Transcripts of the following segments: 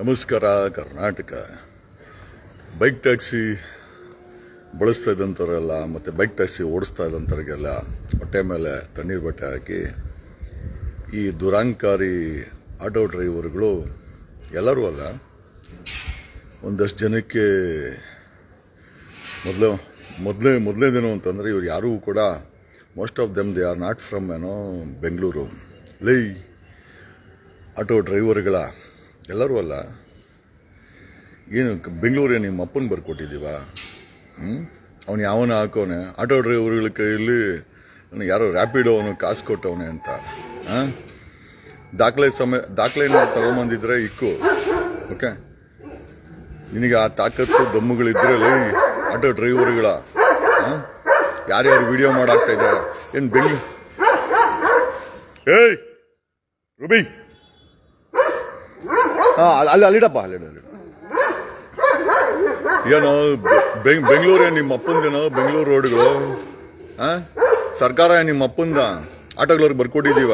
ನಮಸ್ಕಾರ. Karnataka bike taxi ಬಳಸ್ತಾ ಇದ್ದಂಥವರೆಲ್ಲ ಮತ್ತು ಬೈಕ್ ಟ್ಯಾಕ್ಸಿ ಓಡಿಸ್ತಾ ಇದ್ದಂಥವ್ರಿಗೆಲ್ಲ ಹೊಟ್ಟೆ ಮೇಲೆ ತಣ್ಣೀರು ಬಟ್ಟೆ ಹಾಕಿ ಈ ದುರಾಂಕಾರಿ ಆಟೋ ಡ್ರೈವರ್ಗಳು ಎಲ್ಲರೂ ಅಲ್ಲ, ಒಂದಷ್ಟು ಜನಕ್ಕೆ ಮೊದಲೇದೇನು ಅಂತಂದರೆ ಇವ್ರು ಯಾರೂ ಕೂಡ most of them they are not from Bengaluru. ಲೈ ಆಟೋ ಡ್ರೈವರ್ಗಳ ಎಲ್ಲರೂ ಅಲ್ಲ, ಏನು ಬೆಂಗಳೂರೇ ನಿಮ್ಮ ಅಪ್ಪನ ಬರ್ಕೊಟ್ಟಿದ್ದೀವ? ಅವನು ಯಾವನ ಹಾಕೋನೆ ಆಟೋ ಡ್ರೈವರ್ಗಳ ಕೈಯಲ್ಲಿ ಯಾರೋ ರ್ಯಾಪಿಡೋ ಅವನು ಕಾಸು ಕೊಟ್ಟವನೆ ಅಂತ ದಾಖಲೆನ ತಗೊಂಬಂದಿದ್ರೆ ಇಕ್ಕು. ಓಕೆ, ನಿನಗೆ ಆ ತಾಕತ್ತು ದಮ್ಮುಗಳಿದ್ರೆ ಲೈ ಆಟೋ ಡ್ರೈವರ್ಗಳ ಯಾರ್ಯಾರು ವಿಡಿಯೋ ಮಾಡಾಕ್ತಾ ಇದ್ದಾರೆ ಏನು ಬೆಂಗಳೂರು? ಏಯ್ ರುಬಿ, ಅಲ್ಲಿಡಪ್ಪ ಏನೋ ಬೆಂಗಳೂರೇ ನಿಮ್ಮ ಅಪ್ಪಂದೇನೋ ಬೆಂಗಳೂರು ರೋಡ್ಗಳು ಸರ್ಕಾರ ನಿಮ್ಮ ಅಪ್ಪಂದ ಆಟೋಗಳವ್ರಿಗೆ ಬರ್ಕೊಟ್ಟಿದ್ದೀವ.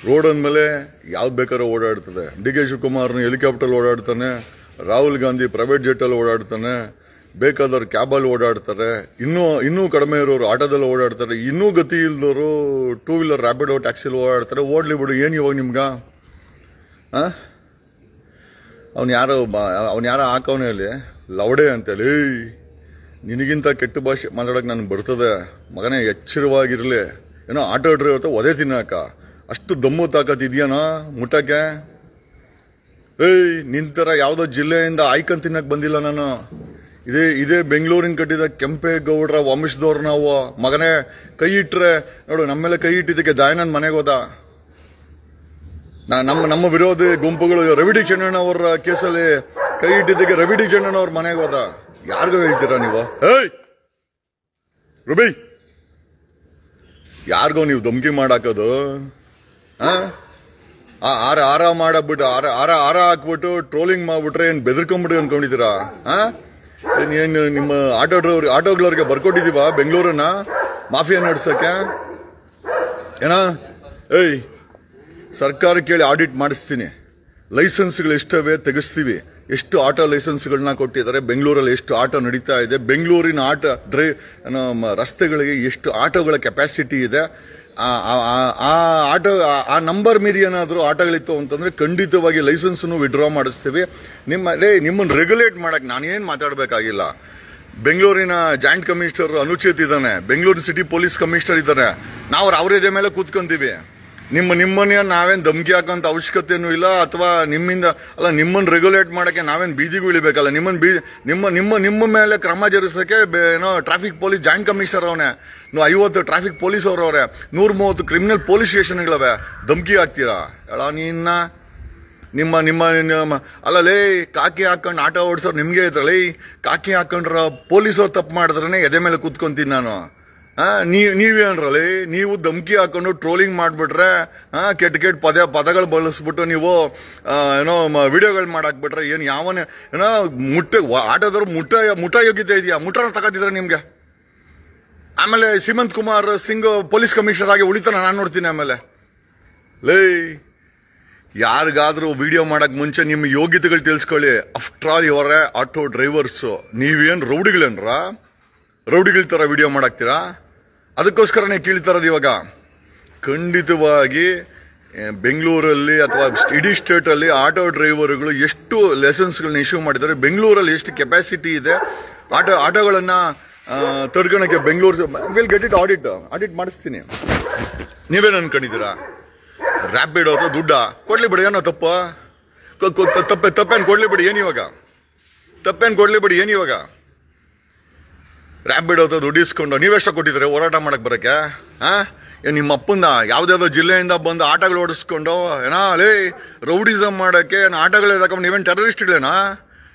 ರೋಡ್ ಅಂದಮೇಲೆ ಯಾವ್ದು ಬೇಕಾದ್ರೂ ಓಡಾಡ್ತದೆ. ಡಿ ಕೆ ಶಿವಕುಮಾರ್ನ ಹೆಲಿಕಾಪ್ಟರ್ ಓಡಾಡ್ತಾನೆ, ರಾಹುಲ್ ಗಾಂಧಿ ಪ್ರೈವೇಟ್ ಜೆಟ್ಟಲ್ಲಿ ಓಡಾಡ್ತಾನೆ, ಬೇಕಾದವ್ರು ಕ್ಯಾಬಲ್ಲಿ ಓಡಾಡ್ತಾರೆ, ಇನ್ನೂ ಕಡಿಮೆ ಇರೋರು ಆಟೋದಲ್ಲಿ ಓಡಾಡ್ತಾರೆ, ಇನ್ನೂ ಗತಿ ಇಲ್ದವರು ಟೂ ವೀಲರ್ ರ್ಯಾಪಿಡೋ ಟ್ಯಾಕ್ಸಿಲಿ ಓಡಾಡ್ತಾರೆ. ಓಡ್ಲಿ ಬಿಡು, ಏನು ಇವಾಗ ನಿಮ್ಗ? ಅವನು ಯಾರೋ ಹಾಕವನೇ ಅಲ್ಲಿ ಲವಡೆ ಅಂತೇಳಿ ನಿನಗಿಂತ ಕೆಟ್ಟ ಭಾಷೆ ಮಾತಾಡೋಕೆ ನನಗೆ ಬರ್ತದೆ ಮಗನೇ, ಎಚ್ಚರವಾಗಿರಲಿ. ಏನೋ ಆಟೋ ಡ್ರೈವರ್ ಒದೆ ತಿನ್ನಾಕ ಅಷ್ಟು ದಮ್ಮು ತಾಕತ್ ಇದೆಯೇನೋ ಮುಟ್ಟಕ್ಕೆ? ನಿಂತರ ಯಾವುದೋ ಜಿಲ್ಲೆಯಿಂದ ಆಯ್ಕೊಂಡ್ ತಿನ್ನಕ್ ಬಂದಿಲ್ಲ ನಾನು. ಇದೇ ಬೆಂಗಳೂರಿನ ಕಟ್ಟಿದ ಕೆಂಪೇಗೌಡರ ವಂಶದವ್ರು ನಾವು. ಮಗನೇ, ಕೈ ಇಟ್ರೆ ನೋಡು, ನಮ್ಮ ಮೇಲೆ ಕೈ ಇಟ್ಟಿದ್ದಕ್ಕೆ ದಯಾನಂದ್ ಮನೆಗೆ ಹೋದ. ನಮ್ಮ ವಿರೋಧಿ ಗುಂಪುಗಳು ರವಿ ಡಿ ಚೆನ್ನಣ್ಣ ಅವರ ಕೇಸಲ್ಲಿ ಕೈ ಇಟ್ಟಿದ್ದಕ್ಕೆ ರವಿ ಡಿ ಚೆನ್ನಣ್ಣ ಅವ್ರ ಮನೆಗೆ ಹೋದ. ಯಾರಿಗೂ ಹೇಳ್ತೀರಾ ನೀವು? ರುಬಿ, ಯಾರಿಗೋ ನೀವು ಧಮ್ಕಿ ಮಾಡಾಕೋದು? ಆರ ಮಾಡಬಿಟ್ಟು ಆರ ಹಾಕ್ಬಿಟ್ಟು ಟ್ರೋಲಿಂಗ್ ಮಾಡ್ಬಿಟ್ರೆ ಏನ್ ಬೆದರ್ಕೊಂಡ್ಬಿಟ್ಟು ಅನ್ಕೊಂಡಿದ್ದೀರಾ? ಏನು ನಿಮ್ಮ ಆಟೋಗಳವ್ರಿಗೆ ಬರ್ಕೊಟ್ಟಿದೀವ ಬೆಂಗಳೂರನ್ನ ಮಾಫಿಯಾ ನಡ್ಸಕ್ಕೆ? ಏನ ಸರ್ಕಾರ ಕೇಳಿ ಆಡಿಟ್ ಮಾಡಿಸ್ತೀನಿ. ಲೈಸೆನ್ಸ್ಗಳು ಎಷ್ಟವೆ ತೆಗಿಸ್ತೀವಿ. ಎಷ್ಟು ಆಟೋ ಲೈಸೆನ್ಸ್ಗಳನ್ನ ಕೊಟ್ಟಿದ್ದಾರೆ, ಬೆಂಗಳೂರಲ್ಲಿ ಎಷ್ಟು ಆಟೋ ನಡೀತಾ ಇದೆ, ಬೆಂಗಳೂರಿನ ರಸ್ತೆಗಳಿಗೆ ಎಷ್ಟು ಆಟೋಗಳ ಕೆಪಾಸಿಟಿ ಇದೆ, ಆ ನಂಬರ್ ಮೀರಿ ಏನಾದರೂ ಆಟೋಗಳಿತ್ತು ಅಂತಂದ್ರೆ ಖಂಡಿತವಾಗಿ ಲೈಸೆನ್ಸ್ನು ವಿಡ್ರಾ ಮಾಡಿಸ್ತೀವಿ. ನಿಮ್ಮನ್ನು ರೆಗ್ಯುಲೇಟ್ ಮಾಡಕ್ ನಾನೇನು ಮಾತಾಡಬೇಕಾಗಿಲ್ಲ. ಬೆಂಗಳೂರಿನ ಜಾಯಿಂಟ್ ಕಮಿಷನರ್ ಅನುಚಿತ್ ಇದ್ದಾನೆ, ಬೆಂಗಳೂರು ಸಿಟಿ ಪೊಲೀಸ್ ಕಮಿಷನರ್ ಇದ್ದಾರೆ. ನಾವು ಅವರದೇ ಮೇಲೆ ಕೂತ್ಕೊಂತೀವಿ. ನಿಮ್ಮನ್ನ ನಾವೇನ್ ಧಮ್ಕಿ ಹಾಕೋಂತ ಅವಶ್ಯಕತೆನೂ ಇಲ್ಲ, ಅಥವಾ ನಿಮ್ಮನ್ನ ರೆಗ್ಯುಲೇಟ್ ಮಾಡಕ್ಕೆ ನಾವೇನ್ ಬೀದಿಗೂ ಇಳಿಬೇಕಲ್ಲ. ನಿಮ್ಮ ಮೇಲೆ ಕ್ರಮ ಜರುಗಿಸಕ್ಕೆ ಏನೋ ಟ್ರಾಫಿಕ್ ಪೊಲೀಸ್ ಜಾಯಿಂಟ್ ಕಮಿಷನರ್ ಅವನೇ, 50 ಟ್ರಾಫಿಕ್ ಪೊಲೀಸ್ ಅವರವ್ರೆ, 130 ಕ್ರಿಮಿನಲ್ ಪೊಲೀಸ್ ಸ್ಟೇಷನ್ಗಳವೆ. ಧಮ್ಕಿ ಹಾಕ್ತೀರಾ ನಿಮ್ಮ ಅಲ್ಲಲೇ ಕಾಕಿ ಹಾಕೊಂಡು ಆಟೋ ಓಡಿಸೋರು ನಿಮ್ಗೆ ಐತ್ರಲ್ಲ. ಕಾಕಿ ಹಾಕೊಂಡ್ರ ಪೊಲೀಸವ್ರು ತಪ್ಪು ಮಾಡಿದ್ರೇ ಎದೆ ಮೇಲೆ ಕೂತ್ಕೊಂತೀನಿ ನಾನು. ನೀವೇನ್ರಲ್ಲಿ ನೀವು ಧಮ್ಕಿ ಹಾಕೊಂಡು ಟ್ರೋಲಿಂಗ್ ಮಾಡ್ಬಿಟ್ರೆ, ಕೆಟ್ಟ ಪದಗಳು ಬಳಸ್ಬಿಟ್ಟು ನೀವು ಏನೋ ವಿಡಿಯೋಗಳು ಮಾಡಾಕ್ಬಿಟ್ರೆ ಏನು ಏನೋ ಆಟೋದವ್ರು ಮುಟ್ಟ ಯೋಗ್ಯತೆ ಇದೆಯಾ? ಮುಟ್ಟ ತಗೋತಿದ್ರೆ ನಿಮ್ಗೆ. ಆಮೇಲೆ ಸಿಮಂತ್ ಕುಮಾರ್ ಸಿಂಗ್ ಪೊಲೀಸ್ ಕಮಿಷನರ್ ಆಗಿ ಉಳಿತಾನ ನಾನು ನೋಡ್ತೀನಿ. ಆಮೇಲೆ ಯಾರಿಗಾದ್ರೂ ವಿಡಿಯೋ ಮಾಡಕ್ ಮುಂಚೆ ನಿಮ್ಮ ಯೋಗ್ಯತೆಗಳು ತಿಳಿಸ್ಕೊಳ್ಳಿ. ಆಫ್ಟರ್ ಆಲ್ ಇವರೇ ಆಟೋ ಡ್ರೈವರ್ಸ್. ನೀವೇನ್ ರೌಡಿಗಳ ತರ ವಿಡಿಯೋ ಮಾಡಾಕ್ತೀರಾ? ಅದಕ್ಕೋಸ್ಕರನೇ ಕೇಳ್ತಾರದು ಇವಾಗ. ಖಂಡಿತವಾಗಿ ಬೆಂಗಳೂರಲ್ಲಿ ಅಥವಾ ಇಡೀ ಸ್ಟೇಟ್ ಅಲ್ಲಿ ಆಟೋ ಡ್ರೈವರ್ಗಳು ಎಷ್ಟು ಲೈಸೆನ್ಸ್ಗಳನ್ನ ಇಶ್ಯೂ ಮಾಡಿದ್ದಾರೆ, ಬೆಂಗಳೂರಲ್ಲಿ ಎಷ್ಟು ಕೆಪಾಸಿಟಿ ಇದೆ, ಆಟೋಗಳನ್ನ ತಡ್ಕೊಳಕ್ಕೆ Bengaluru will get it audit ಮಾಡಿಸ್ತೀನಿ. ನೀವೇನು ಅನ್ಕೊಂಡಿದ್ದೀರಾ? ರ್ಯಾಪಿಡ್ ಅಥವಾ ದುಡ್ಡ ಕೊಡ್ಲಿ ಬಿಡಿ, ಏನೋ ತಪ್ಪೇನು ಕೊಡ್ಲಿ ಬಿಡಿ, ಏನಿವಾಗ ರ್ಯಾಪಿಡ್ ಅಥವಾ ದುಡ್ಡು ಇಸ್ಕೊಂಡು ನೀವೆಷ್ಟ ಕೊಟ್ಟಿದ್ರೆ ಓಡಾಟ ಮಾಡಕ್ ಬರಕ್ಕೆ? ನಿಮ್ಮ ಅಪ್ಪಂದ ಯಾವ್ದಾವ್ದೋ ಜಿಲ್ಲೆಯಿಂದ ಬಂದು ಆಟೋಗಳು ಓಡಿಸ್ಕೊಂಡು ರೌಡಿಸಮ್ ಮಾಡಕ್ಕೆ ಆಟೋಗಳು ಇದಾಕೊಂಡು ನೀವೇನು ಟೆರರಿಸ್ಟ್ಗಳೇನಾ?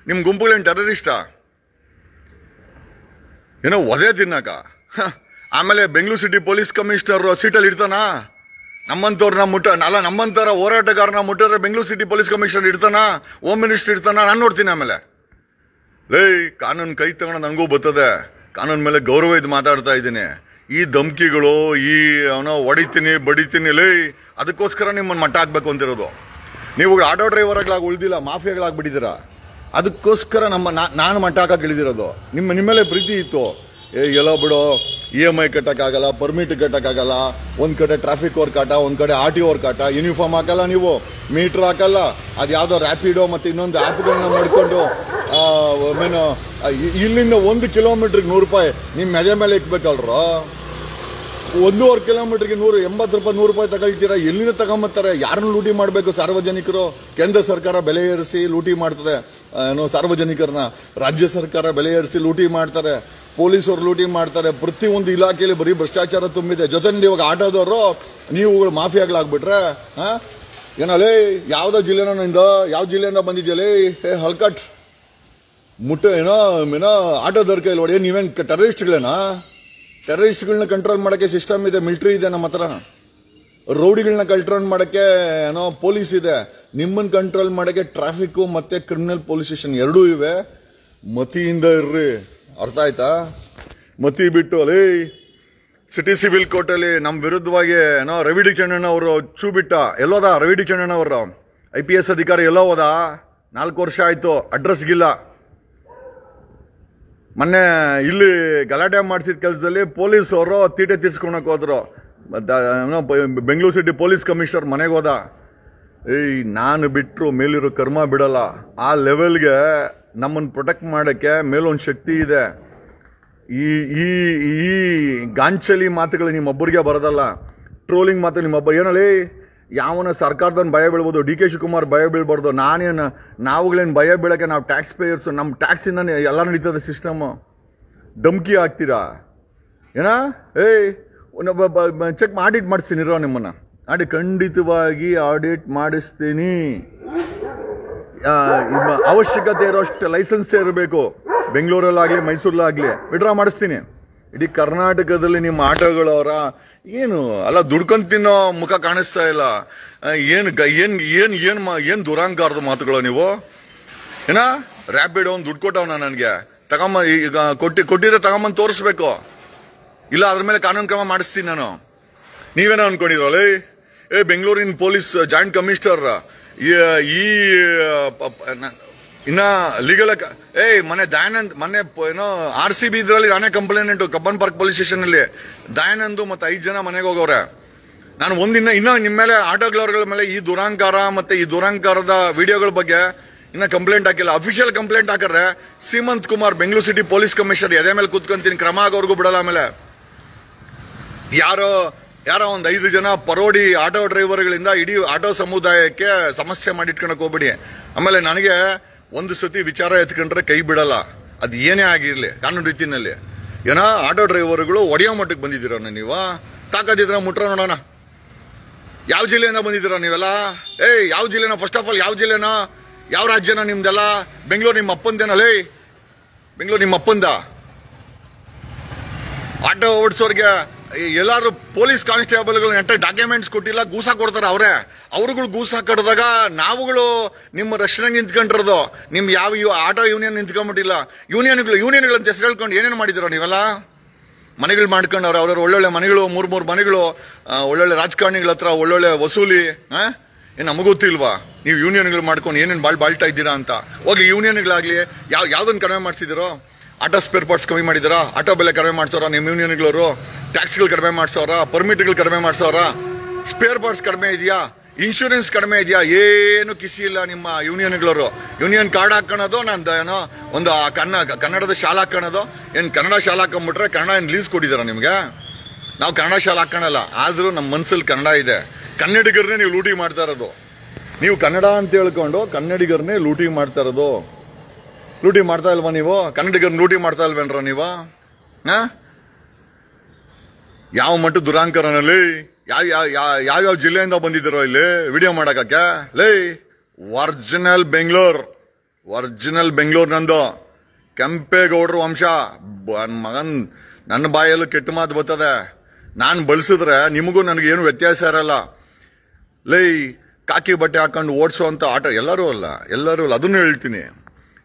ನಿಮ್ ಗುಂಪುಗಳೇನು ಟೆರರಿಸ್ಟಾ? ಏನೋ ಒದೆ ತಿನ್ನಕ. ಆಮೇಲೆ ಬೆಂಗಳೂರು ಸಿಟಿ ಪೊಲೀಸ್ ಕಮಿಷನರ್ ಸೀಟಲ್ಲಿ ಇರ್ತಾನ? ನಮ್ಮಂತರ ಹೋರಾಟಗಾರನ ಮುಟ್ಟಿದ್ರೆ ಬೆಂಗಳೂರು ಸಿಟಿ ಪೊಲೀಸ್ ಕಮಿಷನರ್ ಇರ್ತಾನ? ಹೋಮ್ ಮಿನಿಸ್ಟರ್ ಇರ್ತಾನ? ನಾನು ನೋಡ್ತೀನಿ. ಆಮೇಲೆ ಕಾನೂನು ಕೈ ತಗೊಂಡು ನನಗೂ ಬರ್ತದೆ. ಕಾನೂನ್ ಮೇಲೆ ಗೌರವ ಇದು ಮಾತಾಡ್ತಾ ಇದ್ದೀನಿ. ಈ ಧಮ್ಕಿಗಳು, ಹೊಡಿತೀನಿ ಬಡಿತೀನಿ ಅದಕ್ಕೋಸ್ಕರ ನಿಮ್ಮನ್ನು ಮಟ್ಟ ಹಾಕ್ಬೇಕು ಅಂತಿರೋದು. ನೀವು ಆಟೋ ಡ್ರೈವರ್ಗಳಾಗಿ ಉಳಿದಿಲ್ಲ, ಮಾಫಿಯಾಗಳಾಗ್ಬಿಟ್ಟಿದ್ದೀರಾ. ಅದಕ್ಕೋಸ್ಕರ ನಾನು ಮಟ್ಟ ಹಾಕಕ್ಕೆ ಇಳಿದಿರೋದು. ನಿಮ್ಮೇಲೆ ಪ್ರೀತಿ ಇತ್ತು. ಎಲ್ಲ ಬಿಡೋ, EMI ಕಟ್ಟಕ್ಕಾಗಲ್ಲ, ಪರ್ಮಿಟ್ ಕಟ್ಟಕ್ಕಾಗಲ್ಲ, ಒಂದ್ ಕಡೆ ಟ್ರಾಫಿಕ್ ವರ್ಕ್ ಆಟ, ಒಂದ್ ಕಡೆ RTO ವರ್ಕ್ ಆಟ, ಯೂನಿಫಾರ್ಮ್ ಹಾಕಲ್ಲ, ನೀವು ಮೀಟರ್ ಹಾಕಲ್ಲ, ಅದು ಯಾವ್ದೋ ರ್ಯಾಪಿಡೋ ಮತ್ತೆ ಇನ್ನೊಂದು ಆ್ಯಪ್ಗಳನ್ನ ಮಾಡ್ಕೊಂಡು ಏನು ಇಲ್ಲಿಂದ 1 ಕಿಲೋಮೀಟರ್ಗೆ 100 ರೂಪಾಯಿ ನಿಮ್ಮ ಮೆದೆ ಮೇಲೆ ಇಕ್ಬೇಕಲ್ರೋ. 1.5 ಕಿಲೋಮೀಟರ್ಗೆ 180 ರೂಪಾಯಿ 100 ರೂಪಾಯಿ ತಗೊಳ್ತೀರಾ. ಎಲ್ಲಿಂದ ತಗೊಂಬತ್ತಾರೆ? ಯಾರನ್ನು ಲೂಟಿ ಮಾಡಬೇಕು ಸಾರ್ವಜನಿಕರು? ಕೇಂದ್ರ ಸರ್ಕಾರ ಬೆಲೆ ಏರಿಸಿ ಲೂಟಿ ಮಾಡ್ತದೆ ಏನೋ ಸಾರ್ವಜನಿಕರನ್ನ, ರಾಜ್ಯ ಸರ್ಕಾರ ಬೆಲೆ ಏರಿಸಿ ಲೂಟಿ ಮಾಡ್ತಾರೆ, ಪೊಲೀಸರು ಲೂಟಿ ಮಾಡ್ತಾರೆ. ಪ್ರತಿಯೊಂದು ಇಲಾಖೆಯಲ್ಲಿ ಬರೀ ಭ್ರಷ್ಟಾಚಾರ ತುಂಬಿದೆ. ಜೊತೆಲಿ ಇವಾಗ ಆಟೋದವರು ನೀವುಗಳು ಮಾಫಿಯಾಗಳಾಗ್ಬಿಟ್ರೆ ಏನಲ್ಲೇ ಯಾವ್ದೋ ಜಿಲ್ಲೆನೋ ನಿಂದ ಯಾವ ಜಿಲ್ಲೆಯಿಂದ ಬಂದಿದ್ಯಲ್ಲೇ ಹಲ್ಕಟ್ ಏನೋ ಆಟೋದವ್ರ ಕೈಲಿ ನೋಡಿ. ನೀವೇನ್ ಟೆರರಿಸ್ಟ್ಗಳೇನಾ? ಟೆರರಿಸ್ಟ್ಗಳನ್ನ ಕಂಟ್ರೋಲ್ ಮಾಡಕ್ಕೆ ಸಿಸ್ಟಮ್ ಇದೆ, ಮಿಲಿಟರಿ ಇದೆ ನಮ್ಮ ಹತ್ರ. ರೌಡಿಗಳನ್ನ ಕಂಟ್ರೋಲ್ ಮಾಡಕ್ಕೆ ಏನೋ ಪೊಲೀಸ್ ಇದೆ. ನಿಮ್ಮನ್ನ ಕಂಟ್ರೋಲ್ ಮಾಡಕ್ಕೆ ಟ್ರಾಫಿಕ್ ಮತ್ತೆ ಕ್ರಿಮಿನಲ್ ಪೊಲೀಸ್ ಸ್ಟೇಷನ್ ಎರಡೂ ಇವೆ. ಮತಿಯಿಂದ ಇರ್ರಿ, ಅರ್ಥ ಆಯ್ತಾ? ಮತಿ ಬಿಟ್ಟು ಅಲೇ ಸಿಟಿ ಸಿವಿಲ್ ಕೋರ್ಟ್ ಅಲ್ಲಿ ನಮ್ ವಿರುದ್ಧವಾಗಿ ಏನೋ ರವಿ ಡಿ ಚಂದ್ರಣ್ಣ ಅವರು ಚೂ ಬಿಟ್ಟ. ಎಲ್ಲೋದ ರವಿ ಡಿ ಚಂದ್ರಣ್ಣ ಅವರು IPS ಅಧಿಕಾರಿ? ಎಲ್ಲೋ ಹೋದ? 4 ವರ್ಷ ಆಯ್ತು, ಅಡ್ರೆಸ್ಗಿಲ್ಲ. ಮೊನ್ನೆ ಇಲ್ಲಿ ಗಲಾಟೆ ಮಾಡಿಸಿದ ಕೆಲಸದಲ್ಲಿ ಪೊಲೀಸ್ ಅವರು ತೀಟೆ ತೀರ್ಸ್ಕೊಳಕ್ ಹೋದ್ರು. ಬೆಂಗಳೂರು ಸಿಟಿ ಪೊಲೀಸ್ ಕಮಿಷನರ್ ಮನೆಗೆ ಹೋದ. ನಾನು ಬಿಟ್ರು ಮೇಲಿರೋ ಕರ್ಮ ಬಿಡಲ್ಲ. ಆ ಲೆವೆಲ್ಗೆ ನಮ್ಮನ್ನು ಪ್ರೊಟೆಕ್ಟ್ ಮಾಡಕ್ಕೆ ಮೇಲೊಂದು ಶಕ್ತಿ ಇದೆ. ಈ ಈ ಗಾಂಚಲಿ ಮಾತುಗಳು ನಿಮ್ಮೊಬ್ಬರಿಗೆ ಬರೋದಲ್ಲ. ಟ್ರೋಲಿಂಗ್ ಮಾತು ನಿಮ್ಮೊಬ್ಬ ಏನಲ್ಲಿ ಯಾವನ ಸರ್ಕಾರದನ್ನ ಭಯ ಬೀಳ್ಬೋದು, DK ಶಿವಕುಮಾರ್ ಭಯ ಬೀಳ್ಬಾರ್ದು. ನಾವುಗಳೇನು ಭಯ ಬೀಳಕ್ಕೆ? ನಾವು ಟ್ಯಾಕ್ಸ್ ಪೇಯರ್ಸ್, ನಮ್ಮ ಟ್ಯಾಕ್ಸಿಂದ ಎಲ್ಲ ನಡೀತದೆ ಸಿಸ್ಟಮ್. ಧಮ್ಕಿ ಹಾಕ್ತೀರಾ ಏನ? ಚೆಕ್ ಆಡಿಟ್ ಮಾಡಿಸ್ತೀನಿ ಇರೋ ನಿಮ್ಮನ್ನ. ಖಂಡಿತವಾಗಿ ಆಡಿಟ್ ಮಾಡಿಸ್ತೀನಿ. ಅವಶ್ಯಕತೆ ಇರೋಷ್ಟು ಲೈಸೆನ್ಸ್ ಇರಬೇಕು. ಬೆಂಗಳೂರಲ್ಲಾಗ್ಲಿ ಮೈಸೂರಲ್ಲಾಗ್ಲಿ ವಿಡ್ರಾ ಮಾಡಿಸ್ತೀನಿ. ಇಡೀ ಕರ್ನಾಟಕದಲ್ಲಿ ನಿಮ್ಮ ಆಟೋಗಳವರ ಏನು ಅಲ್ಲ ದುಡ್ಕೊಂಡ್ ತಿನ್ನೋ ಮುಖ ಕಾಣಿಸ್ತಾ ಇಲ್ಲ. ಏನ್ ದುರಾಂಕಾರದ ಮಾತುಗಳು ನೀವು. ಏನ ರ್ಯಾಪಿಡ್ ಅವ್ನು ದುಡ್ಡು ಕೊಟ್ಟವನ ನನಗೆ ತಗೊಂಬ, ಈಗ ಕೊಟ್ಟಿದ್ರೆ ತಗೊಂಬಂದು ತೋರಿಸ್ಬೇಕು. ಇಲ್ಲ ಅದ್ರ ಮೇಲೆ ಕಾನೂನು ಕ್ರಮ ಮಾಡಿಸ್ತೀನಿ ನಾನು. ನೀವೇನೋ ಅನ್ಕೊಂಡಿದ್ರಲ್ಲ ಬೆಂಗಳೂರಿನ ಪೊಲೀಸ್ ಜಾಯಿಂಟ್ ಕಮಿಷನರ್ ಇನ್ನ ಲೀಗಲ್ ಮೊನ್ನೆ ದಯಾನಂದ್ ಮೊನ್ನೆ ಏನೋ RCB ಇದ್ರಲ್ಲಿ ನಾನೇ complaint Cubbon park police station ಅಲ್ಲಿ ದಯಾನಂದ್ ಮತ್ತೆ 5 ಜನ ಮನೆಗೆ ಹೋಗವ್ರೆ. ನಾನು ಇನ್ನ ನಿಮ್ಮ ಮೇಲೆ ಆಟೋಗಳವ್ರ ಮೇಲೆ ಈ ದುರಾಂಕಾರ ಮತ್ತೆ ಈ ದುರಾಂಕಾರದ ವಿಡಿಯೋಗಳ ಬಗ್ಗೆ ಇನ್ನ ಕಂಪ್ಲೇಂಟ್ ಹಾಕಿಲ್ಲ. ಅಫಿಷಿಯಲ್ ಕಂಪ್ಲೇಂಟ್ ಹಾಕಿದ್ರೆ Seemant Kumar Bengaluru city police commissioner ಎದೆ ಮೇಲೆ ಕೂತ್ಕೊಂತೀನಿ, ಕ್ರಮ ಆಗೋರ್ಗೂ ಬಿಡಲ್ಲ. ಆಮೇಲೆ ಯಾರೋ 5 ಜನ ಪರೋಡಿ ಆಟೋ ಡ್ರೈವರ್ಗಳಿಂದ ಇಡೀ ಆಟೋ ಸಮುದಾಯಕ್ಕೆ ಸಮಸ್ಯೆ ಮಾಡಿಟ್ಕೊಳಕ್ ಹೋಗ್ಬಿಡಿ. ಆಮೇಲೆ ನನಗೆ ಒಂದು ಸತಿ ವಿಚಾರ ಎತ್ಕೊಂಡ್ರೆ ಕೈ ಬಿಡಲ್ಲ. ಅದು ಏನೇ ಆಗಿರ್ಲಿ ಕಾನೂನು ರೀತಿನಲ್ಲಿ. ಏನೋ ಆಟೋ ಡ್ರೈವರ್ಗಳು ಒಡೆಯೋ ಮಟ್ಟಕ್ಕೆ ಬಂದಿದ್ದೀರ ನೀವು. ತಾಕದಿದ್ರ ಮುಟ್ರ ನೋಡೋಣ. ಯಾವ ಜಿಲ್ಲೆಯಿಂದ ಬಂದಿದ್ದೀರ ನೀವೆಲ್ಲ? ಯಾವ ಜಿಲ್ಲೆನ? ಫಸ್ಟ್ ಆಫ್ ಆಲ್ ಯಾವ ಜಿಲ್ಲೆನ? ಯಾವ ರಾಜ್ಯನ ನಿಮ್ದೆಲ್ಲ? ಬೆಂಗಳೂರು ನಿಮ್ಮ ಅಪ್ಪಂದೇನಲ್ಲೇ? ಬೆಂಗಳೂರು ನಿಮ್ಮ ಅಪ್ಪಂದ? ಆಟೋ ಓಡಿಸೋರ್ಗೆ ಎಲ್ಲಾರು ಪೊಲೀಸ್ ಕಾನ್ಸ್ಟೇಬಲ್ಗಳು ಡಾಕ್ಯುಮೆಂಟ್ಸ್ ಕೊಟ್ಟಿಲ್ಲ, ಗೂಸ ಕೊಡ್ತಾರೆ ಅವರೇ. ಅವ್ರುಗಳು ಗೂಸ ಕಟ್ಟಿದಾಗ ನಾವುಗಳು ನಿಮ್ಮ ರಕ್ಷಣೆಗೆ ನಿಂತ್ಕೊಂಡಿರೋದು. ನಿಮ್ ಯಾವ ಆಟೋ ಯೂನಿಯನ್ ನಿಂತ್ಕೊಂಡ್ಬಿಟ್ಟಿಲ್ಲ. ಯೂನಿಯನ್ಗಳಂತ ಹೆಸರು ಹೇಳ್ಕೊಂಡು ಏನೇನು ಮಾಡಿದಿರೋ ನೀವೆಲ್ಲ? ಮನೆಗಳು ಮಾಡ್ಕೊಂಡವ್ರೆ ಅವ್ರವ್ರ ಒಳ್ಳೊಳ್ಳೆ ಮನೆಗಳು, 3 ಮನೆಗಳು, ಒಳ್ಳೊಳ್ಳೆ ರಾಜಕಾರಣಿಗಳ ಹತ್ರ ಒಳ್ಳೊಳ್ಳೆ ವಸೂಲಿ. ಏನ್ ನಮಗೂ ಗೊತ್ತಿಲ್ವಾ ನೀವು ಯೂನಿಯನ್ಗಳು ಮಾಡ್ಕೊಂಡು ಏನೇನು ಬಾಳ್ತಾ ಇದ್ದೀರಾ ಅಂತ? ಹೋಗಿ ಯೂನಿಯನ್ಗಳಾಗ್ಲಿ ಯಾವ್ದನ್ನ ಕಡಿಮೆ ಮಾಡಿಸಿದಿರೋ? ಆಟೋ ಸ್ಪೇರ್ ಪಾರ್ಟ್ಸ್ ಕಮ್ಮಿ ಮಾಡಿದಾರಾ? ಆಟೋ ಬೆಲೆ ಕಡಿಮೆ ಮಾಡ್ಸೋರ ನಿಮ್ಮ ಯೂನಿಯನ್ಗಳವರು? ಟ್ಯಾಕ್ಸ್ಗಳು ಕಡಿಮೆ ಮಾಡ್ಸೋರ? ಪರ್ಮಿಟ್ಗಳು ಕಡಿಮೆ ಮಾಡ್ಸೋರ? ಸ್ಪೇರ್ ಪಾರ್ಟ್ಸ್ ಕಡಿಮೆ ಇದೆಯಾ? ಇನ್ಶೂರೆನ್ಸ್ ಕಡಿಮೆ ಇದೆಯಾ? ಏನು ಕಿಸಿ ಇಲ್ಲ ನಿಮ್ಮ ಯೂನಿಯನ್ಗಳವರು. ಯೂನಿಯನ್ ಕಾರ್ಡ್ ಹಾಕೋಣದು, ನಂದು ಏನೋ ಒಂದು ಕನ್ನಡದ ಶಾಲಾ ಹಾಕೋಣದು. ಏನ್ ಕನ್ನಡ ಶಾಲಾ ಹಾಕೊಂಡ್ಬಿಟ್ರೆ ಕನ್ನಡ ಏನ್ ಲೀಸ್ ಕೊಟ್ಟಿದಾರ ನಿಮ್ಗೆ? ನಾವು ಕನ್ನಡ ಶಾಲಾ ಹಾಕೋಣಲ್ಲ, ಆದ್ರೂ ನಮ್ಮ ಮನ್ಸಲ್ಲಿ ಕನ್ನಡ ಇದೆ. ಕನ್ನಡಿಗರನ್ನೇ ನೀವು ಲೂಟಿ ಮಾಡ್ತಾ ಇರೋದು. ನೀವು ಕನ್ನಡ ಅಂತ ಹೇಳ್ಕೊಂಡು ಕನ್ನಡಿಗರನ್ನೇ ಲೂಟಿ ಮಾಡ್ತಾ ಇರೋದು. ಲೂಟಿ ಮಾಡ್ತಾ ಇಲ್ವಾ ನೀವು? ಕನ್ನಡಿಗರನ್ನ ಲೂಟಿ ಮಾಡ್ತಾ ಇಲ್ವೇನ್ರ ನೀವು? ಯಾವ ಮಟ್ಟ ದುರಾಂಕರನಲ್ಲಿ ಯಾವ್ಯಾವ ಜಿಲ್ಲೆಯಿಂದ ಬಂದಿದ್ದೀರೋ ಇಲ್ಲಿ ವಿಡಿಯೋ ಮಾಡಕ್ಕೆ? ಒರಿಜಿನಲ್ ಬೆಂಗಳೂರು ನಂದು. ಕೆಂಪೇಗೌಡರು ವಂಶ. ಮಗನ್ ನನ್ನ ಬಾಯಲ್ಲೂ ಕೆಟ್ಟ ಮಾತು ಬರ್ತದೆ. ನಾನು ಬಳಸಿದ್ರೆ ನಿಮಗೂ ನನಗೇನು ವ್ಯತ್ಯಾಸ ಇರಲ್ಲ. ಕಾಕಿ ಬಟ್ಟೆ ಹಾಕೊಂಡು ಓಡಿಸೋಂಥ ಆಟೋ ಎಲ್ಲರೂ ಅಲ್ಲ. ಅದನ್ನು ಹೇಳ್ತೀನಿ.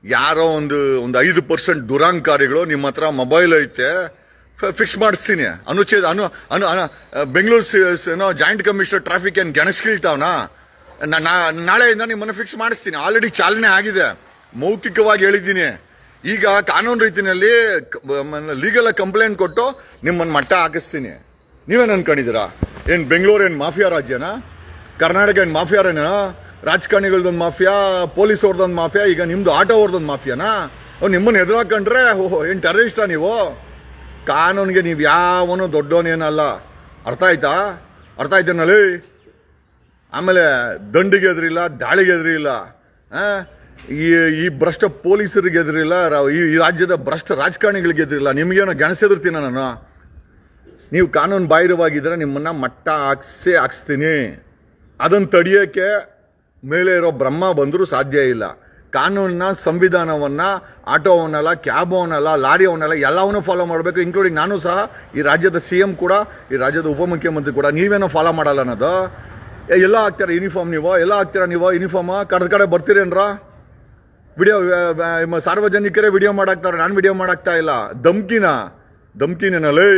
ಯಾರೋ ಒಂದು 5% ದುರಾಂಕಾರಿಗಳು ನಿಮ್ಮ ಹತ್ರ ಮೊಬೈಲ್ ಐತೆ, ಫಿಕ್ಸ್ ಮಾಡಿಸ್ತೀನಿ. ಅನುಚ್ಛೇದ ಬೆಂಗಳೂರು ಜಾಯಿಂಟ್ ಕಮಿಷನರ್ ಟ್ರಾಫಿಕ್ ಏನ್ ಗೆಣಸ್ಕೀಳ್ತಾವನಾ? ನಾಳೆಯಿಂದ ನಿಮ್ಮನ್ನು ಫಿಕ್ಸ್ ಮಾಡಿಸ್ತೀನಿ. ಆಲ್ರೆಡಿ ಚಾಲನೆ ಆಗಿದೆ, ಮೌಖಿಕವಾಗಿ ಹೇಳಿದ್ದೀನಿ. ಈಗ ಕಾನೂನು ರೀತಿಯಲ್ಲಿ ಲೀಗಲ್ ಕಂಪ್ಲೇಂಟ್ ಕೊಟ್ಟು ನಿಮ್ಮನ್ನು ಮಟ್ಟ ಹಾಕಿಸ್ತೀನಿ. ನೀವೇನು ಅನ್ಕೊಂಡಿದ್ದೀರಾ? ಏನ್ ಬೆಂಗಳೂರು ಏನ್ ಮಾಫಿಯಾ ರಾಜ್ಯನಾ? ಕರ್ನಾಟಕ ಏನ್ ಮಾಫಿಯಾರೇನಾ? ರಾಜಕಾರಣಿಗಳದೊಂದು ಮಾಫಿಯಾ, ಪೊಲೀಸ್ ಅವ್ರದೊಂದು ಮಾಫಿಯಾ, ಈಗ ನಿಮ್ದು ಆಟೋ ಅವ್ರದೊಂದು ಮಾಫಿಯಾನಾ? ನಿಮ್ಮನ್ನು ಎದುರಾಕೊಂಡ್ರೆ ಏನ್ ಟೆರರಿಸ್ಟಾ ನೀವು? ಕಾನೂನಿಗೆ ನೀವು ಯಾವನು ದೊಡ್ಡವನೇನಲ್ಲ. ಅರ್ಥ ಆಯ್ತಾ? ಅರ್ಥ ಆಯ್ತೇನಲ್ಲಿ? ಆಮೇಲೆ ದಂಡಿಗೆ ಎದುರಿಲ್ಲ, ದಾಳಿಗೆ ಎದುರಿಲ್ಲ, ಈ ಭ್ರಷ್ಟ ಪೊಲೀಸರಿಗೆ ಎದುರಿಲ್ಲ, ಈ ರಾಜ್ಯದ ಭ್ರಷ್ಟ ರಾಜಕಾರಣಿಗಳಿಗೆ ಎದುರಿಲ್ಲ. ನಿಮ್ಗೇನೋ ಗೆಣಸೆದುರ್ತೀನ ನಾನು? ನೀವು ಕಾನೂನು ಬಾಹಿರವಾಗಿದ್ರೆ ನಿಮ್ಮನ್ನ ಮಟ್ಟ ಹಾಕ್ಸ್ತೀನಿ. ಅದನ್ನು ತಡೆಯೋಕೆ ಮೇಲೆ ಇರೋ ಬ್ರಹ್ಮ ಬಂದರೂ ಸಾಧ್ಯ ಇಲ್ಲ. ಕಾನೂನನ್ನ, ಸಂವಿಧಾನವನ್ನ, ಆಟೋವನ್ನಲ್ಲ, ಕ್ಯಾಬವನ್ನಲ್ಲ, ಲಾರಿಯವನ್ನೆಲ್ಲ ಎಲ್ಲವನ್ನೂ ಫಾಲೋ ಮಾಡಬೇಕು, ಇನ್ಕ್ಲೂಡಿಂಗ್ ನಾನು ಸಹ, ಈ ರಾಜ್ಯದ CM ಕೂಡ, ಈ ರಾಜ್ಯದ ಉಪಮುಖ್ಯಮಂತ್ರಿ ಕೂಡ. ನೀವೇನೋ ಫಾಲೋ ಮಾಡಲ್ಲ ಅನ್ನೋದು? ಎಲ್ಲ ಹಾಕ್ತೀರ ಯೂನಿಫಾರ್ಮ್ ನೀವು? ಎಲ್ಲ ಹಾಕ್ತೀರಾ ನೀವು ಯೂನಿಫಾರ್ಮ್? ಕಡೆ ಬರ್ತೀರೇನ್ರ? ವಿಡಿಯೋ ಸಾರ್ವಜನಿಕರೇ ವಿಡಿಯೋ ಮಾಡಾಕ್ತಾರೆ, ನಾನು ವಿಡಿಯೋ ಮಾಡಾಕ್ತಾ ಇಲ್ಲ. ಧಮ್ಕಿನೇನಲ್ಲೇ?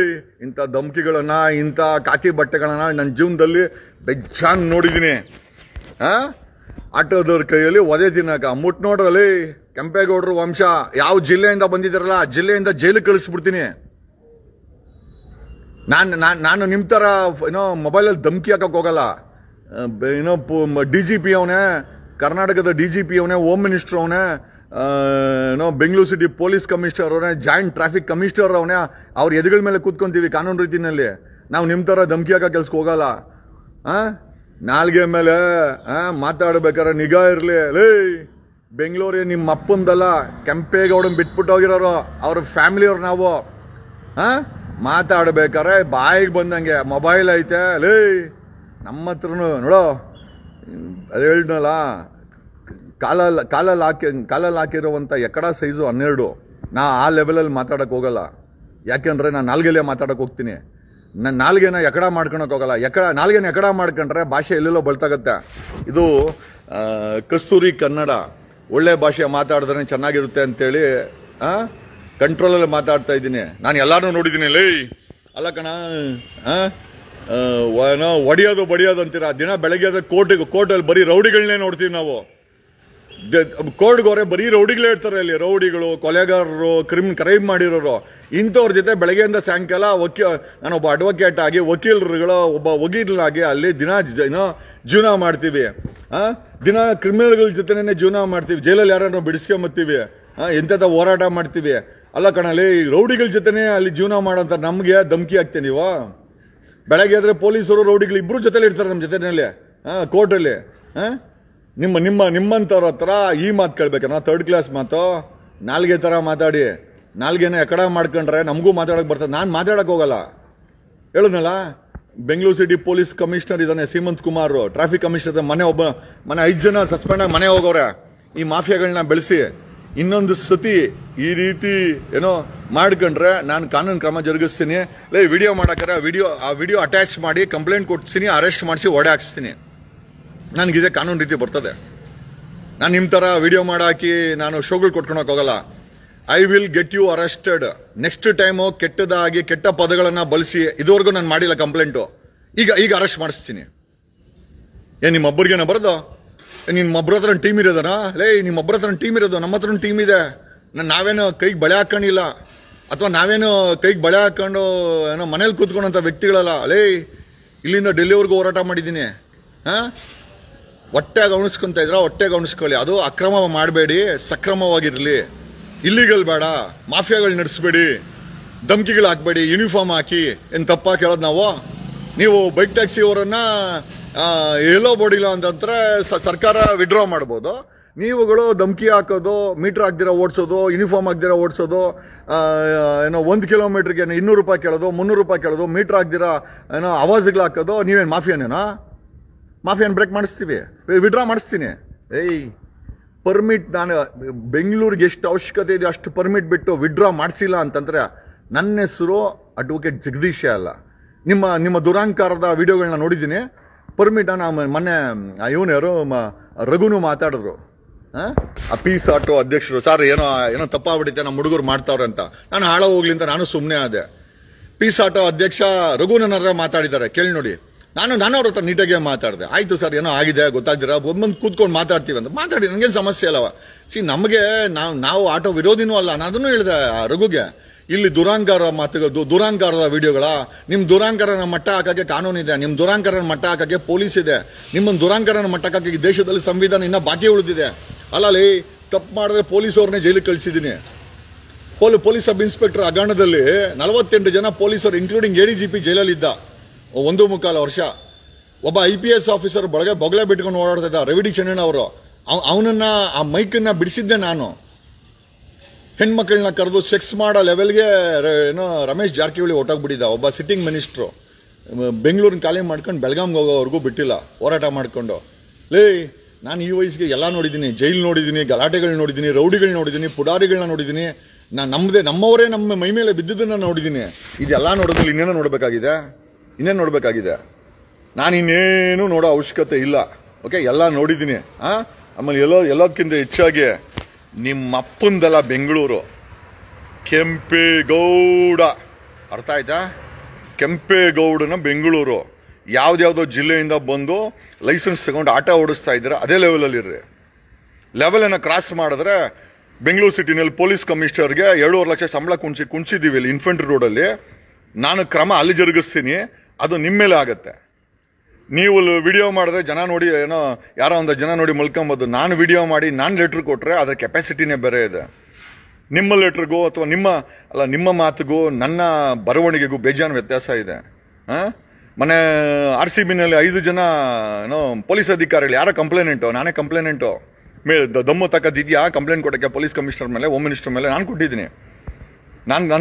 ಇಂಥ ಧಮ್ಕಿಗಳನ್ನ, ಇಂಥ ಕಾಕಿ ಬಟ್ಟೆಗಳನ್ನ ನನ್ನ ಜೀವನದಲ್ಲಿ ಬೆಜ್ಜಾನ್ ನೋಡಿದ್ದೀನಿ. ಆಟೋದವ್ರ ಕೈಯಲ್ಲಿ ಒದೆ ತಿನ್ನಕ ಮುಟ್ ನೋಡ್ರಲ್ಲಿ. ಕೆಂಪೇಗೌಡರು ವಂಶ ಯಾವ ಜಿಲ್ಲೆಯಿಂದ ಬಂದಿದ್ದಾರಲ್ಲ, ಆ ಜಿಲ್ಲೆಯಿಂದ ಜೈಲಿಗೆ ಕಳಿಸ್ಬಿಡ್ತೀನಿ. ನಾನು ನಿಮ್ಮ ಥರ ಏನೋ ಮೊಬೈಲಲ್ಲಿ ಧಮ್ಕಿ ಹಾಕಕ್ಕೆ ಹೋಗಲ್ಲ. ಏನೋ DGP ಅವನೇ, ಕರ್ನಾಟಕದ DGP ಅವನೇ, ಹೋಮ್ ಮಿನಿಸ್ಟರ್ ಅವನೇ, ಏನೋ ಬೆಂಗಳೂರು ಸಿಟಿ ಪೊಲೀಸ್ ಕಮಿಷನರ್ ಅವನೇ, ಜಾಯಿಂಟ್ ಟ್ರಾಫಿಕ್ ಕಮಿಷನರ್ ಅವನೇ. ಅವ್ರ ಎದುಗಳ ಮೇಲೆ ಕೂತ್ಕೊಂತೀವಿ ಕಾನೂನು ರೀತಿಯಲ್ಲಿ. ನಾವು ನಿಮ್ಮ ಥರ ಧಮ್ಕಿ ಹಾಕೋ ಕೆಲ್ಸಕ್ಕೆ ಹೋಗಲ್ಲ. ನಾಲ್ಗೆ ಮೇಲೆ ಮಾತಾಡ್ಬೇಕಾರೆ ನಿಗಾ ಇರಲಿ. ಲೇ, ಬೆಂಗಳೂರು ನಿಮ್ಮ ಅಪ್ಪಂದಲ್ಲ, ಕೆಂಪೇಗೌಡನ್ ಬಿಟ್ಬಿಟ್ಟು ಹೋಗಿರೋರು, ಅವ್ರ ಫ್ಯಾಮಿಲಿಯವ್ರು ನಾವು. ಮಾತಾಡ್ಬೇಕಾರೆ ಬಾಯಿಗೆ ಬಂದಂಗೆ ಮೊಬೈಲ್ ಐತೆ. ಲೇ, ನಮ್ಮ ಹತ್ರನು ನೋಡೋ, ಅದು ಹೇಳಿದ್ನಲ್ಲ, ಕಾಲಲ್ಲಿ ಹಾಕಿರುವಂಥ ಎಕಡ ಸೈಜು 12. ನಾ ಆ ಲೆವೆಲಲ್ಲಿ ಮಾತಾಡಕ್ಕೆ ಹೋಗಲ್ಲ. ಯಾಕೆಂದ್ರೆ ನಾನು ನಾಲ್ಗೆಲೆ ಮಾತಾಡಕ್ಕೆ ಹೋಗ್ತೀನಿ. ನನ್ನ ನಾಲ್ಗೆನ ಎಕಡ ಮಾಡ್ಕೊಳಕ್ ಹೋಗಲ್ಲ. ನಾಲ್ಗೆನ ಎಕಡ ಮಾಡ್ಕೊಂಡ್ರೆ ಭಾಷೆ ಎಲ್ಲೆಲ್ಲೋ ಬಳ್ತಾಗತ್ತೆ. ಇದು ಕಸ್ತೂರಿ ಕನ್ನಡ, ಒಳ್ಳೆ ಭಾಷೆ ಮಾತಾಡಿದ್ರೆ ಚೆನ್ನಾಗಿರುತ್ತೆ ಅಂತೇಳಿ ಕಂಟ್ರೋಲಲ್ಲಿ ಮಾತಾಡ್ತಾ ಇದ್ದೀನಿ. ನಾನು ಎಲ್ಲಾರು ನೋಡಿದ್ದೀನಿ. ಲೇ, ಅಲ್ಲ ಕಣ, ಒಡಿಯೋದು ಬಡಿಯೋದು ಅಂತೀರಾ. ದಿನ ಬೆಳಗ್ಗೆ ಆದ್ರೆ ಕೋರ್ಟಲ್ಲಿ ಬರೀ ರೌಡಿಗಳನ್ನೇ ನೋಡ್ತೀವಿ ನಾವು. ಕೋರ್ಟ್ಗೆ ಹೋರೆ ಬರೀ ರೌಡಿಗಳೇ ಇರ್ತಾರೆ ಅಲ್ಲಿ. ರೌಡಿಗಳು, ಕೊಲೆಗಾರರು, ಕ್ರೈಮ್ ಮಾಡಿರೋರು, ಇಂಥವ್ರ ಜೊತೆ ಬೆಳಗ್ಗೆಯಿಂದ ಸಾಯಂಕಾಲ ನಾನೊಬ್ಬ ಅಡ್ವೊಕೇಟ್ ಆಗಿ, ವಕೀಲರುಗಳು ಒಬ್ಬ ವಕೀಲನಾಗಿ ಅಲ್ಲಿ ದಿನ ಜೀವನ ಮಾಡ್ತೀವಿ. ದಿನ ಕ್ರಿಮಿನಲ್ಗಳ ಜೊತೆನೇ ಜೀವನ ಮಾಡ್ತೀವಿ. ಜೈಲಲ್ಲಿ ಯಾರನ್ನ ಬಿಡಿಸ್ಕೊಂಬತ್ತೀವಿ, ಎಂತೆಂಥ ಹೋರಾಟ ಮಾಡ್ತೀವಿ. ಅಲ್ಲ ಕಣಲ್ಲಿ, ರೌಡಿಗಳ ಜೊತೆನೇ ಅಲ್ಲಿ ಜೀವನ ಮಾಡೋಂಥ ನಮ್ಗೆ ಧಮ್ಕಿ ಹಾಕ್ತೇನೆ ನೀವು? ಬೆಳಗ್ಗೆ ಆದ್ರೆ ಪೊಲೀಸರು ರೌಡಿಗಳು ಇಬ್ರು ಜೊತೆಲಿ ಇರ್ತಾರೆ ನಮ್ಮ ಜೊತೆನಲ್ಲಿ, ಕೋರ್ಟಲ್ಲಿ. ನಿಮ್ಮಂಥವ್ರ ಹತ್ರ ಈ ಮಾತು ಕೇಳ್ಬೇಕನ್ನ? 3rd ಕ್ಲಾಸ್ ಮಾತು, ನಾಲ್ಗೆ ತರ ಮಾತಾಡಿ. ನಾಲ್ಗೆನ ಎಕಡ ಮಾಡ್ಕೊಂಡ್ರೆ ನಮಗೂ ಮಾತಾಡಕ್ ಬರ್ತದೆ. ನಾನು ಮಾತಾಡಕ್ ಹೋಗಲ್ಲ. ಹೇಳಿದ್ನಲ್ಲ, ಬೆಂಗಳೂರು ಸಿಟಿ ಪೊಲೀಸ್ ಕಮಿಷನರ್ ಇದ್ದಾನೆ ಸೀಮಂತ್ ಕುಮಾರ್, ಟ್ರಾಫಿಕ್ ಕಮಿಷನರ್ ಮನೆ 5 ಜನ ಸಸ್ಪೆಂಡ್ ಆಗಿ ಮನೆ ಹೋಗೋರೆ. ಈ ಮಾಫಿಯಾಗಳನ್ನ ಬೆಳೆಸಿ ಇನ್ನೊಂದು ಸತಿ ಈ ರೀತಿ ಏನೋ ಮಾಡ್ಕೊಂಡ್ರೆ ನಾನು ಕಾನೂನು ಕ್ರಮ ಜರುಗಿಸ್ತೀನಿ. ವಿಡಿಯೋ ಮಾಡಕ್ರೆ ಆ ವಿಡಿಯೋ ಅಟ್ಯಾಚ್ ಮಾಡಿ ಕಂಪ್ಲೇಂಟ್ ಕೊಡ್ತೀನಿ, ಅರೆಸ್ಟ್ ಮಾಡಿಸಿ ಒಡೆ ಹಾಕ್ಸ್ತೀನಿ. ನನಗಿದೆ ಕಾನೂನು ರೀತಿ ಬರ್ತದೆ. ನಾನು ನಿಮ್ಮ ಥರ ವಿಡಿಯೋ ಮಾಡಾಕಿ ನಾನು ಶೋಗಳು ಕೊಟ್ಕೊಳಕ್ ಹೋಗಲ್ಲ. I will get you arrested. Next time ಕೆಟ್ಟದಾಗಿ ಕೆಟ್ಟ ಪದಗಳನ್ನ ಬಳಸಿ, ಇದುವರೆಗೂ ನಾನು ಮಾಡಿಲ್ಲ ಕಂಪ್ಲೇಂಟು, ಈಗ ಅರೆಸ್ಟ್ ಮಾಡಿಸ್ತೀನಿ. ನಿಮ್ಮೊಬ್ಬರಿಗೇನ ಬರೋದು? ನಿಮ್ಮೊಬ್ಬರ ಹತ್ರ ಟೀಮ್ ಇರೋದನ? ನಿಮ್ಮೊಬ್ಬರ ಹತ್ರ ಟೀಮ್ ಇರೋದು? ನಮ್ಮ ಹತ್ರ ಟೀಮ್ ಇದೆ. ನಾವೇನು ಕೈಗೆ ಬಳೆ ಹಾಕೊಂಡಿಲ್ಲ, ಅಥವಾ ನಾವೇನು ಕೈಗೆ ಬಳೆ ಹಾಕೊಂಡು ಏನೋ ಮನೇಲಿ ಕೂತ್ಕೊಂಡಂತ ವ್ಯಕ್ತಿಗಳಲ್ಲ. ಇಲ್ಲಿಂದ ಡೆಲ್ಲಿವರೆಗೂ ಹೋರಾಟ ಮಾಡಿದ್ದೀನಿ. ಹೊಟ್ಟೆಗೆ ಗಮನಿಸ್ಕೊಂತ ಇದ್ರ ಹೊಟ್ಟೆಗೆ ಗಮನಿಸ್ಕೊಳ್ಳಿ. ಅದು ಅಕ್ರಮ ಮಾಡಬೇಡಿ, ಸಕ್ರಮವಾಗಿರ್ಲಿ. ಇಲ್ಲಿಗಲ್ ಬೇಡ, ಮಾಫಿಯಾಗಳು ನಡೆಸಬೇಡಿ, ಧಮ್ಕಿಗಳು ಹಾಕ್ಬೇಡಿ, ಯೂನಿಫಾರ್ಮ್ ಹಾಕಿ. ಏನ್ ತಪ್ಪಾ ಕೇಳೋದು ನಾವು? ನೀವು ಬೈಕ್ ಟ್ಯಾಕ್ಸಿ ಅವರನ್ನ ಎಲ್ಲೋ ಬೋಡಿಲ್ಲ ಅಂತಂದ್ರೆ ಸರ್ಕಾರ ವಿಡ್ರಾ ಮಾಡ್ಬೋದು. ನೀವುಗಳು ಧಮ್ಕಿ ಹಾಕೋದು, ಮೀಟರ್ ಹಾಕ್ದಿರ ಓಡಿಸೋದು, ಯೂನಿಫಾರ್ಮ್ ಹಾಕ್ದಿರ ಓಡಿಸೋದು, ಏನೋ 1 ಕಿಲೋಮೀಟರ್ಗೆ 200 ರೂಪಾಯಿ ಕೇಳೋದು, 300 ರೂಪಾಯಿ ಕೇಳೋದು, ಮೀಟರ್ ಹಾಕ್ದಿರ ಏನೋ ಅವಾಜ್ಗಳು ಹಾಕೋದು. ನೀವೇನು ಮಾಫಿಯಾನೇನಾ? ಮಾಫಿಯಾನ್ ಬ್ರೇಕ್ ಮಾಡಿಸ್ತೀವಿ, ವಿಡ್ರಾ ಮಾಡಿಸ್ತೀನಿ. ಪರ್ಮಿಟ್ ನಾನು ಬೆಂಗಳೂರಿಗೆ ಎಷ್ಟು ಅವಶ್ಯಕತೆ ಇದೆ ಅಷ್ಟು ಪರ್ಮಿಟ್ ಬಿಟ್ಟು ವಿಡ್ರಾ ಮಾಡಿಸಿಲ್ಲ ಅಂತಂದ್ರೆ ನನ್ನ ಹೆಸರು ಅಡ್ವೊಕೇಟ್ ಜಗದೀಶ ಅಲ್ಲ. ನಿಮ್ಮ ದುರಾಂಕಾರದ ವಿಡಿಯೋಗಳನ್ನ ನೋಡಿದ್ದೀನಿ. ಪರ್ಮಿಟ್ ಮೊನ್ನೆ ಇವನು ಯಾರು ರಘುನು ಮಾತಾಡಿದ್ರು, ಆ ಪೀಸ್ ಆಟೋ ಅಧ್ಯಕ್ಷರು, ಸರ್ ಏನೋ ತಪ್ಪಾಗ್ಬಿಟ್ಟಿದೆ ನಮ್ಮ ಹುಡುಗರು ಮಾಡ್ತಾವ್ರೆ ಅಂತ. ನಾನು ಹಾಳ ಹೋಗ್ಲಿ ಅಂತ ನಾನು ಸುಮ್ಮನೆ ಆದೆ. ಪೀಸ್ ಆಟೋ ಅಧ್ಯಕ್ಷ ರಘುನರ ಮಾತಾಡಿದ್ದಾರೆ, ಕೇಳಿ ನೋಡಿ. ನಾನು ಅವ್ರ ಹತ್ರ ನೀಟಾಗೆ ಮಾತಾಡಿದೆ. ಆಯ್ತು ಸರ್, ಏನೋ ಆಗಿದೆ ಗೊತ್ತಾಗ್ದಿರಾ, ಬಂದು ಕೂತ್ಕೊಂಡು ಮಾತಾಡ್ತೀವಿ ಅಂತ ಮಾತಾಡಿ, ನನಗೇನು ಸಮಸ್ಯೆ ಅಲ್ಲವ. ನಮಗೆ ನಾವು ಆಟೋ ವಿರೋಧಿನೂ ಅಲ್ಲ. ನಾನು ಅದನ್ನು ಹೇಳಿದೆ ರಘುಗೆ, ಇಲ್ಲಿ ದುರಾಂಕಾರ ಮಾತುಗಳು, ದುರಾಂಕಾರದ ವಿಡಿಯೋಗಳ, ನಿಮ್ ದುರಾಂಕಾರನ ಮಟ್ಟ ಹಾಕಕ್ಕೆ ಕಾನೂನಿದೆ, ನಿಮ್ ದುರಾಂಕಾರನ ಮಟ್ಟ ಹಾಕಕ್ಕೆ ಪೊಲೀಸ್ ಇದೆ, ನಿಮ್ಮನ್ನ ದುರಾಂಕಾರನ ಮಟ್ಟ ಹಾಕಕ್ಕೆ ದೇಶದಲ್ಲಿ ಸಂವಿಧಾನ ಇನ್ನ ಬಾಕಿ ಉಳಿದಿದೆ. ಅಲ್ಲಲ್ಲಿ ತಪ್ಪು ಮಾಡಿದ್ರೆ ಪೊಲೀಸ್ ಅವ್ರನ್ನೇ ಜೈಲಿಗೆ ಕಳಿಸಿದ್ದೀನಿ. ಪೊಲೀಸ್ ಸಬ್ ಇನ್ಸ್ಪೆಕ್ಟರ್ ಹಗರಣದಲ್ಲಿ 48 ಜನ ಪೊಲೀಸರು ಇನ್ಕ್ಲೂಡಿಂಗ್ ADGP ಜೈಲಲ್ಲಿದ್ದ 1.25 ವರ್ಷ. ಒಬ್ಬ IPS ಆಫೀಸರ್ ಬೊಗಳೆ ಬಿಟ್ಕೊಂಡು ಓಡಾಡ್ತಾ ಇದ್ದ, ರವಿಡಿ ಚೆನ್ನಣ್ಣ ಅವರು. ಅವನನ್ನ ಆ ಮೈಕನ್ನ ಬಿಡಿಸಿದ್ದೆ ನಾನು. ಹೆಣ್ಮಕ್ಳನ್ನ ಕರೆದು ಸೆಕ್ಸ್ ಮಾಡೋ ಲೆವೆಲ್ಗೆ ಏನೋ ರಮೇಶ್ ಜಾರಕಿಹೊಳಿ ಹೊಟ್ಟೋಗ್ಬಿಟ್ಟಿದ್ದ. ಒಬ್ಬ ಸಿಟ್ಟಿಂಗ್ ಮಿನಿಸ್ಟ್ರು ಬೆಂಗಳೂರಿನ ಖಾಲಿ ಮಾಡ್ಕೊಂಡು ಬೆಳಗಾಂಗೆ ಹೋಗೋವರೆಗೂ ಬಿಟ್ಟಿಲ್ಲ ಹೋರಾಟ ಮಾಡ್ಕೊಂಡು. ನಾನು ಈ ವಯಸ್ಸಿಗೆ ಎಲ್ಲ ನೋಡಿದ್ದೀನಿ, ಜೈಲ್ ನೋಡಿದ್ದೀನಿ, ಗಲಾಟೆಗಳು ನೋಡಿದ್ದೀನಿ, ರೌಡಿಗಳು ನೋಡಿದ್ದೀನಿ, ಪುಡಾರಿಗಳನ್ನ ನೋಡಿದ್ದೀನಿ. ನಮ್ಮವರೇ ನಮ್ಮ ಮೈ ಮೇಲೆ ಬಿದ್ದಿದ್ದನ್ನ ನೋಡಿದ್ದೀನಿ. ಇದೆಲ್ಲ ನೋಡೋದ್ರಲ್ಲಿ ಇನ್ನೇನು ನೋಡಬೇಕಾಗಿದೆ? ನಾನು ಇನ್ನೇನು ನೋಡೋ ಅವಶ್ಯಕತೆ ಇಲ್ಲ. ಓಕೆ, ಎಲ್ಲ ನೋಡಿದ್ದೀನಿ. ಆಮೇಲೆ ಎಲ್ಲದಕ್ಕಿಂತ ಹೆಚ್ಚಾಗಿ ನಿಮ್ಮಪ್ಪಂದಲ್ಲ ಬೆಂಗಳೂರು, ಕೆಂಪೇಗೌಡ, ಅರ್ಥ ಆಯ್ತಾ? ಕೆಂಪೇಗೌಡನ ಬೆಂಗಳೂರು. ಯಾವ್ದ್ಯಾವ್ದೋ ಜಿಲ್ಲೆಯಿಂದ ಬಂದು ಲೈಸೆನ್ಸ್ ತಗೊಂಡು ಆಟೋ ಓಡಿಸ್ತಾ ಇದ್ರೆ ಅದೇ ಲೆವೆಲಲ್ಲಿ ಇರ್ರಿ. ಲೆವೆಲನ್ನು ಕ್ರಾಸ್ ಮಾಡಿದ್ರೆ ಬೆಂಗಳೂರು ಸಿಟಿನಲ್ಲಿ ಪೊಲೀಸ್ ಕಮಿಷನರ್ಗೆ 7.5 ಲಕ್ಷ ಸಂಬಳ ಕುಣಿಸಿದ್ದೀವಿ ಇಲ್ಲಿ ಇನ್ಫೆಂಟ್ರಿ ರೋಡಲ್ಲಿ. ನಾನು ಕ್ರಮ ಅಲ್ಲಿ ಜರುಗಿಸ್ತೀನಿ, ಅದು ನಿಮ್ಮ ಮೇಲೆ ಆಗತ್ತೆ. ನೀವು ವಿಡಿಯೋ ಮಾಡಿದ್ರೆ ಜನ ನೋಡಿ, ಏನೋ ಯಾರೋ ಒಂದು ಜನ ನೋಡಿ ಮಲ್ಕೊಂಬೋದು. ನಾನು ವಿಡಿಯೋ ಮಾಡಿ ನಾನು ಲೆಟ್ರ್ ಕೊಟ್ರೆ ಅದರ ಕೆಪಾಸಿಟಿನೇ ಬೇರೆ ಇದೆ. ನಿಮ್ಮ ಲೆಟ್ರಿಗೂ ಅಥವಾ ನಿಮ್ಮ ಮಾತಿಗೂ ನನ್ನ ಬರವಣಿಗೆಗೂ ಬೇಜಾನ್ ವ್ಯತ್ಯಾಸ ಇದೆ. ಮನೆ RCBನಲ್ಲಿ 5 ಜನ ಏನೋ ಪೊಲೀಸ್ ಅಧಿಕಾರಿಗಳು ಯಾರೋ ಕಂಪ್ಲೇನೆಂಟು, ನಾನೇ ಕಂಪ್ಲೇನೆಂಟು. ದಮ್ಮು ತಕ್ಕದಿದ್ಯಾ ಕಂಪ್ಲೇಂಟ್ ಕೊಟ್ಟಕ್ಕೆ ಪೊಲೀಸ್ ಕಮಿಷನರ್ ಮೇಲೆ, ಹೋಮ್ ಮಿನಿಸ್ಟರ್ ಮೇಲೆ ನಾನು ಕೊಟ್ಟಿದ್ದೀನಿ.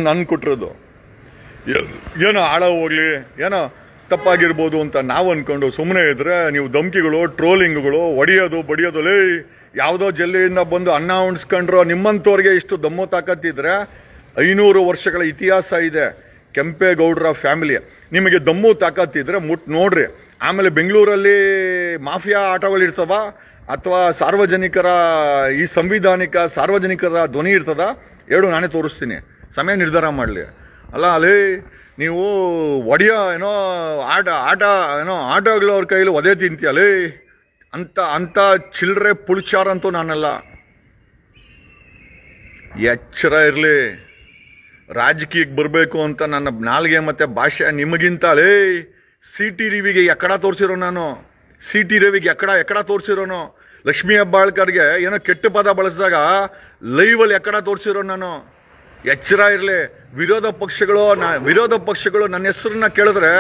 ನಾನು ಕೊಟ್ಟಿರೋದು ಏನೋ ಆಳ ಹೋಗ್ಲಿ, ಏನೋ ತಪ್ಪಾಗಿರ್ಬೋದು ಅಂತ ನಾವು ಅನ್ಕೊಂಡು ಸುಮ್ಮನೆ ಇದ್ರೆ ನೀವು ಧಮ್ಕಿಗಳು, ಟ್ರೋಲಿಂಗ್ಗಳು, ಒಡೆಯೋದು ಬಡಿಯೋದು. ಯಾವುದೋ ಜಿಲ್ಲೆಯಿಂದ ಬಂದು ಅನ್ನ ಉಣಿಸ್ಕೊಂಡ್ರು ನಿಮ್ಮಂತವ್ರಿಗೆ ಇಷ್ಟು ದಮ್ಮು ತಾಕತ್ತಿದ್ರೆ 500 ವರ್ಷಗಳ ಇತಿಹಾಸ ಇದೆ ಕೆಂಪೇಗೌಡರ ಫ್ಯಾಮಿಲಿ. ನಿಮಗೆ ದಮ್ಮು ತಾಕತ್ತಿದ್ರೆ ನೋಡ್ರಿ. ಆಮೇಲೆ ಬೆಂಗಳೂರಲ್ಲಿ ಮಾಫಿಯಾ ಆಟೋಗಳಿರ್ತವ ಅಥವಾ ಸಾರ್ವಜನಿಕರ ಈ ಸಂವಿಧಾನಿಕ ಸಾರ್ವಜನಿಕರ ಧ್ವನಿ ಇರ್ತದ? ಹೇಳು, ನಾನೇ ತೋರಿಸ್ತೀನಿ. ಸಮಯ ನಿರ್ಧಾರ ಮಾಡಲಿ. ಅಲ್ಲ ಅಲ್ಲಿ ನೀವು ಒಡೆಯೋ ಏನೋ ಆಟೋಗಳವ್ರ ಕೈಲಿ ಒದೆ ತಿಂತೀಯಲ್ಲೇ ಅಂತ ಚಿಲ್ಲರೆ ಪುಳ್ಚಾರಂತೂ ನಾನಲ್ಲ. ಎಚ್ಚರ ಇರಲಿ. ರಾಜಕೀಯಕ್ಕೆ ಬರಬೇಕು ಅಂತ ನನ್ನ ನಾಲ್ಗೆ ಮತ್ತೆ ಭಾಷೆ ನಿಮಗಿಂತ CT ರವಿಗೆ ಎಕ್ಕಡ ತೋರಿಸಿರೋ ನಾನು. CT ರವಿಗೆ ಎಕ್ಕಡ ತೋರಿಸಿರೋನು. ಲಕ್ಷ್ಮೀ ಹೆಬ್ಬಾಳ್ಕರ್ಗೆ ಏನೋ ಕೆಟ್ಟ ಪದ ಬಳಸಿದಾಗ ಲೈವಲ್ಲಿ ಎಕ್ಕಡ ತೋರಿಸಿರೋ ನಾನು. ಎಚ್ಚರ ಇರಲಿ. ವಿರೋಧ ಪಕ್ಷಗಳು ನನ್ನ ಹೆಸರನ್ನ ಕೇಳಿದ್ರೆ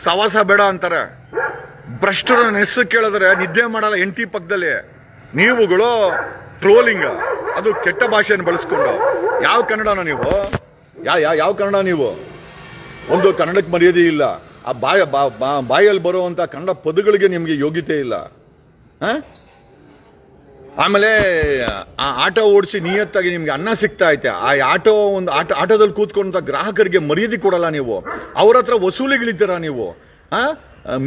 ಸವಾಸ ಬೇಡ ಅಂತಾರೆ. ಭ್ರಷ್ಟರು ನನ್ನ ಹೆಸರು ಕೇಳಿದ್ರೆ ನಿದ್ದೆ ಮಾಡಲ್ಲ ಹೆಂಡತಿ ಪಕ್ಕದಲ್ಲಿ. ನೀವುಗಳು ಟ್ರೋಲಿಂಗ್, ಅದು ಕೆಟ್ಟ ಭಾಷೆಯನ್ನು ಬಳಸ್ಕೊಂಡು. ಯಾವ ಕನ್ನಡನ ನೀವು? ಯಾವ ಕನ್ನಡ ನೀವು? ಒಂದು ಕನ್ನಡಕ್ಕೆ ಮರ್ಯಾದೆ ಇಲ್ಲ. ಆ ಬಾಯಲ್ಲಿ ಬರುವಂತ ಕನ್ನಡ ಪದಗಳಿಗೆ ನಿಮ್ಗೆ ಯೋಗ್ಯತೆ ಇಲ್ಲ. ಆಮೇಲೆ ಆ ಆಟೋ ಓಡಿಸಿ ನಿಯತ್ತಾಗಿ ನಿಮ್ಗೆ ಅನ್ನ ಸಿಗ್ತಾ ಐತೆ. ಆ ಆಟೋದಲ್ಲಿ ಕೂತ್ಕೊಂಡ ಗ್ರಾಹಕರಿಗೆ ಮರ್ಯಾದೆ ಕೊಡಲ್ಲ ನೀವು. ಅವ್ರ ಹತ್ರ ವಸೂಲಿಗಳಿದ್ದೀರಾ ನೀವು.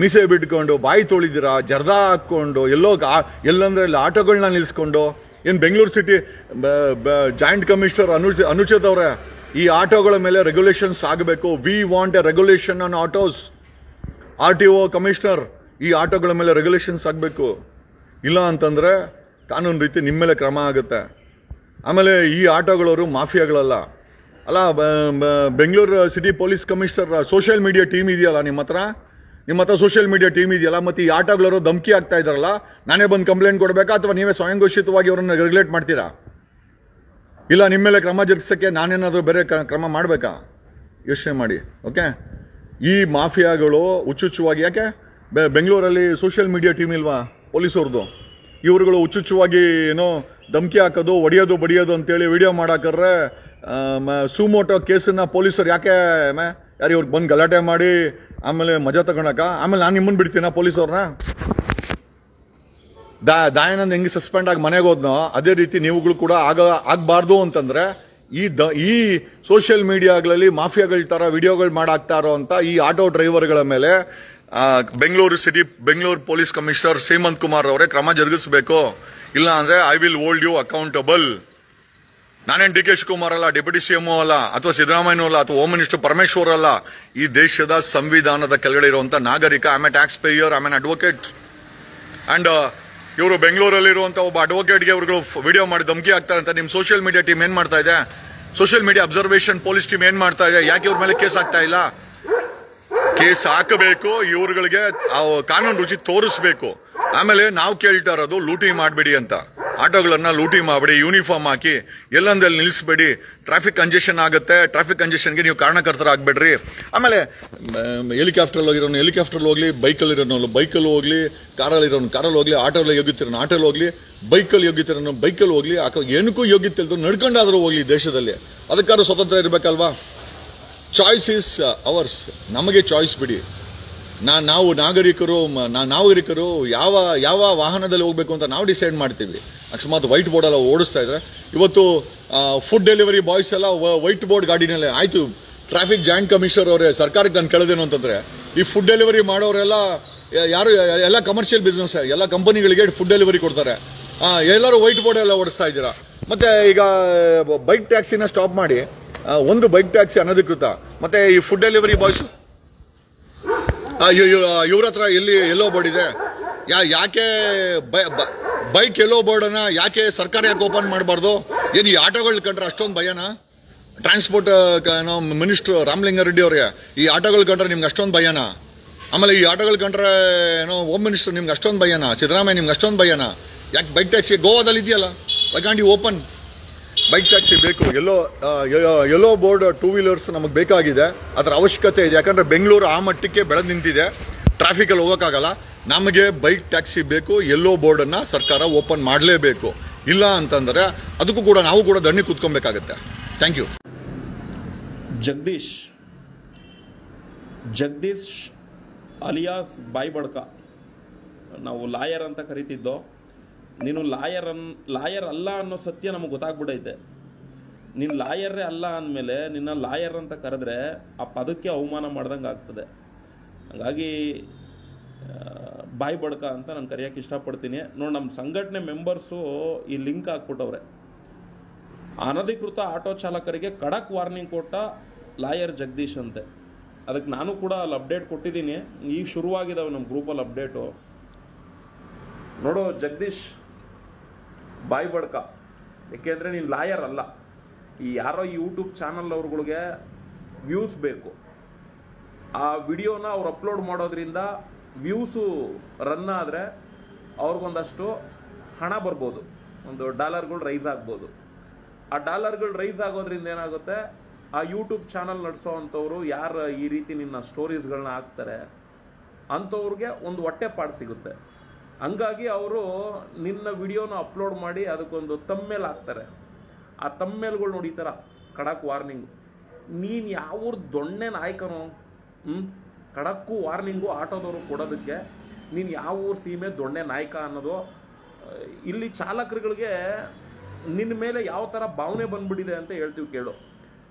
ಮೀಸೆ ಬಿಟ್ಕೊಂಡು ಬಾಯಿ ತೊಳಿದಿರಾ, ಜರ್ದ ಹಾಕೊಂಡು ಎಲ್ಲಂದ್ರೆ ಆಟೋಗಳನ್ನ ನಿಲ್ಸ್ಕೊಂಡು. ಏನ್ Bengaluru city joint commissioner Anucheth ಅವರೇ, ಈ ಆಟೋಗಳ ಮೇಲೆ ರೆಗ್ಯುಲೇಷನ್ಸ್ ಆಗಬೇಕು. We want A regulation on autos. RTO commissioner, ಈ ಆಟೋಗಳ ಮೇಲೆ ರೆಗ್ಯುಲೇಷನ್ಸ್ ಆಗಬೇಕು. ಇಲ್ಲ ಅಂತಂದ್ರೆ ಕಾನೂನು ರೀತಿ ನಿಮ್ಮ ಮೇಲೆ ಕ್ರಮ ಆಗುತ್ತೆ. ಆಮೇಲೆ ಈ ಆಟೋಗಳವರು ಮಾಫಿಯಾಗಳಲ್ಲ. ಅಲ್ಲ, Bengaluru city police commissioner social media team ಇದೆಯಲ್ಲ ನಿಮ್ಮ ಹತ್ರ ಸೋಷಿಯಲ್ ಮೀಡಿಯಾ ಟೀಮ್ ಇದೆಯಲ್ಲ, ಮತ್ತೆ ಈ ಆಟೋಗಳವರು ಧಮಕಿ ಆಗ್ತಾ ಇದಾರಲ್ಲ, ನಾನೇ ಬಂದು ಕಂಪ್ಲೇಂಟ್ ಕೊಡಬೇಕಾ ಅಥವಾ ನೀವೇ ಸ್ವಯಂ ಘೋಷಿತವಾಗಿ ಅವರನ್ನು ರೆಗ್ಯುಲೇಟ್ ಮಾಡ್ತೀರಾ? ಇಲ್ಲ ನಿಮ್ಮ ಮೇಲೆ ಕ್ರಮ ಜರುಗಿಸಕ್ಕೆ ನಾನೇನಾದರೂ ಬೇರೆ ಕ್ರಮ ಮಾಡಬೇಕಾ? ಯೋಚನೆ ಮಾಡಿ. ಓಕೆ, ಈ ಮಾಫಿಯಾಗಳು ಹುಚ್ಚುಚ್ಚುವಾಗಿ, ಯಾಕೆ ಬೆಂಗಳೂರಲ್ಲಿ ಸೋಷಿಯಲ್ ಮೀಡಿಯಾ ಟೀಮ್ ಇಲ್ವಾ ಪೊಲೀಸವ್ರದ್ದು? ಇವರುಗಳು ಹುಚ್ಚುಚ್ಚುವಾಗಿ ಏನೋ ಧಮಕಿ ಹಾಕೋದು, ಒಡೆಯೋದು ಬಡಿಯೋದು ಅಂತೇಳಿ ವಿಡಿಯೋ ಮಾಡಾಕ್ರೆ ಸುಮೋಟೋ ಕೇಸನ್ನ ಪೊಲೀಸರು ಯಾರು ಇವ್ರಿಗೆ ಬಂದು ಗಲಾಟೆ ಮಾಡಿ ಆಮೇಲೆ ಮಜಾ ತಗೊಳಕ? ಆಮೇಲೆ ನಾನು ನಿಮ್ಮನ್ನು ಬಿಡ್ತೀನ ಪೊಲೀಸವ್ರನ್ನ? ದಯಾನಂದ್ ಹೆಂಗೆ ಸಸ್ಪೆಂಡ್ ಆಗಿ ಮನೆಗೆ ಹೋದ್ನೋ ಅದೇ ರೀತಿ ನೀವುಗಳು ಕೂಡ ಆಗಬಾರ್ದು ಅಂತಂದ್ರೆ ಈ ಸೋಷಿಯಲ್ ಮೀಡಿಯಾಗಳಲ್ಲಿ ಮಾಫಿಯಾಗಳ ತರ ವಿಡಿಯೋಗಳು ಮಾಡಾಕ್ತಾ ಇರೋ ಅಂತ ಈ ಆಟೋ ಡ್ರೈವರ್ಗಳ ಮೇಲೆ ಬೆಂಗಳೂರು ಪೊಲೀಸ್ ಕಮಿಷನರ್ ಸೀಮಂತ್ ಕುಮಾರ್ ಅವರೇ ಕ್ರಮ ಜರುಗಿಸಬೇಕು. ಇಲ್ಲ ಅಂದ್ರೆ I will hold you accountable. ನಾನೇನು ಡಿ ಕೆ ಶಿವಕುಮಾರ್ ಅಲ್ಲ, ಡೆಪ್ಯೂಟಿ ಸಿಎಂ ಅಲ್ಲ, ಅಥವಾ ಸಿದ್ದರಾಮಯ್ಯ ಅಲ್ಲ, ಅಥವಾ ಹೋಮ್ ಮಿನಿಸ್ಟರ್ ಪರಮೇಶ್ವರ್ ಅಲ್ಲ. ಈ ದೇಶದ ಸಂವಿಧಾನದ ಕೆಳಗಡೆ ಇರುವಂತ ನಾಗರಿಕ. I am A tax pair, I am an advocate. And ಇವರು ಬೆಂಗಳೂರಲ್ಲಿರುವಂತ ಒಬ್ಬ ಅಡ್ವೊಕೇಟ್ಗೆ ಇವರು ವಿಡಿಯೋ ಮಾಡಿ ಧಮಕಿ ಆಗ್ತಾರೆ ಅಂತ ನಿಮ್ಮ ಸೋಷಿಯಲ್ ಮೀಡಿಯಾ ಟೀಮ್ ಏನ್ ಮಾಡ್ತಾ ಇದೆ? Social media observation police team ಏನ್ ಮಾಡ್ತಾ ಇದೆ? ಯಾಕೆ ಇವ್ರ ಮೇಲೆ ಕೇಸ್ ಆಗ್ತಾ ಇಲ್ಲ? ಕೇಸ್ ಹಾಕಬೇಕು, ಇವ್ರುಗಳಿಗೆ ಕಾನೂನು ರುಚಿ ತೋರಿಸ್ಬೇಕು. ಆಮೇಲೆ ನಾವು ಕೇಳ್ತಾ ಇರೋದು ಲೂಟಿ ಮಾಡಬೇಡಿ ಅಂತ. ಆಟೋಗಳನ್ನ ಲೂಟಿ ಮಾಡಬೇಡಿ, ಯೂನಿಫಾರ್ಮ್ ಹಾಕಿ ಎಲ್ಲಂದಲ್ಲಿ ನಿಲ್ಲಿಸಬೇಡಿ. ಟ್ರಾಫಿಕ್ ಕಂಜೆಷನ್ ಆಗುತ್ತೆ, ಟ್ರಾಫಿಕ್ ಕಂಜೆಷನ್ಗೆ ನೀವು ಕಾರಣಕರ್ತರಾಗಬೇಡ್ರಿ. ಆಮೇಲೆ ಹೆಲಿಕಾಪ್ಟರ್ ಹೋಗಿರೋನು ಹೆಲಿಕಾಪ್ಟರ್ ಹೋಗ್ಲಿ, ಬೈಕಲ್ಲಿರೋನು ಬೈಕಲ್ಲಿ ಹೋಗ್ಲಿ, ಕಾರಲ್ಲಿ ಹೋಗ್ಲಿ, ಆಟೋಲ್ಲಿ ಯೋಗ್ಯತಿರೋನು ಆಟೋಲ್ಲಿ ಹೋಗ್ಲಿ, ಬೈಕಲ್ಲಿ ಯೋಗ್ಯತಿರೋನು ಬೈಕಲ್ಲಿ ಹೋಗ್ಲಿ, ಏನಕ್ಕೂ ಯೋಗ್ಯತೆ ಇಲ್ದು ನಡ್ಕೊಂಡಾದ್ರೂ ಹೋಗ್ಲಿ. ದೇಶದಲ್ಲಿ ಅದಕ್ಕಾದ್ರೂ ಸ್ವತಂತ್ರ ಇರಬೇಕಲ್ವಾ? Choice is ours. ನಮಗೆ ಚಾಯ್ಸ್ ಬಿಡಿ. ನಾವು ನಾಗರಿಕರು ಯಾವ ವಾಹನದಲ್ಲಿ ಹೋಗ್ಬೇಕು ಅಂತ ನಾವು ಡಿಸೈಡ್ ಮಾಡ್ತೀವಿ. ಅಕಸ್ಮಾತ್ ವೈಟ್ ಬೋರ್ಡ್ ಎಲ್ಲ ಓಡಿಸ್ತಾ ಇದ್ರೆ, ಇವತ್ತು ಫುಡ್ ಡೆಲಿವರಿ ಬಾಯ್ಸ್ ಎಲ್ಲ ವೈಟ್ ಬೋರ್ಡ್ ಗಾಡಿನಲ್ಲೇ ಆಯ್ತು. ಟ್ರಾಫಿಕ್ ಜಾಯಿಂಟ್ ಕಮಿಷನರ್ ಅವರೇ ಸರ್ಕಾರಕ್ಕೆ ನಾನು ಕೇಳೋದೇನು ಅಂತಂದ್ರೆ, ಈ ಫುಡ್ ಡೆಲಿವರಿ ಮಾಡೋರೆಲ್ಲ ಯಾರು ಎಲ್ಲ ಕಮರ್ಷಿಯಲ್ ಬಿಸ್ನೆಸ್, ಎಲ್ಲ ಕಂಪನಿಗಳಿಗೆ ಫುಡ್ ಡೆಲಿವರಿ ಕೊಡ್ತಾರೆ. ಎಲ್ಲರೂ ವೈಟ್ ಬೋರ್ಡ್ ಎಲ್ಲ ಓಡಿಸ್ತಾ ಇದ್ದೀರಾ. ಮತ್ತೆ ಈಗ ಬೈಕ್ ಟ್ಯಾಕ್ಸಿನ ಸ್ಟಾಪ್ ಮಾಡಿ, ಒಂದು ಬೈಕ್ ಟ್ಯಾಕ್ಸಿ ಅನಧಿಕೃತ. ಮತ್ತೆ ಈ ಫುಡ್ ಡೆಲಿವರಿ ಬಾಯ್ಸ್ ಇವ್ರ ಹತ್ರ ಎಲ್ಲೋ ಬೋರ್ಡ್ ಇದೆ. ಯಾಕೆ ಬೈಕ್ ಎಲ್ಲೋ ಬೋರ್ಡ್ ಅನ್ನ ಯಾಕೆ ಸರ್ಕಾರ ಯಾಕೆ ಓಪನ್ ಮಾಡಬಾರ್ದು? ಏನು ಈ ಆಟೋಗಳು ಕಂಡ್ರೆ ಅಷ್ಟೊಂದು ಭಯನಾ? ಟ್ರಾನ್ಸ್ಪೋರ್ಟ್ ಮಿನಿಸ್ಟರ್ ರಾಮಲಿಂಗಾರೆಡ್ಡಿ ಅವ್ರಿಗೆ ಈ ಆಟೋಗಳು ಕಂಡ್ರೆ ನಿಮ್ಗೆ ಅಷ್ಟೊಂದು ಭಯನಾ? ಆಮೇಲೆ ಈ ಆಟೋಗಳು ಕಂಡ್ರೆ ಹೋಮ್ ಮಿನಿಸ್ಟರ್ ನಿಮ್ಗೆ ಅಷ್ಟೊಂದು ಭಯನಾ? ಸಿದ್ದರಾಮಯ್ಯ ನಿಮ್ಗೆ ಅಷ್ಟೊಂದು ಭಯನಾ? ಯಾಕೆ ಬೈಕ್ ಟ್ಯಾಕ್ಸಿ ಗೋವಾದಲ್ಲಿ ಇದೆಯಲ್ಲ, ವೈ ಓಪನ್ ಬೈಕ್ ಟ್ಯಾಕ್ಸಿ ಬೇಕು? ಎಲ್ಲೋ ಬೋರ್ಡ್ ಟೂ ವೀಲರ್ಸ್ ನಮಗೆ ಬೇಕಾಗಿದೆ, ಅದರ ಅವಶ್ಯಕತೆ ಇದೆ. ಯಾಕಂದ್ರೆ ಬೆಂಗಳೂರು ಆ ಮಟ್ಟಕ್ಕೆ ಬೆಳೆದು ನಿಂತಿದೆ, ಟ್ರಾಫಿಕ್ ಅಲ್ಲಿ ಹೋಗೋಕ್ಕಾಗಲ್ಲ. ನಮಗೆ ಬೈಕ್ ಟ್ಯಾಕ್ಸಿ ಬೇಕು, ಎಲ್ಲೋ ಬೋರ್ಡ್ ಅನ್ನ ಸರ್ಕಾರ ಓಪನ್ ಮಾಡಲೇಬೇಕು. ಇಲ್ಲ ಅಂತಂದ್ರೆ ಅದಕ್ಕೂ ಕೂಡ ನಾವು ಕೂಡ ದಂಡಿ ಕೂತ್ಕೊಬೇಕಾಗತ್ತೆ. Thank you. ಜಗದೀಶ್ ಅಲಿಯಾಸ್ ಬಾಯ್ ಬಡ್ಕ, ನಾವು ಲಾಯರ್ ಅಂತ ಕರಿತಿದ್ದೋ. ನೀನು ಲಾಯರ್ ಅಲ್ಲ ಅನ್ನೋ ಸತ್ಯ ನಮಗೆ ಗೊತ್ತಾಗ್ಬಿಟ್ಟೈತೆ. ನೀನು ಲಾಯರೇ ಅಲ್ಲ ಅಂದಮೇಲೆ ನಿನ್ನ ಲಾಯರ್ ಅಂತ ಕರೆದ್ರೆ ಆ ಪದಕ್ಕೆ ಅವಮಾನ ಮಾಡ್ದಂಗೆ ಆಗ್ತದೆ. ಹಾಗಾಗಿ ಬಾಯ್ ಬಡ್ಕ ಅಂತ ನಾನು ಕರೆಯೋಕ್ಕೆ ಇಷ್ಟಪಡ್ತೀನಿ. ನೋಡಿ, ನಮ್ಮ ಸಂಘಟನೆ ಮೆಂಬರ್ಸು ಈ ಲಿಂಕ್ ಹಾಕ್ಬಿಟ್ಟವ್ರೆ. ಅನಧಿಕೃತ ಆಟೋ ಚಾಲಕರಿಗೆ ಖಡಕ್ ವಾರ್ನಿಂಗ್ ಕೊಟ್ಟ ಲಾಯರ್ ಜಗದೀಶ್ ಅಂತೆ. ಅದಕ್ಕೆ ನಾನು ಕೂಡ ಅಲ್ಲಿ ಅಪ್ಡೇಟ್ ಕೊಟ್ಟಿದ್ದೀನಿ. ಈಗ ಶುರುವಾಗಿದ್ದಾವೆ ನಮ್ಮ ಗ್ರೂಪಲ್ಲಿ ಅಪ್ಡೇಟು. ನೋಡು ಜಗದೀಶ್ ಬಾಯ್ ಬಡ್ಕ, ಏಕೆಂದರೆ ನೀನು ಲಾಯರ್ ಅಲ್ಲ. ಈ ಯಾರೋ ಯೂಟ್ಯೂಬ್ ಚಾನಲ್ ಅವ್ರುಗಳಿಗೆ ವ್ಯೂಸ್ ಬೇಕು. ಆ ವಿಡಿಯೋನ ಅವ್ರು ಅಪ್ಲೋಡ್ ಮಾಡೋದ್ರಿಂದ ವ್ಯೂಸು ರನ್ ಆದರೆ ಅವ್ರಿಗೊಂದಷ್ಟು ಹಣ ಬರ್ಬೋದು, ಒಂದು ಡಾಲರ್ಗಳು ರೈಸ್ ಆಗ್ಬೋದು. ಆ ಡಾಲರ್ಗಳು ರೈಸ್ ಆಗೋದ್ರಿಂದ ಏನಾಗುತ್ತೆ, ಆ ಯೂಟ್ಯೂಬ್ ಚಾನಲ್ ನಡೆಸೋ ಅಂಥವ್ರು ಯಾರು ಈ ರೀತಿ ನಿನ್ನ ಸ್ಟೋರೀಸ್ಗಳನ್ನ ಹಾಕ್ತಾರೆ ಅಂಥವ್ರಿಗೆ ಒಂದು ಹೊಟ್ಟೆ ಪಾಡು ಸಿಗುತ್ತೆ. ಹಂಗಾಗಿ ಅವರು ನಿನ್ನ ವಿಡಿಯೋನ ಅಪ್ಲೋಡ್ ಮಾಡಿ ಅದಕ್ಕೊಂದು ತಮ್ಮೇಲ್ ಹಾಕ್ತಾರೆ. ಆ ತಮ್ಮೇಲ್ಗಳು ನೋಡಿ ಈ ಥರ ಖಡಕ್ ವಾರ್ನಿಂಗು. ನೀನು ಯಾವ ದೊಣ್ಣೆ ನಾಯಕನೋ, ಖಡಕ್ಕು ವಾರ್ನಿಂಗು ಆಟೋದವರು ಕೊಡೋದಕ್ಕೆ. ನೀನು ಯಾವ ಊರು ಸೀಮೆ ದೊಣ್ಣೆ ನಾಯಕ ಅನ್ನೋದು ಇಲ್ಲಿ ಚಾಲಕರುಗಳಿಗೆ ನಿನ್ನ ಮೇಲೆ ಯಾವ ಥರ ಭಾವನೆ ಬಂದ್ಬಿಟ್ಟಿದೆ ಅಂತ ಹೇಳ್ತೀವಿ ಕೇಳು.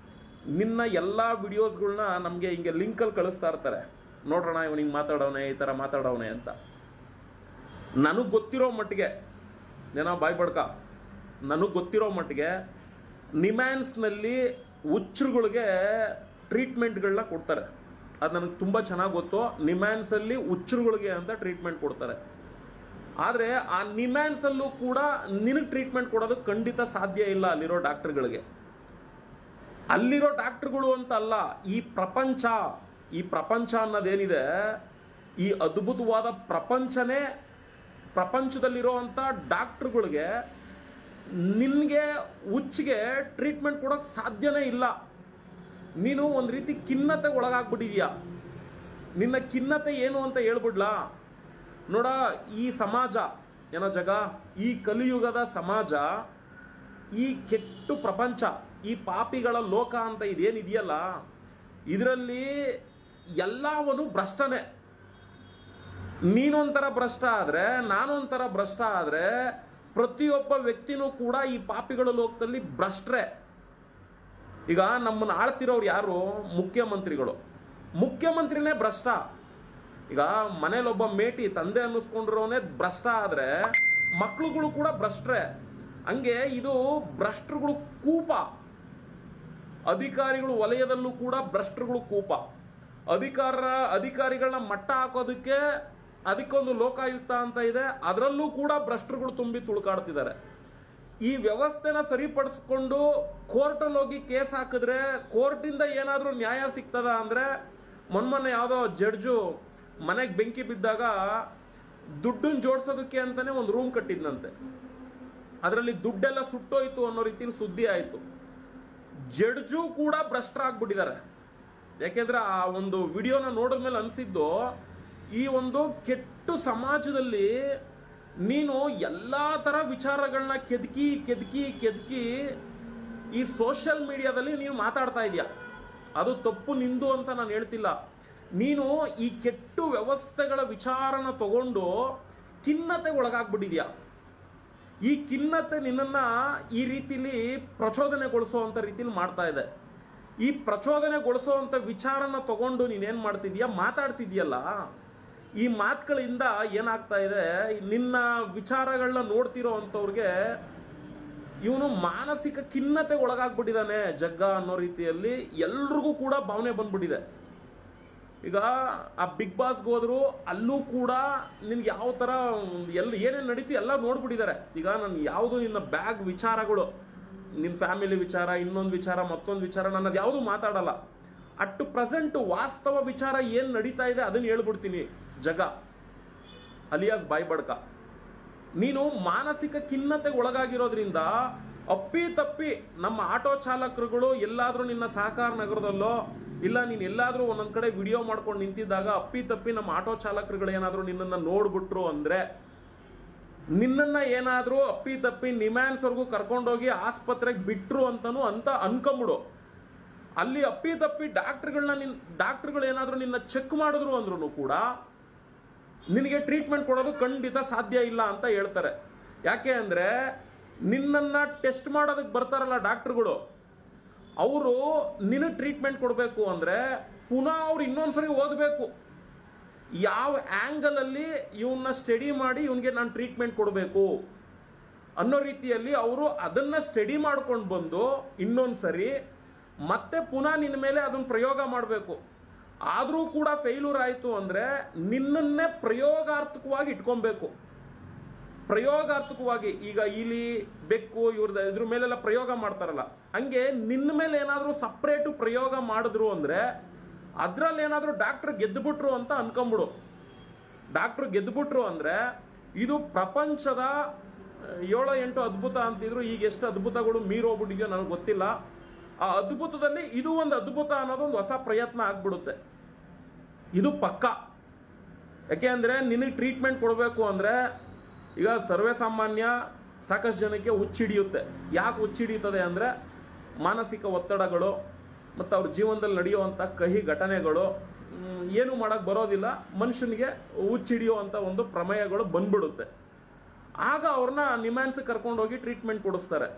ನಿನ್ನ ಎಲ್ಲ ವಿಡಿಯೋಸ್ಗಳನ್ನ ನಮಗೆ ಹಿಂಗೆ ಲಿಂಕಲ್ಲಿ ಕಳಿಸ್ತಾ ಇರ್ತಾರೆ. ನೋಡ್ರೋಣ ಇವನು ಹಿಂಗೆ ಮಾತಾಡೋನೆ, ಈ ಥರ ಮಾತಾಡೋನೆ ಅಂತ. ನನಗೆ ಗೊತ್ತಿರೋ ಮಟ್ಟಿಗೆ ಏನೋ ಬಾಯ್ ಬಡ್ಕ, ನನಗೆ ಗೊತ್ತಿರೋ ಮಟ್ಟಿಗೆ ನಿಮ್ಯಾನ್ಸ್ನಲ್ಲಿ ಹುಚ್ಚರುಗಳಿಗೆ ಟ್ರೀಟ್ಮೆಂಟ್ಗಳನ್ನ ಕೊಡ್ತಾರೆ. ಅದು ನನಗೆ ತುಂಬ ಚೆನ್ನಾಗಿ ಗೊತ್ತು. ನಿಮ್ಯಾನ್ಸಲ್ಲಿ ಹುಚ್ಚರುಗಳಿಗೆ ಅಂತ ಟ್ರೀಟ್ಮೆಂಟ್ ಕೊಡ್ತಾರೆ. ಆದರೆ ಆ ನಿಮ್ಯಾನ್ಸಲ್ಲೂ ಕೂಡ ನಿನಗೆ ಟ್ರೀಟ್ಮೆಂಟ್ ಕೊಡೋದಕ್ಕೆ ಖಂಡಿತ ಸಾಧ್ಯ ಇಲ್ಲ ಅಲ್ಲಿರೋ ಡಾಕ್ಟರ್ಗಳಿಗೆ. ಅಲ್ಲಿರೋ ಡಾಕ್ಟರ್ಗಳು ಅಂತ ಅಲ್ಲ, ಈ ಪ್ರಪಂಚ ಅನ್ನೋದೇನಿದೆ, ಈ ಅದ್ಭುತವಾದ ಪ್ರಪಂಚದಲ್ಲಿರೋವಂಥ ಡಾಕ್ಟರ್ಗಳಿಗೆ ನಿನಗೆ ಹುಚ್ಚಿಗೆ ಟ್ರೀಟ್ಮೆಂಟ್ ಕೊಡೋಕೆ ಸಾಧ್ಯನೇ ಇಲ್ಲ. ನೀನು ಒಂದು ರೀತಿ ಖಿನ್ನತೆಗೆ ಒಳಗಾಗ್ಬಿಟ್ಟಿದೀಯ. ನಿನ್ನ ಖಿನ್ನತೆ ಏನು ಅಂತ ಹೇಳ್ಬಿಡ್ಲಾ? ನೋಡ, ಈ ಸಮಾಜ ಏನೋ ಈ ಕಲಿಯುಗದ ಸಮಾಜ, ಈ ಕೆಟ್ಟು ಪ್ರಪಂಚ, ಈ ಪಾಪಿಗಳ ಲೋಕ ಅಂತ ಇದೇನಿದೆಯಲ್ಲ, ಇದರಲ್ಲಿ ಎಲ್ಲವನು ಭ್ರಷ್ಟನೇ. ನೀನೊಂಥರ ಭ್ರಷ್ಟ ಆದ್ರೆ, ನಾನೊಂಥರ ಭ್ರಷ್ಟ ಆದ್ರೆ, ಪ್ರತಿಯೊಬ್ಬ ವ್ಯಕ್ತಿನೂ ಕೂಡ ಈ ಪಾಪಿಗಳ ಲೋಕದಲ್ಲಿ ಭ್ರಷ್ಟ್ರೆ. ಈಗ ನಮ್ಮನ್ನು ಆಳ್ತಿರೋರು ಯಾರು? ಮುಖ್ಯಮಂತ್ರಿನೇ ಭ್ರಷ್ಟ. ಈಗ ಮನೇಲೊಬ್ಬ ಮೇಟಿ ತಂದೆ ಅನ್ನಿಸ್ಕೊಂಡಿರೋನೇ ಭ್ರಷ್ಟ ಆದ್ರೆ ಮಕ್ಳುಗಳು ಕೂಡ ಭ್ರಷ್ಟ್ರೆ. ಹಂಗೆ ಇದು ಭ್ರಷ್ಟರುಗಳು ಕೂಪ. ಅಧಿಕಾರಿಗಳು ವಲಯದಲ್ಲೂ ಕೂಡ ಭ್ರಷ್ಟರುಗಳು ಕೂಪ. ಅಧಿಕಾರಿಗಳನ್ನ ಮಟ್ಟ ಹಾಕೋದಕ್ಕೆ ಅದಕ್ಕೊಂದು ಲೋಕಾಯುಕ್ತ ಅಂತ ಇದೆ, ಅದರಲ್ಲೂ ಕೂಡ ಭ್ರಷ್ಟರುಗಳು ತುಂಬಿ ತುಳುಕಾಡ್ತಿದ್ದಾರೆ. ಈ ವ್ಯವಸ್ಥೆನ ಸರಿಪಡಿಸ್ಕೊಂಡು ಕೋರ್ಟಲ್ಲಿ ಹೋಗಿ ಕೇಸ್ ಹಾಕಿದ್ರೆ ಕೋರ್ಟಿಂದ ಏನಾದರೂ ನ್ಯಾಯ ಸಿಗ್ತದ ಅಂದ್ರೆ, ಮೊನ್ನೆ ಯಾವುದೋ ಜಡ್ಜು ಮನೆಗೆ ಬೆಂಕಿ ಬಿದ್ದಾಗ ದುಡ್ಡನ್ನು ಜೋಡಿಸೋದಕ್ಕೆ ಅಂತಾನೆ ಒಂದು ರೂಮ್ ಕಟ್ಟಿದ್ನಂತೆ. ಅದರಲ್ಲಿ ದುಡ್ಡೆಲ್ಲ ಸುಟ್ಟೋಯ್ತು ಅನ್ನೋ ರೀತಿಯಲ್ಲಿ ಸುದ್ದಿ ಆಯಿತು. ಜಡ್ಜು ಕೂಡ ಭ್ರಷ್ಟರಾಗ್ಬಿಟ್ಟಿದ್ದಾರೆ. ಯಾಕೆಂದ್ರೆ ಆ ಒಂದು ವಿಡಿಯೋನ ನೋಡಿದ್ಮೇಲೆ ಅನಿಸಿದ್ದು, ಈ ಒಂದು ಕೆಟ್ಟು ಸಮಾಜದಲ್ಲಿ ನೀನು ಎಲ್ಲಾ ತರ ವಿಚಾರಗಳನ್ನ ಕೆದಕಿ ಈ ಸೋಷಿಯಲ್ ಮೀಡಿಯಾದಲ್ಲಿ ನೀನು ಮಾತಾಡ್ತಾ ಇದೀಯ. ಅದು ತಪ್ಪು ನಿಂದು ಅಂತ ನಾನು ಹೇಳ್ತಿಲ್ಲ. ನೀನು ಈ ಕೆಟ್ಟು ವ್ಯವಸ್ಥೆಗಳ ವಿಚಾರನ ತಗೊಂಡು ಖಿನ್ನತೆಗೆ ಒಳಗಾಗ್ಬಿಟ್ಟಿದ್ಯಾ. ಈ ಖಿನ್ನತೆ ನಿನ್ನನ್ನ ಈ ರೀತಿಲಿ ಪ್ರಚೋದನೆಗೊಳಿಸುವಂತ ರೀತಿಲಿ ಮಾಡ್ತಾ ಇದೆ. ಈ ಪ್ರಚೋದನೆಗೊಳಿಸುವಂತ ವಿಚಾರನ ತಗೊಂಡು ನೀನೇನ್ ಮಾಡ್ತಿದ್ಯಾ, ಮಾತಾಡ್ತಿದ್ಯಲ್ಲ, ಈ ಮಾತುಗಳಿಂದ ಏನಾಗ್ತಾ ಇದೆ, ನಿನ್ನ ವಿಚಾರಗಳನ್ನ ನೋಡ್ತಿರೋ ಅಂತವ್ರಿಗೆ ಇವನು ಮಾನಸಿಕ ಖಿನ್ನತೆಗೆ ಒಳಗಾಗ್ಬಿಟ್ಟಿದ್ದಾನೆ ಜಗ್ಗ ಅನ್ನೋ ರೀತಿಯಲ್ಲಿ ಎಲ್ರಿಗೂ ಕೂಡ ಭಾವನೆ ಬಂದ್ಬಿಟ್ಟಿದೆ. ಈಗ ಆ ಬಿಗ್ ಬಾಸ್ಗೆ ಹೋದ್ರು, ಅಲ್ಲೂ ಕೂಡ ನಿನ್ಗೆ ಯಾವ ತರ ಏನೇನು ನಡೀತು ಎಲ್ಲ ನೋಡ್ಬಿಟ್ಟಿದ್ದಾರೆ. ಈಗ ನಾನು ಯಾವುದು ನಿನ್ನ ಬ್ಯಾಗ್ ವಿಚಾರಗಳು, ನಿನ್ನ ಫ್ಯಾಮಿಲಿ ವಿಚಾರ, ಇನ್ನೊಂದು ವಿಚಾರ, ಮತ್ತೊಂದು ವಿಚಾರ, ನಾನು ಅದು ಯಾವುದು ಮಾತಾಡಲ್ಲ. ಅಟ್ ಪ್ರೆಸೆಂಟ್ ವಾಸ್ತವ ವಿಚಾರ ಏನ್ ನಡೀತಾ ಇದೆ ಅದನ್ನ ಹೇಳ್ಬಿಡ್ತೀನಿ. ಜಗ ಅಲಿಯಾಸ್ ಬಾಯ್ ಬಡ್ಕ, ನೀನು ಮಾನಸಿಕ ಖಿನ್ನತೆಗೆ ಒಳಗಾಗಿರೋದ್ರಿಂದ ಅಪ್ಪಿ ತಪ್ಪಿ ನಮ್ಮ ಆಟೋ ಚಾಲಕರುಗಳು ಎಲ್ಲಾದ್ರೂ ನಿನ್ನ ಸಹಕಾರ ನಗರದಲ್ಲೋ ಇಲ್ಲ ನೀನ್ ಎಲ್ಲಾದ್ರೂ ಒಂದೊಂದ್ ಕಡೆ ವಿಡಿಯೋ ಮಾಡ್ಕೊಂಡು ನಿಂತಿದ್ದಾಗ ಅಪ್ಪಿ ತಪ್ಪಿ ನಮ್ಮ ಆಟೋ ಚಾಲಕರುಗಳು ಏನಾದ್ರೂ ನಿನ್ನನ್ನ ನೋಡ್ಬಿಟ್ರು ಅಂದ್ರೆ, ನಿನ್ನನ್ನ ಏನಾದ್ರೂ ಅಪ್ಪಿ ತಪ್ಪಿ ನಿಮ್ಯಾನ್ಸ್ ವರ್ಗೂ ಕರ್ಕೊಂಡೋಗಿ ಆಸ್ಪತ್ರೆಗೆ ಬಿಟ್ರು ಅಂತ ಅನ್ಕೊಂಬಿಡು. ಅಲ್ಲಿ ಅಪ್ಪಿ ತಪ್ಪಿ ಡಾಕ್ಟರ್ಗಳು ಏನಾದ್ರೂ ನಿನ್ನ ಚೆಕ್ ಮಾಡಿದ್ರು ಅಂದ್ರೂ ಕೂಡ ನಿನಗೆ ಟ್ರೀಟ್ಮೆಂಟ್ ಕೊಡೋದು ಖಂಡಿತ ಸಾಧ್ಯ ಇಲ್ಲ ಅಂತ ಹೇಳ್ತಾರೆ. ಯಾಕೆ ಅಂದ್ರೆ ನಿನ್ನನ್ನ ಟೆಸ್ಟ್ ಮಾಡೋದಕ್ಕೆ ಬರ್ತಾರಲ್ಲ ಡಾಕ್ಟರ್ಗಳು, ಅವರು ನಿನಗೆ ಟ್ರೀಟ್ಮೆಂಟ್ ಕೊಡಬೇಕು ಅಂದ್ರೆ ಪುನಃ ಅವ್ರು ಇನ್ನೊಂದ್ಸರಿ ಓದಬೇಕು, ಯಾವ ಆಂಗಲ್ ಅಲ್ಲಿ ಇವನ್ನ ಸ್ಟಡಿ ಮಾಡಿ ಇವನ್ಗೆ ನಾನು ಟ್ರೀಟ್ಮೆಂಟ್ ಕೊಡಬೇಕು ಅನ್ನೋ ರೀತಿಯಲ್ಲಿ ಅವರು ಅದನ್ನ ಸ್ಟಡಿ ಮಾಡ್ಕೊಂಡು ಬಂದು ಇನ್ನೊಂದ್ಸರಿ ಮತ್ತೆ ಪುನಃ ನಿನ್ನ ಮೇಲೆ ಅದನ್ನ ಪ್ರಯೋಗ ಮಾಡಬೇಕು. ಆದ್ರೂ ಕೂಡ ಫೇಲ್ಯೂರ್ ಆಯ್ತು ಅಂದ್ರೆ ನಿನ್ನನ್ನೇ ಪ್ರಯೋಗಾರ್ಥಕವಾಗಿ ಇಟ್ಕೊಬೇಕು. ಪ್ರಯೋಗಾರ್ಥಕವಾಗಿ ಈಗ ಇಲಿ ಬೆಕ್ಕು ಇದ್ರ ಮೇಲೆಲ್ಲ ಪ್ರಯೋಗ ಮಾಡ್ತಾರಲ್ಲ, ಹಂಗೆ ನಿನ್ನ ಮೇಲೆ ಏನಾದ್ರೂ ಸಪ್ರೇಟ್ ಪ್ರಯೋಗ ಮಾಡಿದ್ರು ಅಂದ್ರೆ ಅದ್ರಲ್ಲಿ ಏನಾದ್ರೂ ಡಾಕ್ಟರ್ ಗೆದ್ದುಬಿಟ್ರು ಅಂತ ಅನ್ಕೊಂಬಿಡು. ಡಾಕ್ಟರ್ ಗೆದ್ದುಬಿಟ್ರು ಅಂದ್ರೆ ಇದು ಪ್ರಪಂಚದ 7-8 ಅದ್ಭುತ ಅಂತಿದ್ರು, ಈಗ ಎಷ್ಟು ಅದ್ಭುತಗಳು ಮೀರೋಗ್ಬಿಟ್ಟಿದ್ಯೋ ನನಗೆ ಗೊತ್ತಿಲ್ಲ. ಆ ಅದ್ಭುತದಲ್ಲಿ ಇದು ಒಂದು ಅದ್ಭುತ ಅನ್ನೋದೊಂದು ಹೊಸ ಪ್ರಯತ್ನ ಆಗ್ಬಿಡುತ್ತೆ. ಇದು ಪಕ್ಕ. ಯಾಕೆ ಅಂದ್ರೆ ನಿನಗೆ ಟ್ರೀಟ್ಮೆಂಟ್ ಕೊಡಬೇಕು ಅಂದ್ರೆ ಈಗ ಸರ್ವೇ ಸಾಮಾನ್ಯ ಸಾಕಷ್ಟು ಜನಕ್ಕೆ ಹುಚ್ಚಿಡಿಯುತ್ತೆ. ಯಾಕೆ ಹುಚ್ಚಿಡಿಯುತ್ತದೆ ಅಂದ್ರೆ ಮಾನಸಿಕ ಒತ್ತಡಗಳು ಮತ್ತು ಅವ್ರ ಜೀವನದಲ್ಲಿ ನಡೆಯುವಂಥ ಕಹಿ ಘಟನೆಗಳು ಏನು ಮಾಡಕ್ ಬರೋದಿಲ್ಲ, ಮನುಷ್ಯನಿಗೆ ಹುಚ್ಚಿಡಿಯುವಂಥ ಒಂದು ಪ್ರಮೇಯಗಳು ಬಂದ್ಬಿಡುತ್ತೆ. ಆಗ ಅವ್ರನ್ನ ನಿಮ್ಯಾನ್ಸ್ ಕರ್ಕೊಂಡೋಗಿ ಟ್ರೀಟ್ಮೆಂಟ್ ಕೊಡಿಸ್ತಾರೆ.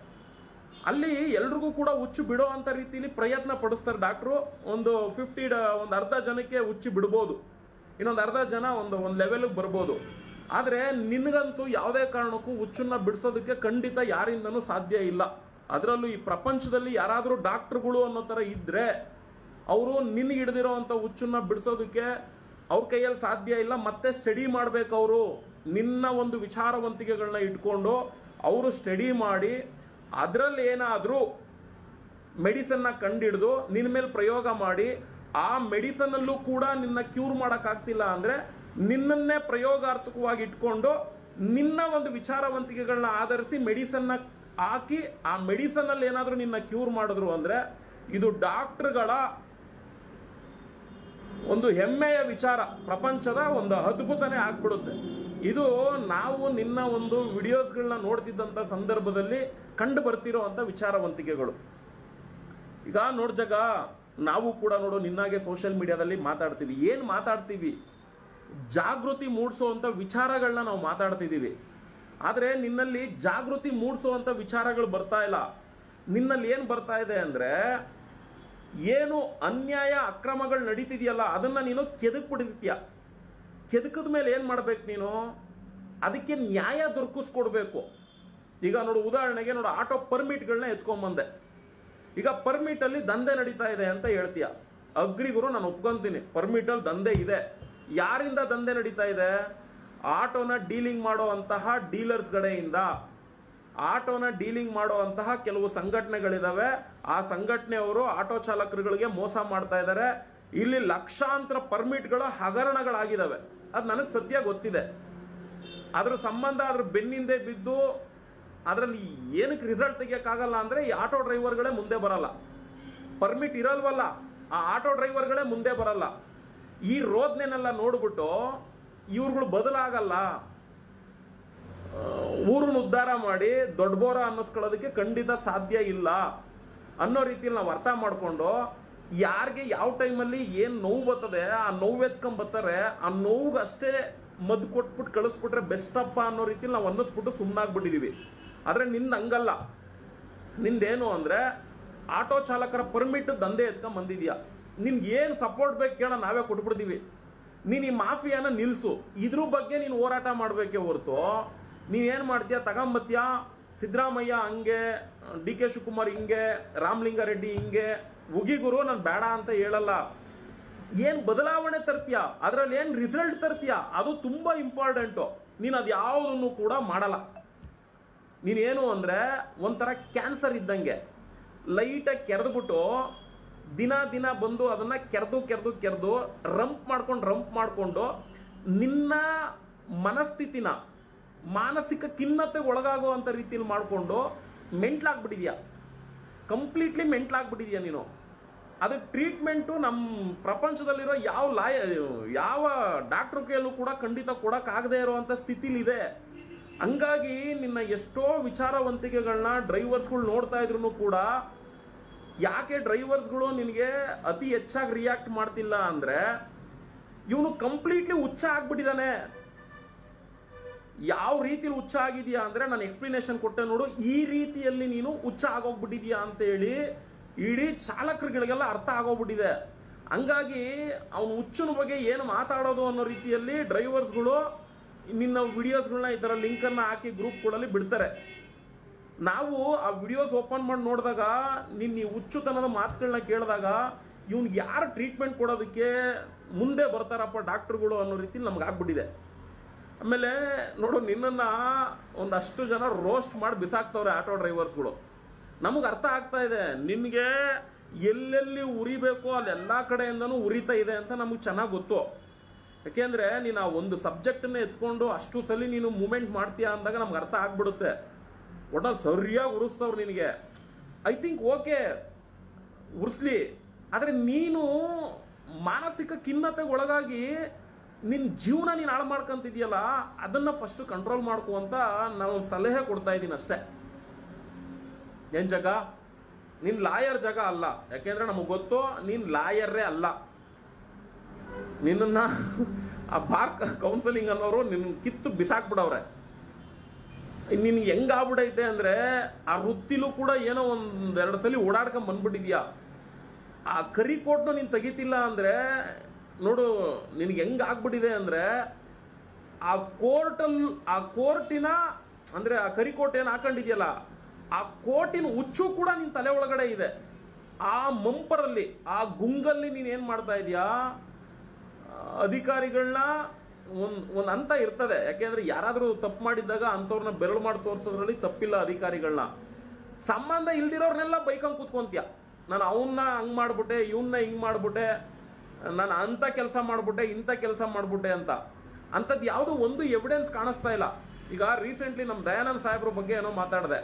ಅಲ್ಲಿ ಎಲ್ರಿಗೂ ಕೂಡ ಹುಚ್ಚು ಬಿಡೋ ಅಂತ ರೀತಿಯಲ್ಲಿ ಪ್ರಯತ್ನ ಪಡಿಸ್ತಾರೆ ಡಾಕ್ಟ್ರು. ಒಂದು ಅರ್ಧ ಜನಕ್ಕೆ ಹುಚ್ಚು ಬಿಡ್ಬೋದು, ಇನ್ನೊಂದು ಅರ್ಧ ಜನ ಒಂದು ಲೆವೆಲ್ಗೆ ಬರ್ಬೋದು. ಆದ್ರೆ ನಿನ್ಗಂತೂ ಯಾವುದೇ ಕಾರಣಕ್ಕೂ ಹುಚ್ಚನ್ನ ಬಿಡಿಸೋದಕ್ಕೆ ಖಂಡಿತ ಯಾರಿಂದನೂ ಸಾಧ್ಯ ಇಲ್ಲ. ಅದರಲ್ಲೂ ಈ ಪ್ರಪಂಚದಲ್ಲಿ ಯಾರಾದರೂ ಡಾಕ್ಟರ್ಗಳು ಅನ್ನೋ ತರ ಇದ್ರೆ ಅವರು ನಿನ್ಗೆ ಹಿಡಿದಿರೋಂಥ ಹುಚ್ಚನ್ನ ಬಿಡಿಸೋದಕ್ಕೆ ಅವ್ರ ಕೈಯಲ್ಲಿ ಸಾಧ್ಯ ಇಲ್ಲ. ಮತ್ತೆ ಸ್ಟಡಿ ಮಾಡ್ಬೇಕು ಅವರು, ನಿನ್ನ ಒಂದು ವಿಚಾರವಂತಿಕೆಗಳನ್ನ ಇಟ್ಕೊಂಡು ಅವರು ಸ್ಟಡಿ ಮಾಡಿ ಅದರಲ್ಲಿ ಏನಾದ್ರೂ ಮೆಡಿಸನ್ನ ಕಂಡಿಡಿದು ನಿನ್ನ ಮೇಲೆ ಪ್ರಯೋಗ ಮಾಡಿ ಆ ಮೆಡಿಸನ್ ಅಲ್ಲೂ ಕೂಡ ನಿನ್ನ ಕ್ಯೂರ್ ಮಾಡಕ್ ಆಗ್ತಿಲ್ಲ ಅಂದ್ರೆ ನಿನ್ನನ್ನೇ ಪ್ರಯೋಗಾರ್ಥಕವಾಗಿ ಇಟ್ಕೊಂಡು ನಿನ್ನ ಒಂದು ವಿಚಾರವಂತಿಕೆಗಳನ್ನ ಆಧರಿಸಿ ಮೆಡಿಸನ್ನ ಹಾಕಿ ಆ ಮೆಡಿಸನ್ ಅಲ್ಲಿ ಏನಾದ್ರೂ ನಿನ್ನ ಕ್ಯೂರ್ ಮಾಡಿದ್ರು ಅಂದ್ರೆ ಇದು ಡಾಕ್ಟರ್ಗಳ ಒಂದು ಹೆಮ್ಮೆಯ ವಿಚಾರ, ಪ್ರಪಂಚದ ಒಂದು ಅದ್ಭುತನೇ ಆಗ್ಬಿಡುತ್ತೆ. ಇದು ನಾವು ನಿನ್ನ ಒಂದು ವಿಡಿಯೋಸ್ಗಳನ್ನ ನೋಡ್ತಿದ್ದಂತ ಸಂದರ್ಭದಲ್ಲಿ ಕಂಡು ಬರ್ತಿರೋ ಅಂತ ವಿಚಾರವಂತಿಕೆಗಳು. ಈಗ ನೋಡ್ಜಗ ನಾವು ಕೂಡ ನೋಡು ನಿನ್ನಾಗೆ ಸೋಷಿಯಲ್ ಮೀಡಿಯಾದಲ್ಲಿ ಮಾತಾಡ್ತೀವಿ. ಏನ್ ಮಾತಾಡ್ತೀವಿ? ಜಾಗೃತಿ ಮೂಡಿಸುವಂತ ವಿಚಾರಗಳನ್ನ ನಾವು ಮಾತಾಡ್ತಿದೀವಿ. ಆದ್ರೆ ನಿನ್ನಲ್ಲಿ ಜಾಗೃತಿ ಮೂಡಿಸುವಂತ ವಿಚಾರಗಳು ಬರ್ತಾ ಇಲ್ಲ. ನಿನ್ನಲ್ಲಿ ಏನ್ ಬರ್ತಾ ಇದೆ ಅಂದ್ರೆ ಏನು ಅನ್ಯಾಯ ಅಕ್ರಮಗಳು ನಡೀತಿದೆಯಲ್ಲ ಅದನ್ನ ನೀನು ಕೆದಕ್ಬಿಡ್ತೀಯ. ಕೆದಕದ ಮೇಲೆ ಏನ್ ಮಾಡ್ಬೇಕು ನೀನು? ಅದಕ್ಕೆ ನ್ಯಾಯ ದೊರಕಿಸ್ಕೊಡ್ಬೇಕು. ಈಗ ನೋಡು, ಉದಾಹರಣೆಗೆ ನೋಡು, ಆಟೋ ಪರ್ಮಿಟ್ಗಳನ್ನ ಎತ್ಕೊಂಡ್ಬಂದೆ. ಈಗ ಪರ್ಮಿಟ್ ಅಲ್ಲಿ ದಂಧೆ ನಡೀತಾ ಇದೆ ಅಂತ ಹೇಳ್ತೀಯ. ಅಗ್ರಿಗುರು ನಾನು ಒಪ್ಕೊಂತೀನಿ, ಪರ್ಮಿಟ್ ಅಲ್ಲಿ ದಂಧೆ ಇದೆ. ಯಾರಿಂದ ದಂಧೆ ನಡೀತಾ ಇದೆ? ಆಟೋನ ಡೀಲಿಂಗ್ ಮಾಡುವಂತಹ ಡೀಲರ್ಸ್ ಕಡೆಯಿಂದ. ಆಟೋನ ಡೀಲಿಂಗ್ ಮಾಡುವಂತಹ ಕೆಲವು ಸಂಘಟನೆಗಳಿದಾವೆ. ಆ ಸಂಘಟನೆಯವರು ಆಟೋ ಚಾಲಕರುಗಳಿಗೆ ಮೋಸ ಮಾಡ್ತಾ ಇದ್ದಾರೆ. ಇಲ್ಲಿ ಲಕ್ಷಾಂತರ ಪರ್ಮಿಟ್ಗಳ ಹಗರಣಗಳಾಗಿದ್ದಾವೆ. ಅದು ನನಗೆ ಸದ್ಯ ಗೊತ್ತಿದೆ. ಅದ್ರ ಸಂಬಂಧ ಅದ್ರ ಬೆನ್ನಿಂದೆ ಬಿದ್ದು ಅದರಲ್ಲಿ ಏನಕ್ಕೆ ರಿಸಲ್ಟ್ ತೆಗಿಯಕ್ಕಾಗಲ್ಲ ಅಂದ್ರೆ ಈ ಆಟೋ ಡ್ರೈವರ್ಗಳೇ ಮುಂದೆ ಬರಲ್ಲ. ಪರ್ಮಿಟ್ ಇರಲ್ವಲ್ಲ, ಆ ಆಟೋ ಡ್ರೈವರ್ಗಳೇ ಮುಂದೆ ಬರಲ್ಲ. ಈ ರೋದನೆನೆಲ್ಲ ನೋಡ್ಬಿಟ್ಟು ಇವ್ರುಗಳು ಬದಲಾಗಲ್ಲ, ಊರನ್ನ ಉದ್ಧಾರ ಮಾಡಿ ದೊಡ್ಡ ಬೋರ ಅನ್ನಿಸ್ಕೊಳ್ಳೋದಕ್ಕೆ ಖಂಡಿತ ಸಾಧ್ಯ ಇಲ್ಲ ಅನ್ನೋ ರೀತಿಯಲ್ಲಿ ನಾವು ಅರ್ಥ ಮಾಡ್ಕೊಂಡು, ಯಾರಿಗೆ ಯಾವ ಟೈಮಲ್ಲಿ ಏನ್ ನೋವು ಬರ್ತದೆ ಆ ನೋವು ಎತ್ಕೊಂಡ್ ಬರ್ತಾರೆ, ಆ ನೋವುಗೆ ಅಷ್ಟೇ ಮದ್ದು ಕೊಟ್ಬಿಟ್ಟು ಕಳಿಸ್ಬಿಟ್ರೆ ಬೆಸ್ಟ್ ಅಪ್ಪ ಅನ್ನೋ ರೀತಿಯಲ್ಲಿ ನಾವು ಅನ್ನಿಸ್ಬಿಟ್ಟು ಸುಮ್ಮನಾಗ್ಬಿಟ್ಟಿದೀವಿ. ಆದ್ರೆ ನಿಂದ ಹಂಗಲ್ಲ. ನಿಂದೇನು ಅಂದ್ರೆ ಆಟೋ ಚಾಲಕರ ಪರ್ಮಿಟ್ ದಂಧೆ ಎತ್ಕೊಂಡ್ ಬಂದಿದ್ಯಾ. ನಿನ್ಗೆ ಏನ್ ಸಪೋರ್ಟ್ ಬೇಕು ಕೇಳ, ನಾವೇ ಕೊಟ್ಬಿಡ್ತೀವಿ. ನೀನ್ ಈ ಮಾಫಿಯಾನ ನಿಲ್ಸು. ಇದ್ರ ಬಗ್ಗೆ ನೀನು ಹೋರಾಟ ಮಾಡ್ಬೇಕೇ ಹೊರತು ನೀನೇನ್ ಮಾಡ್ತೀಯ, ತಗೊಂಬತ್ತೀಯ ಸಿದ್ದರಾಮಯ್ಯ ಹಂಗೆ, ಡಿ ಕೆ ಶಿವಕುಮಾರ್ ಹಿಂಗೆ, ರಾಮಲಿಂಗಾರೆಡ್ಡಿ ಹಿಂಗೆ, ಉಗಿಗುರು ನಾನು ಬೇಡ ಅಂತ ಹೇಳಲ್ಲ. ಏನ್ ಬದಲಾವಣೆ ತರ್ತೀಯ, ಅದ್ರಲ್ಲಿ ಏನ್ ರಿಸಲ್ಟ್ ತರ್ತೀಯ, ಅದು ತುಂಬಾ ಇಂಪಾರ್ಟೆಂಟು. ನೀನ್ ಅದ್ ಯಾವುದನ್ನು ಕೂಡ ಮಾಡಲ್ಲ. ನೀನೇನು ಅಂದ್ರೆ ಒಂಥರ ಕ್ಯಾನ್ಸರ್ ಇದ್ದಂಗೆ ಲೈಟಾಗಿ ಕೆರೆದ್ಬಿಟ್ಟು ದಿನ ದಿನ ಬಂದು ಅದನ್ನ ಕೆರೆದು ರಂಪ್ ಮಾಡ್ಕೊಂಡು ನಿನ್ನ ಮನಸ್ಥಿತಿನ ಮಾನಸಿಕ ಖಿನ್ನತೆಗೆ ಒಳಗಾಗುವಂತ ರೀತಿಯಲ್ಲಿ ಮಾಡ್ಕೊಂಡು ಮೆಂಟ್ಲಾಗ್ಬಿಟ್ಟಿದ್ಯಾ, ಕಂಪ್ಲೀಟ್ಲಿ ಮೆಂಟ್ಲಾಗ್ಬಿಟ್ಟಿದ್ಯಾ ನೀನು. ಅದಕ್ಕೆ ಟ್ರೀಟ್ಮೆಂಟು ನಮ್ಮ ಪ್ರಪಂಚದಲ್ಲಿರೋ ಯಾವ ಡಾಕ್ಟರ್ ಕೈಯಲ್ಲೂ ಕೂಡ ಖಂಡಿತ ಕೊಡಕ್ಕಾಗದೇ ಇರುವಂತ ಸ್ಥಿತಿಲಿದೆ. ಹಂಗಾಗಿ ನಿನ್ನ ಎಷ್ಟೋ ವಿಚಾರವಂತಿಕೆಗಳನ್ನ ಡ್ರೈವರ್ಸ್ಗಳು ನೋಡ್ತಾ ಇದ್ರು ಕೂಡ ಯಾಕೆ ಡ್ರೈವರ್ಸ್ಗಳು ನಿನಗೆ ಅತಿ ಹೆಚ್ಚಾಗಿ ರಿಯಾಕ್ಟ್ ಮಾಡ್ತಿಲ್ಲ ಅಂದ್ರೆ ಇವನು ಕಂಪ್ಲೀಟ್ಲಿ ಹುಚ್ಚ ಆಗ್ಬಿಟ್ಟಿದ್ದಾನೆ. ಯಾವ ರೀತಿಲಿ ಹುಚ್ಚ ಆಗಿದೆಯಾ ಅಂದ್ರೆ ನಾನು ಎಕ್ಸ್ಪ್ಲನೇಷನ್ ಕೊಟ್ಟೆ ನೋಡು, ಈ ರೀತಿಯಲ್ಲಿ ನೀನು ಹುಚ್ಚ ಆಗೋಗ್ಬಿಟ್ಟಿದ್ಯಾ ಅಂತ ಹೇಳಿ ಇಡೀ ಚಾಲಕರುಗಳಿಗೆಲ್ಲ ಅರ್ಥ ಆಗೋಗ್ಬಿಟ್ಟಿದೆ. ಹಂಗಾಗಿ ಅವನು ಹುಚ್ಚನ ಬಗ್ಗೆ ಏನು ಮಾತಾಡೋದು ಅನ್ನೋ ರೀತಿಯಲ್ಲಿ ಡ್ರೈವರ್ಸ್ಗಳು ನಿನ್ನ ವಿಡಿಯೋಸ್ಗಳನ್ನ ಈ ತರ ಲಿಂಕ್ ಅನ್ನ ಹಾಕಿ ಗ್ರೂಪ್ಗಳಲ್ಲಿ ಬಿಡ್ತಾರೆ. ನಾವು ಆ ವಿಡಿಯೋಸ್ ಓಪನ್ ಮಾಡಿ ನೋಡಿದಾಗ ನಿನ್ನ ಈ ಹುಚ್ಚುತನದ ಮಾತುಗಳನ್ನ ಕೇಳಿದಾಗ ಇವ್ನಿಗೆ ಯಾರು ಟ್ರೀಟ್ಮೆಂಟ್ ಕೊಡೋದಕ್ಕೆ ಮುಂದೆ ಬರ್ತಾರಪ್ಪ ಡಾಕ್ಟರ್ಗಳು ಅನ್ನೋ ರೀತಿಲಿ ನಮ್ಗೆ ಆಗ್ಬಿಟ್ಟಿದೆ. ಆಮೇಲೆ ನೋಡು, ನಿನ್ನನ್ನ ಒಂದಷ್ಟು ಜನ ರೋಸ್ಟ್ ಮಾಡಿ ಬಿಸಾಕ್ತವ್ರೆ ಆಟೋ ಡ್ರೈವರ್ಸ್ಗಳು. ನಮಗೆ ಅರ್ಥ ಆಗ್ತಾ ಇದೆ, ನಿನ್ಗೆ ಎಲ್ಲೆಲ್ಲಿ ಉರಿಬೇಕು ಅಲ್ಲೆಲ್ಲಾ ಕಡೆಯಿಂದನೂ ಉರಿತಾ ಇದೆ ಅಂತ ನಮಗೆ ಚೆನ್ನಾಗಿ ಗೊತ್ತು. ಯಾಕೆಂದ್ರೆ ನೀನು ಆ ಒಂದು ಸಬ್ಜೆಕ್ಟನ್ನ ಎತ್ಕೊಂಡು ಅಷ್ಟು ಸಲ ನೀನು ಮೂವ್ಮೆಂಟ್ ಮಾಡ್ತೀಯಾ ಅಂದಾಗ ನಮ್ಗೆ ಅರ್ಥ ಆಗ್ಬಿಡುತ್ತೆ. ಒಟ್ನಲ್ಲಿ ಸರಿಯಾಗಿ ಉರಿಸ್ತವ್ರು ನಿನಗೆ. ಐ ಥಿಂಕ್ ಓಕೆ, ಉರಿಸ್ಲಿ. ಆದ್ರೆ ನೀನು ಮಾನಸಿಕ ಖಿನ್ನತೆಗೆ ಒಳಗಾಗಿ ನಿನ್ನ ಜೀವನ ನೀನು ಹಾಳು ಮಾಡ್ಕೊಂತಿದ್ಯಲ್ಲ, ಅದನ್ನ ಫಸ್ಟ್ ಕಂಟ್ರೋಲ್ ಮಾಡ್ಕೊ ಅಂತ ನಾನು ಸಲಹೆ ಕೊಡ್ತಾ ಇದ್ದೀನಿ ಅಷ್ಟೇ. ಏನ್ ಜಾಗ, ನೀನ್ ಲಾಯರ್ ಜಾಗ ಅಲ್ಲ. ಯಾಕೆಂದ್ರೆ ನಮಗ್ ಗೊತ್ತು ನೀನ್ ಲಾಯರ್ರೇ ಅಲ್ಲ. ನಿನ್ನ ಆ ಬಾರ್ ಕೌನ್ಸಿಲಿಂಗ್ ಅನ್ನೋರು ನಿನ್ ಕಿತ್ತು ಬಿಸಾಕ್ಬಿಡವ್ರೆ. ನಿನ್ ಹೆಂಗಾಗ್ಬಿಡೈತೆ ಅಂದ್ರೆ ಆ ವೃತ್ತಿಲೂ ಕೂಡ ಏನೋ ಒಂದೆರಡು ಸಲ ಓಡಾಡ್ಕೊಂಡ್ ಬಂದ್ಬಿಟ್ಟಿದ್ಯಾ. ಆ ಕರಿಕೋಟ್ನು ನೀನ್ ತೆಗಿತಿಲ್ಲ ಅಂದ್ರೆ ನೋಡು ನಿನ್ಗೆ ಹೆಂಗಾಗ್ಬಿಟ್ಟಿದೆ ಅಂದ್ರೆ ಆ ಕೋರ್ಟಿನ ಅಂದ್ರೆ ಆ ಕರಿಕೋಟ್ ಏನ್ ಹಾಕೊಂಡಿದ್ಯಲ್ಲ, ಆ ಕೋರ್ಟಿನ ಹುಚ್ಚು ಕೂಡ ನಿನ್ ತಲೆ ಒಳಗಡೆ ಇದೆ. ಆ ಮಂಪರಲ್ಲಿ, ಆ ಗುಂಗಲ್ಲಿ ನೀನ್ ಏನ್ ಮಾಡ್ತಾ ಇದೀಯಾ, ಅಧಿಕಾರಿಗಳನ್ನ ಒಂದ್ ಹಂತ ಇರ್ತದೆ. ಯಾಕೆಂದ್ರೆ ಯಾರಾದ್ರೂ ತಪ್ಪು ಮಾಡಿದ್ದಾಗ ಅಂತವ್ರನ್ನ ಬೆರಳು ಮಾಡಿ ತೋರ್ಸೋದ್ರಲ್ಲಿ ತಪ್ಪಿಲ್ಲ. ಅಧಿಕಾರಿಗಳನ್ನ ಸಂಬಂಧ ಇಲ್ದಿರೋರ್ನೆಲ್ಲ ಬೈಕಂಗ್ ಕೂತ್ಕೊಂತೀಯ. ನಾನು ಅವನ್ನ ಹಂಗ್ ಮಾಡ್ಬಿಟ್ಟೆ, ಇವನ್ನ ಹಿಂಗ್ ಮಾಡ್ಬಿಟ್ಟೆ, ನಾನು ಅಂತ ಕೆಲಸ ಮಾಡ್ಬಿಟ್ಟೆ, ಇಂಥ ಕೆಲಸ ಮಾಡ್ಬಿಟ್ಟೆ ಅಂತ. ಅಂಥದ್ದು ಯಾವುದು ಒಂದು ಎವಿಡೆನ್ಸ್ ಕಾಣಿಸ್ತಾ ಇಲ್ಲ. ಈಗ ರೀಸೆಂಟ್ಲಿ ನಮ್ ದಯಾನಂದ್ ಸಾಹೇಬ್ರ ಬಗ್ಗೆ ಏನೋ ಮಾತಾಡಿದೆ,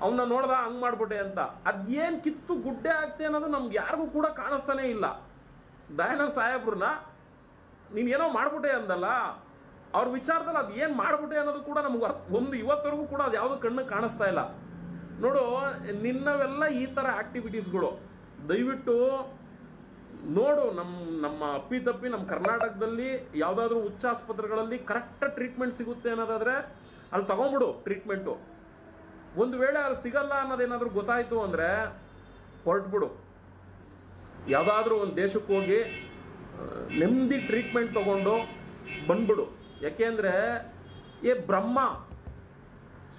ಅವನ್ನ ನೋಡ್ದ ಹಂಗ್ ಮಾಡ್ಬಿಟ್ಟೆ ಅಂತ. ಅದೇನ್ ಕಿತ್ತು ಗುಡ್ಡೆ ಆಗ್ತೆ ಅನ್ನೋದು ನಮ್ಗೆ ಯಾರಿಗೂ ಕೂಡ ಕಾಣಿಸ್ತಾನೆ ಇಲ್ಲ. ದಯಾನಂದ್ ಸಾಹೇಬ್ರನ್ನ ನೀನ್ ಏನೋ ಮಾಡ್ಬಿಟ್ಟೆ ಅಂದಲ್ಲ, ಅವ್ರ ವಿಚಾರದಲ್ಲಿ ಅದ್ ಏನ್ ಮಾಡ್ಬಿಟ್ಟೆ ಅನ್ನೋದು ಕೂಡ ನಮ್ಗೆ ಒಂದು ಇವತ್ತವರೆಗೂ ಕೂಡ ಅದು ಯಾವ್ದು ಕಣ್ಣು ಕಾಣಿಸ್ತಾ ಇಲ್ಲ. ನೋಡು, ನಿನ್ನವೆಲ್ಲ ಈ ತರ ಆಕ್ಟಿವಿಟೀಸ್ಗಳು ದಯವಿಟ್ಟು ನೋಡು. ನಮ್ಮ ಅಪ್ಪಿತಪ್ಪಿ ನಮ್ಮ ಕರ್ನಾಟಕದಲ್ಲಿ ಯಾವ್ದಾದ್ರು ಉಚ್ಚಾಸ್ಪತ್ರೆಗಳಲ್ಲಿ ಕರೆಕ್ಟ್ ಟ್ರೀಟ್ಮೆಂಟ್ ಸಿಗುತ್ತೆ ಅನ್ನೋದಾದ್ರೆ ಅಲ್ಲಿ ತಗೊಂಡ್ಬಿಡು ಟ್ರೀಟ್ಮೆಂಟು. ಒಂದು ವೇಳೆ ಅಲ್ಲಿ ಸಿಗಲ್ಲ ಅನ್ನೋದೇನಾದ್ರೂ ಗೊತ್ತಾಯ್ತು ಅಂದ್ರೆ ಹೊರಟ್ಬಿಡು. ಯಾವ್ದಾದ್ರೂ ಒಂದು ದೇಶಕ್ಕೆ ಹೋಗಿ ನೆಮ್ಮದಿ ಟ್ರೀಟ್ಮೆಂಟ್ ತಗೊಂಡು ಬಂದ್ಬಿಡು. ಯಾಕೆಂದ್ರೆ ಬ್ರಹ್ಮ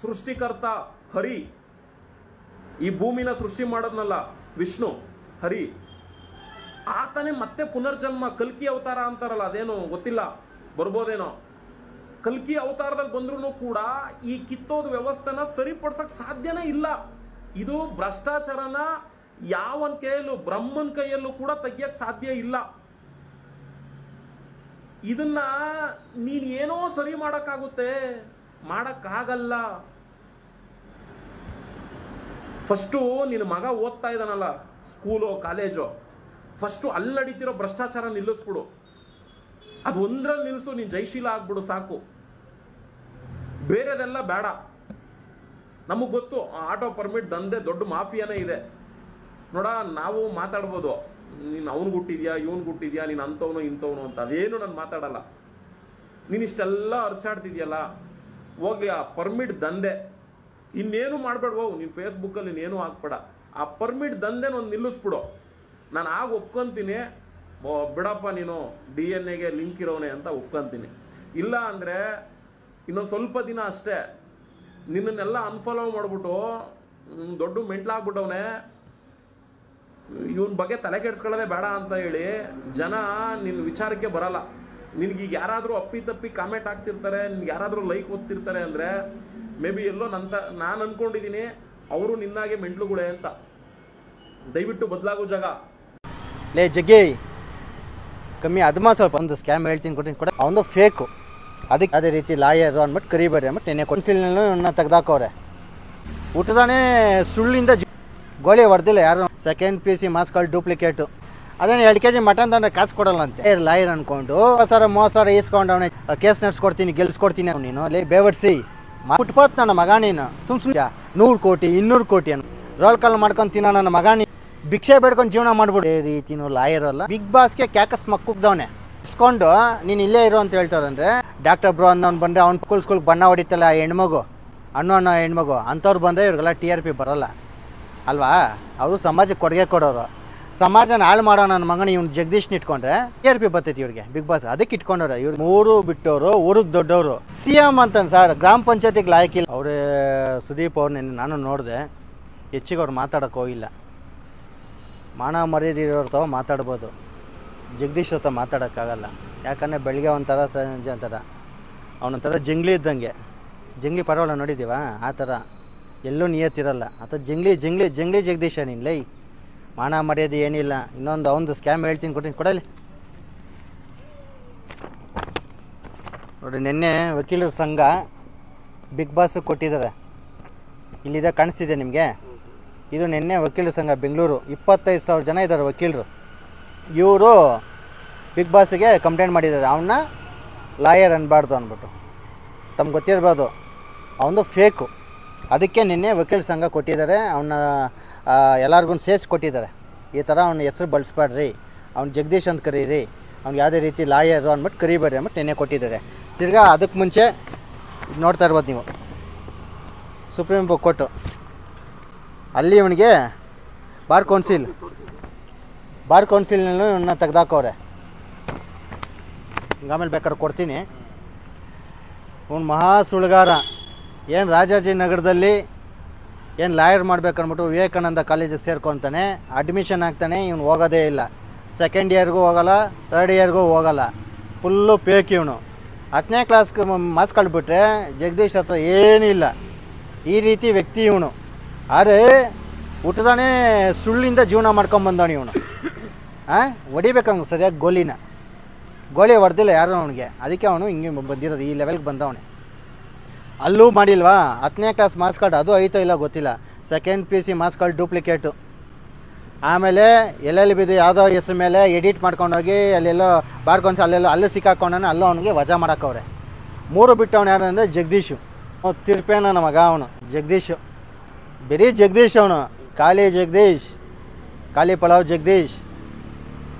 ಸೃಷ್ಟಿಕರ್ತ ಹರಿ, ಈ ಭೂಮಿನ ಸೃಷ್ಟಿ ಮಾಡೋದ್ನಲ್ಲ ವಿಷ್ಣು ಹರಿ, ಆತನೇ ಮತ್ತೆ ಪುನರ್ಜನ್ಮ ಕಲ್ಕಿ ಅವತಾರ ಅಂತಾರಲ್ಲ, ಅದೇನು ಗೊತ್ತಿಲ್ಲ, ಬರ್ಬೋದೇನೋ. ಕಲ್ಕಿ ಅವತಾರದಲ್ಲಿ ಬಂದ್ರು ಕೂಡ ಈ ಕಿತ್ತೋದ ವ್ಯವಸ್ಥೆನ ಸರಿಪಡಿಸಕ್ ಸಾಧ್ಯನೇ ಇಲ್ಲ. ಇದು ಭ್ರಷ್ಟಾಚಾರನ ಯಾವನ್ ಕೈಯಲ್ಲೂ, ಬ್ರಹ್ಮನ್ ಕೈಯಲ್ಲೂ ಕೂಡ ತೆಗಿಯಕ್ ಸಾಧ್ಯ ಇಲ್ಲ. ಇದನ್ನ ನೀನ್ ಏನೋ ಸರಿ ಮಾಡಕ್ಕಾಗುತ್ತೆ, ಮಾಡಕ್ಕಾಗಲ್ಲ. ಫಸ್ಟು ನಿನ್ನ ಮಗ ಓದ್ತಾ ಇದ್ದಾನಲ್ಲ ಸ್ಕೂಲು ಕಾಲೇಜು, ಫಸ್ಟು ಅಲ್ಲಿ ನಡೀತಿರೋ ಭ್ರಷ್ಟಾಚಾರ ನಿಲ್ಲಿಸ್ಬಿಡು. ಅದು ಒಂದ್ರಲ್ಲಿ ನಿಲ್ಲಿಸು, ನೀನ್ ಜೈಶೀಲ ಆಗ್ಬಿಡು ಸಾಕು, ಬೇರೆದೆಲ್ಲ ಬೇಡ. ನಮಗ್ ಗೊತ್ತು ಆಟೋ ಪರ್ಮಿಟ್ ದಂಧೆ ದೊಡ್ಡ ಮಾಫಿಯಾನೇ ಇದೆ. ನೋಡ, ನಾವು ಮಾತಾಡ್ಬೋದು, ನೀನ್ ಅವ್ನ್ ಗುಟ್ಟಿದ್ಯಾ ಇವನ್ ಗುಟ್ಟಿದ್ಯಾ, ನೀನ್ ಅಂತವನು ಇಂಥವನು ಅಂತ, ಅದೇನು ನಾನು ಮಾತಾಡಲ್ಲ. ನೀನ್ ಇಷ್ಟೆಲ್ಲ ಅರ್ಚಾಡ್ತಿದ್ಯಲ್ಲ, ಹೋಗ್ಲಿ ಆ ಪರ್ಮಿಟ್ ದಂಧೆ ಇನ್ನೇನು ಮಾಡ್ಬೇಡ್ವೋ, ನೀನ್ ಫೇಸ್ಬುಕ್ ಅಲ್ಲಿ ನೀನೇನು ಹಾಕ್ಬೇಡ. ಆ ಪರ್ಮಿಟ್ ದಂಧೆನ ಒಂದು ನಿಲ್ಲಿಸ್ಬಿಡು. ನಾನು ಆಗ ಒಪ್ಕೊಂತೀನಿ, ಬಿಡಪ್ಪ ನೀನು DNA ಲಿಂಕ್ ಇರೋನೆ ಅಂತ ಒಪ್ಕೊಂತೀನಿ. ಇಲ್ಲ ಅಂದ್ರೆ ಇನ್ನೊಂದು ಸ್ವಲ್ಪ ದಿನ ಅಷ್ಟೇ ನಿನ್ನನ್ನೆಲ್ಲ ಅನ್ಫಾಲೋ ಮಾಡ್ಬಿಟ್ಟು ದೊಡ್ಡ ಮೆಂಟ್ಲಾಗ್ಬಿಟ್ಟವನೆ, ಇವನ್ ಬಗ್ಗೆ ತಲೆ ಕೆಡ್ಸ್ಕೊಳ್ಳೋದೇ ಬೇಡ ಅಂತ ಹೇಳಿ ಜನ ನಿನ್ನ ವಿಚಾರಕ್ಕೆ ಬರಲ್ಲ. ನಿನ್ಗೀಗ ಯಾರಾದ್ರೂ ಅಪ್ಪಿ ತಪ್ಪಿ ಕಾಮೆಂಟ್ ಆಗ್ತಿರ್ತಾರೆ, ನಿನ್ಗೆ ಯಾರಾದ್ರೂ ಲೈಕ್ ಓದ್ತಿರ್ತಾರೆ ಅಂದ್ರೆ ಮೇ ಬಿ ಎಲ್ಲೋ ನಾನು ಅನ್ಕೊಂಡಿದೀನಿ ಅವರು ನಿನ್ನಾಗೆ ಮೆಂಟ್ಲುಗಳೇ ಅಂತ. ದಯವಿಟ್ಟು ಬದಲಾಗೋ ಜಾಗ ಲೇ ಜಗ್ಗಿ ಕಮ್ಮಿ ಅದಮ್ಮ ಸ್ವಲ್ಪ ಒಂದು ಸ್ಕ್ಯಾಮ್ ಹೇಳ್ತೀನಿ ಕೊಡ್ತೀನಿ ಕೊಡ, ಅವನು ಫೇಕು. ಅದಕ್ಕೆ ಅದೇ ರೀತಿ ಲಾಯರು ಅಂದ್ಬಿಟ್ಟು ಕರಿಬೇಡಿ ಅಂದ್ಬಿಟ್ಟು ನೆನೆ ಕೌನ್ಸಿಲ್ನ ತೆಗ್ದಾಕವ್ರೆ. ಊಟದಾನೇ ಸುಳ್ಳಿಂದ ಗೋಳಿ ಹೊಡೆದಿಲ್ಲ ಯಾರು. ಸೆಕೆಂಡ್ PC ಮಾಸ್ಗಳು ಡೂಪ್ಲಿಕೇಟು. ಅದೇನು 2 kg ಮಟನ್ ತಂದ್ರೆ ಕಾಸು ಕೊಡಲ್ಲ ಅಂತೆ. ಲಾಯರ್ ಅನ್ಕೊಂಡು 30,000 ಈಸ್ಕೊಂಡು ಅವನೇ ಕೇಸ್ ನಡೆಸ್ಕೊಡ್ತೀನಿ ಗೆಲ್ಸ್ಕೊಡ್ತೀನಿ ಅವ್ನು. ನೀನು ಲೇ ಬೇವಡ್ಸಿ ಬಿಟ್ಬೋತ್ ನನ್ನ ಮಗ ನೀನು. ಸುಮ್ಮನೆ 100 ಕೋಟಿ 200 ಕೋಟಿ ಅನ್ನು ರೋಲ್ ಕಾಲ್ ಮಾಡ್ಕೊಂತೀನ ನನ್ನ ಮಗ. ನೀ ಭಿಕ್ಷೆ ಬೇಡ್ಕೊಂಡು ಜೀವನ ಮಾಡ್ಬಿಡು. ಈ ರೀತಿನೂ ಲಾಯರ್ ಅಲ್ಲ. ಬಿಗ್ ಬಾಸ್ಗೆ ಕ್ಯಾಕಸ್ ಮಕ್ಕುಗ್ದವನೆ ಇಸ್ಕೊಂಡು ನೀನು ಇಲ್ಲೇ ಇರು ಅಂತ ಹೇಳ್ತಾರಂದ್ರೆ, ಡಾಕ್ಟರ್ ಬ್ರೋ ಅನ್ನೋನು ಬಂದರೆ ಅವ್ನು ಸ್ಕೂಲ್ಗೆ ಬಣ್ಣ ಹೊಡಿತಲ್ಲ ಆ ಹೆಣ್ಮಗು, ಅನ್ನೋ ಹೆಣ್ಮಗು ಅಂಥವ್ರು ಬಂದರೆ ಇವ್ರಿಗೆಲ್ಲ TRP ಬರೋಲ್ಲ ಅಲ್ವಾ. ಅವರು ಸಮಾಜಕ್ಕೆ ಕೊಡುಗೆ ಕೊಡೋರು. ಸಮಾಜನ ಹಾಳು ಮಾಡೋ ನನ್ನ ಮಗನ ಇವ್ನು ಜಗದೀಶ್ನ ಇಟ್ಕೊಂಡ್ರೆ TRP ಬರ್ತೈತಿ ಇವ್ರಿಗೆ ಬಿಗ್ ಬಾಸ್. ಅದಕ್ಕೆ ಇಟ್ಕೊಂಡವ್ರೆ ಇವ್ರು. 3 ಬಿಟ್ಟವರು ಊರಿಗೆ ದೊಡ್ಡವರು. CM ಅಂತ ಸರ್, ಗ್ರಾಮ ಪಂಚಾಯತಿಗೆ ಲಾಯಕ್ಕಿಲ್ಲ. ಅವರೇ ಸುದೀಪ್ ಅವ್ರನ್ನ ನಾನು ನೋಡಿದೆ, ಹೆಚ್ಚಿಗೆ ಅವ್ರು ಮಾತಾಡೋಕೆ ಹೋಗಿಲ್ಲ. ಮಾನ ಮರ್ಯಾದೆ ಇರೋರು ತಾವ ಮಾತಾಡ್ಬೋದು, ಜಗದೀಶ್ ಹತ್ರ ಮಾತಾಡೋಕ್ಕಾಗಲ್ಲ. ಯಾಕಂದರೆ ಬೆಳಗ್ಗೆ ಒಂಥರ ಸಂಜೆ ಒಂಥರ ಅವನೊಂಥರ ಜಂಗ್ಲಿ ಇದ್ದಂಗೆ. ಜಂಗ್ಲಿ ಪರವಾಗಿಲ್ಲ ನೋಡಿದ್ದೀವ, ಆ ಥರ ಎಲ್ಲೂ ನಿಯತ್ತಿರಲ್ಲ. ಅಥವಾ ಜಂಗ್ಲಿ ಜಗದೀಶ ನೀನು ಲೈ. ಮಾನ ಮರ್ಯಾದೆ ಏನಿಲ್ಲ. ಇನ್ನೊಂದು ಅವನದು ಸ್ಕ್ಯಾಮ್ ಹೇಳ್ತೀನಿ ಕೊಡ್ತೀನಿ ಕೊಡಲಿ ನೋಡಿ. ನಿನ್ನೆ ವಕೀಲರ ಸಂಘ ಬಿಗ್ ಬಾಸ್ ಕೊಟ್ಟಿದ್ದಾರೆ, ಇಲ್ಲಿದೆ ಕಾಣಿಸ್ತಿದೆ ನಿಮಗೆ. ಇದು ನಿನ್ನೆ ವಕೀಲರ ಸಂಘ ಬೆಂಗಳೂರು 25,000 ಜನ ಇದ್ದಾರೆ ವಕೀಲರು. ಇವರು ಬಿಗ್ ಬಾಸ್ಗೆ ಕಂಪ್ಲೇಂಟ್ ಮಾಡಿದ್ದಾರೆ, ಅವನ್ನ ಲಾಯರ್ ಅನ್ಬಾರ್ದು ಅಂದ್ಬಿಟ್ಟು. ತಮ್ಗೆ ಗೊತ್ತಿರ್ಬೋದು ಅವನು ಫೇಕು. ಅದಕ್ಕೆ ನಿನ್ನೆ ವಕೀಲ ಸಂಘ ಕೊಟ್ಟಿದ್ದಾರೆ, ಅವನ್ನ ಎಲ್ಲರಿಗೂ ಸೇರಿಸಿ ಕೊಟ್ಟಿದ್ದಾರೆ. ಈ ಥರ ಅವ್ನ ಹೆಸರು ಬಳಸ್ಬೇಡ್ರಿ, ಅವ್ನು ಜಗದೀಶ್ ಅಂತ ಕರೀರಿ, ಅವ್ನು ಯಾವುದೇ ರೀತಿ ಲಾಯರು ಅಂದ್ಬಿಟ್ಟು ಕರಿಬೇಡ್ರಿ ಅಂದ್ಬಿಟ್ಟು ನಿನ್ನೆ ಕೊಟ್ಟಿದ್ದಾರೆ. ತಿರ್ಗಾ ಅದಕ್ಕೆ ಮುಂಚೆ ನೋಡ್ತಾ ಇರ್ಬೋದು ನೀವು, ಸುಪ್ರೀಂ ಕೋರ್ಟು ಅಲ್ಲಿ ಇವನಿಗೆ ಬಾರ್ ಕೌನ್ಸಿಲ್ನಲ್ಲೂ ಇವನ್ನ ತೆಗ್ದಾಕವ್ರೆ. ಆಮೇಲೆ ಬೇಕಾದ್ರೆ ಕೊಡ್ತೀನಿ. ಇವನು ಮಹಾ ಸುಳ್ಗಾರ. ಏನು ರಾಜಾಜಿನಗರದಲ್ಲಿ ಏನು ಲಾಯರ್ ಮಾಡ್ಬೇಕನ್ಬಿಟ್ಟು ವಿವೇಕಾನಂದ ಕಾಲೇಜಿಗೆ ಸೇರ್ಕೊತಾನೆ, ಅಡ್ಮಿಷನ್ ಆಗ್ತಾನೆ. ಇವನು ಹೋಗೋದೇ ಇಲ್ಲ. 2nd ಇಯರ್ಗೂ ಹೋಗಲ್ಲ, 3rd ಇಯರ್ಗೂ ಹೋಗಲ್ಲ. ಫುಲ್ಲು ಪೇಕ್ ಇವನು. 10ನೇ ಕ್ಲಾಸ್ಗೆ ಮಾರ್ಕ್ಸ್ ಕಳ್ಬಿಟ್ರೆ ಜಗದೀಶ್ ಹತ್ರ ಏನೂ ಇಲ್ಲ. ಈ ರೀತಿ ವ್ಯಕ್ತಿ ಇವನು. ಆದರೆ ಊಟದಾನೇ ಸುಳ್ಳಿಂದ ಜೀವನ ಮಾಡ್ಕೊಂಬಂದವನು ಇವನು. ಹೊಡಿಬೇಕಂಗೆ ಸರಿಯಾಗಿ ಗೋಲಿ ಹೊಡೆದಿಲ್ಲ ಯಾರು ಅವನಿಗೆ. ಅದಕ್ಕೆ ಅವನು ಹಿಂಗೆ ಬಂದಿರೋದು, ಈ ಲೆವೆಲ್ಗೆ ಬಂದವನೇ. ಅಲ್ಲೂ ಮಾಡಿಲ್ವಾ 10ನೇ ಕ್ಲಾಸ್ ಮಾರ್ಕ್ಸ್ ಕಾರ್ಡ್, ಅದು ಐತೋ ಇಲ್ಲ ಗೊತ್ತಿಲ್ಲ. 2nd PC marks card duplicate. ಆಮೇಲೆ ಎಲ್ಲೆಲ್ಲಿ ಬಿದ್ದು ಯಾವುದೋ ಹೆಸ್ರ ಮೇಲೆ ಎಡಿಟ್ ಮಾಡ್ಕೊಂಡೋಗಿ ಅಲ್ಲೆಲ್ಲೋ ಬಾರ್ಕೊಂಡು ಅಲ್ಲೇ ಸಿಕ್ಕಾಕೊಂಡವನು. ಅಲ್ಲೂ ಅವನಿಗೆ ವಜಾ ಮಾಡೋಕ್ಕವ್ರೆ. 3 ಬಿಟ್ಟವನು ಯಾರು ಅಂದರೆ ಜಗದೀಶು. ತಿರ್ಪೇನ ನನ್ನ ಮಗ ಅವನು ಜಗದೀಶು. ಬರೀ ಜಗದೀಶ್ ಅವನು. ಖಾಲಿ ಪಲಾವ್ ಜಗದೀಶ್.